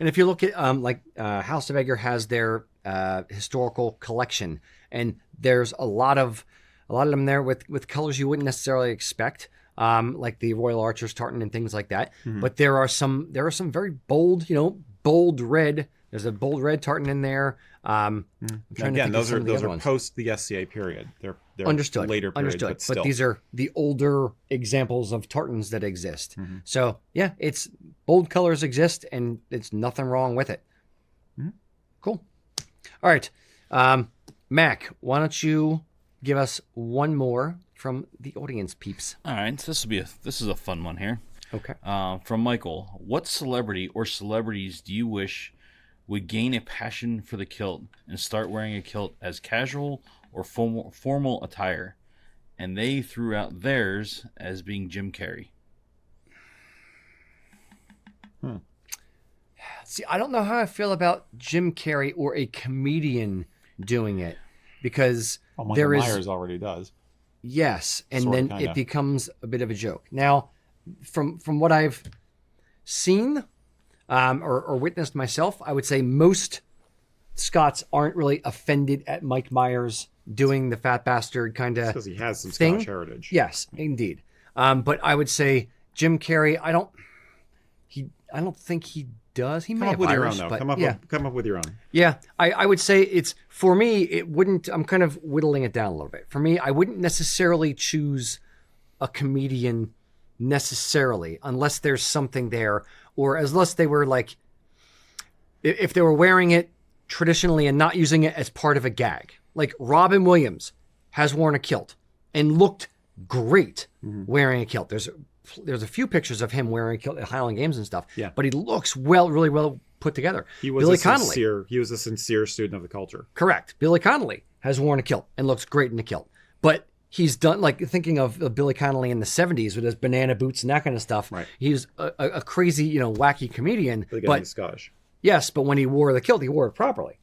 And if you look at House of Edgar has their historical collection, and there's a lot of them there with colors you wouldn't necessarily expect, like the Royal Archers tartan and things like that. Mm-hmm. But there are some very bold, bold red. There's a bold red tartan in there. Again, those are post the SCA period. They're understood. Later period, but these are the older examples of tartans that exist. Mm-hmm. So yeah, it's bold colors exist, and it's nothing wrong with it. Mm-hmm. Cool. All right, Mac, why don't you give us one more from the audience peeps? All right, this is a fun one here. Okay. From Michael, what celebrity or celebrities do you wish would gain a passion for the kilt and start wearing a kilt as casual or formal attire, and they threw out theirs as being Jim Carrey? See, I don't know how I feel about Jim Carrey or a comedian doing it, because Michael Myers already does. Yes, and Sorta, then kinda. it becomes a bit of a joke. Now, from what I've seen or witnessed myself, I would say most Scots aren't really offended at Mike Myers doing the fat bastard kind of Because he has some thing. Scottish heritage. Yes, indeed. But I would say Jim Carrey, I don't think he does. He may Come up have with your Irish, own, though. but Come up with your own. yeah, I would say it's, for me, it wouldn't, I'm kind of whittling it down a little bit. For me, I wouldn't necessarily choose a comedian necessarily, unless there's something there, or unless they were like, if they were wearing it traditionally and not using it as part of a gag. Like Robin Williams has worn a kilt and looked great wearing a kilt. There's a few pictures of him wearing a kilt at Highland Games and stuff. Yeah. But he looks really well put together. He was He was a sincere student of the culture. Correct. Billy Connolly has worn a kilt and looks great in a kilt. But he's done, like, thinking of Billy Connolly in the 70s with his banana boots and that kind of stuff. Right. He's a crazy, wacky comedian. But he's Scottish. Yes, but when he wore the kilt, he wore it properly.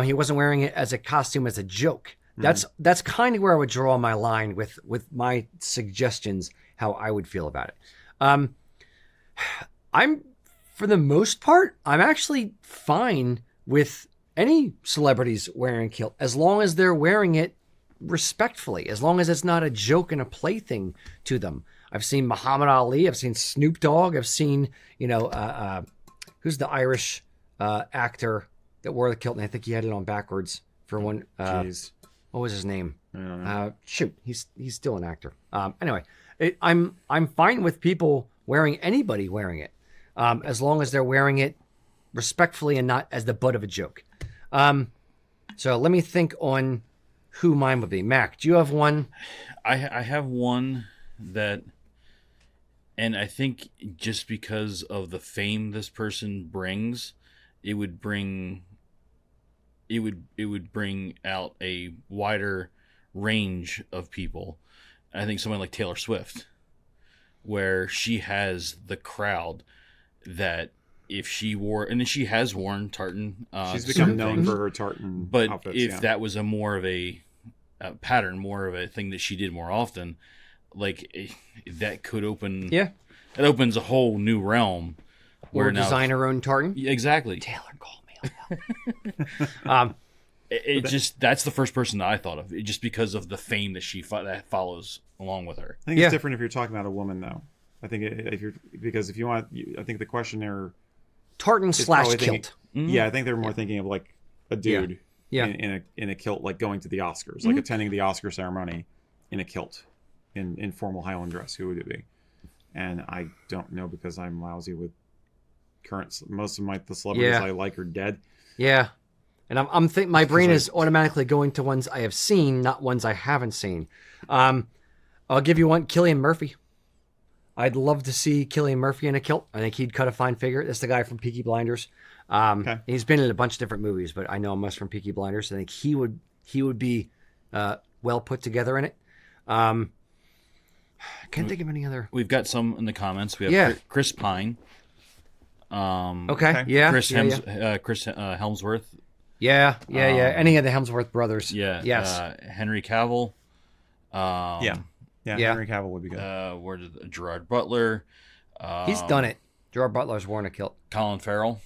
He wasn't wearing it as a costume, as a joke. That's kind of where I would draw my line with my suggestions, how I would feel about it. For the most part, I'm actually fine with any celebrities wearing a kilt, as long as they're wearing it respectfully, as long as it's not a joke and a plaything to them. I've seen Muhammad Ali, I've seen Snoop Dogg, I've seen, who's the Irish actor that wore the kilt, and I think he had it on backwards for one. Jeez. What was his name? I don't know. He's still an actor. Anyway, I'm fine with people anybody wearing it, as long as they're wearing it respectfully and not as the butt of a joke. So let me think on who mine would be. Mac, do you have one? I have one that, and I think just because of the fame this person brings, it would bring out a wider range of people. I think someone like Taylor Swift, where she has the crowd that if she wore, and she has worn tartan, she's become known for her tartan but outfits, if that was a more of a pattern, more of a thing that she did more often, that could open, it opens a whole new realm. Or design her own tartan? Exactly. Taylor, call me. It just, that's the first person that I thought of, just because of the fame that that follows along with her. I think it's different if you're talking about a woman, though. I think if you want, I think the question there, tartan / kilt. Yeah, I think they're more thinking of like a dude in a kilt, like going to the Oscars, like attending the Oscar ceremony in a kilt, in formal Highland dress. Who would it be? And I don't know, because I'm lousy with most of the celebrities I like are dead. Yeah. And I'm thinking, my brain is automatically going to ones I have seen, not ones I haven't seen. I'll give you one, Cillian Murphy. I'd love to see Cillian Murphy in a kilt. I think he'd cut a fine figure. That's the guy from Peaky Blinders. He's been in a bunch of different movies, but I know him most from Peaky Blinders. I think he would be well put together in it. Can't think of any other. We've got some in the comments. We have Chris Pine. Okay. Yeah. Chris Helmsworth. Yeah. Any of the Hemsworth brothers. Yeah. Yes. Henry Cavill. Henry Cavill would be good. Where did Gerard Butler? He's done it. Gerard Butler's worn a kilt. Colin Farrell.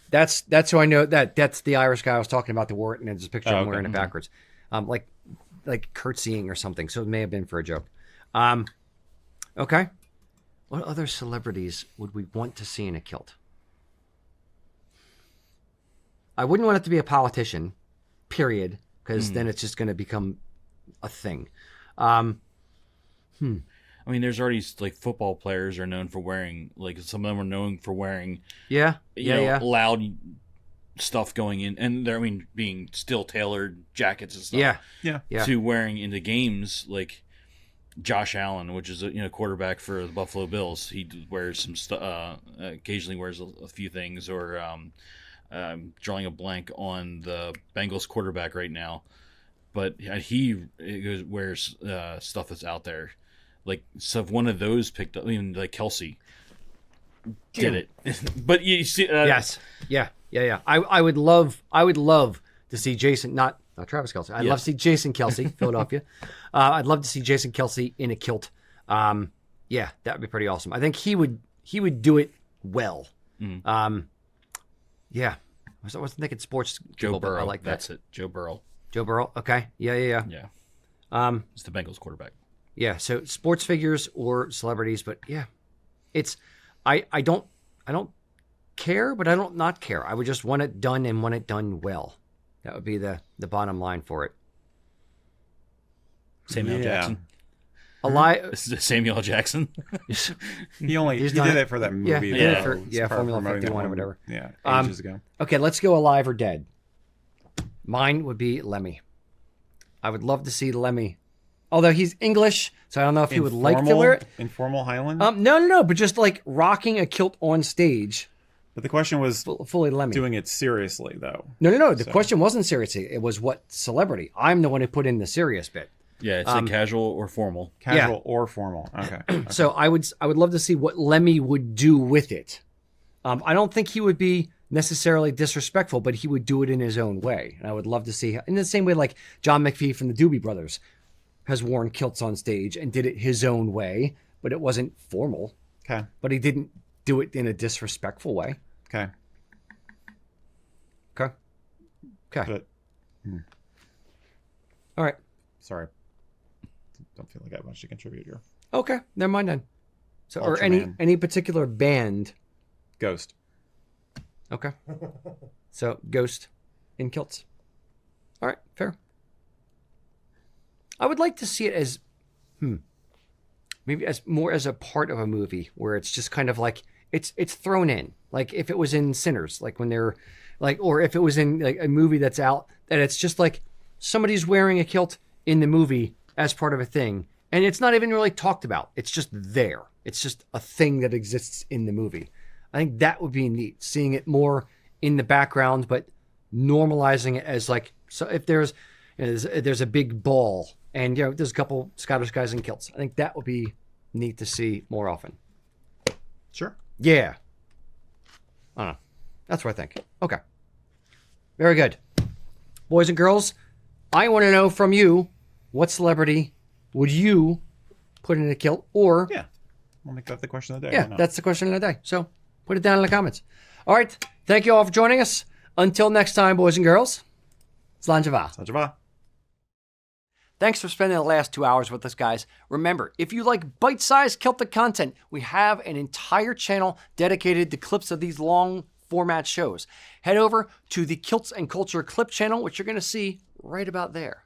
That's who I know. That's the Irish guy I was talking about that wore it, and there's a picture of him wearing it backwards, like curtsying or something. So it may have been for a joke. Okay. What other celebrities would we want to see in a kilt? I wouldn't want it to be a politician, period, because then it's just going to become a thing. I mean, there's already football players are known for wearing, some of them are known for wearing, loud stuff going in, and they're, being still tailored jackets and stuff. Yeah. To wearing into games like Josh Allen, which is a quarterback for the Buffalo Bills. He wears some stuff. Occasionally wears a few things, or drawing a blank on the Bengals quarterback right now, but he wears stuff that's out there. One of those picked up. Like Kelsey, did it. But you see, Yes. Yeah. I would love to see Jason, not Travis Kelce. I'd love to see Jason Kelce, Philadelphia. I'd love to see Jason Kelce in a kilt. Yeah, that would be pretty awesome. I think he would do it well. Yeah. I was thinking sports. Joe people, but Burrow. I like that. That's it. Joe Burrow. Joe Burrow. Okay. Yeah. Yeah. It's the Bengals quarterback. Yeah. So sports figures or celebrities, but yeah, it's I don't care, but I don't not care. I would just want it done and want it done well. That would be the bottom line for it. Samuel Jackson. Samuel L. Jackson. He did it for that movie. Formula 51 or whatever. Yeah, ages ago. Okay, let's go alive or dead. Mine would be Lemmy. I would love to see Lemmy. Although he's English, so I don't know if he would like to wear it. Informal Highland? No, but just like rocking a kilt on stage. But the question was fully Lemmy. Doing it seriously, though. No. The question wasn't seriously. It was what celebrity. I'm the one who put in the serious bit. Yeah, it's like casual or formal. Casual or formal. Okay. So I would love to see what Lemmy would do with it. I don't think he would be necessarily disrespectful, but he would do it in his own way. And I would love to see, in the same way like John McPhee from the Doobie Brothers has worn kilts on stage and did it his own way, but it wasn't formal. Okay. But he didn't do it in a disrespectful way. Okay. But, all right. Sorry. Don't feel like I have much to contribute here. Okay. Never mind then. So, or Ultraman. any particular band. Ghost. Okay. So Ghost in kilts. All right. Fair. I would like to see it as, maybe as more as a part of a movie where it's just kind of like it's thrown in. Like if it was in Sinners, like when they're like, or if it was in like a movie that's out, that it's just like somebody's wearing a kilt in the movie as part of a thing, and it's not even really talked about. It's just there. It's just a thing that exists in the movie. I think that would be neat, seeing it more in the background, but normalizing it as like, so if there's a big ball and there's a couple Scottish guys in kilts, I think that would be neat to see more often. Sure. Yeah. I don't know. That's what I think. Okay. Very good. Boys and girls, I want to know from you, what celebrity would you put in a kilt? Or yeah, we'll make that the question of the day. Yeah, that's the question of the day. So put it down in the comments. All right. Thank you all for joining us. Until next time, boys and girls, Slanjava. Slanjava. Thanks for spending the last 2 hours with us, guys. Remember, if you like bite-sized Celtic content, we have an entire channel dedicated to clips of these long format shows. Head over to the Kilts and Culture clip channel, which you're going to see right about there.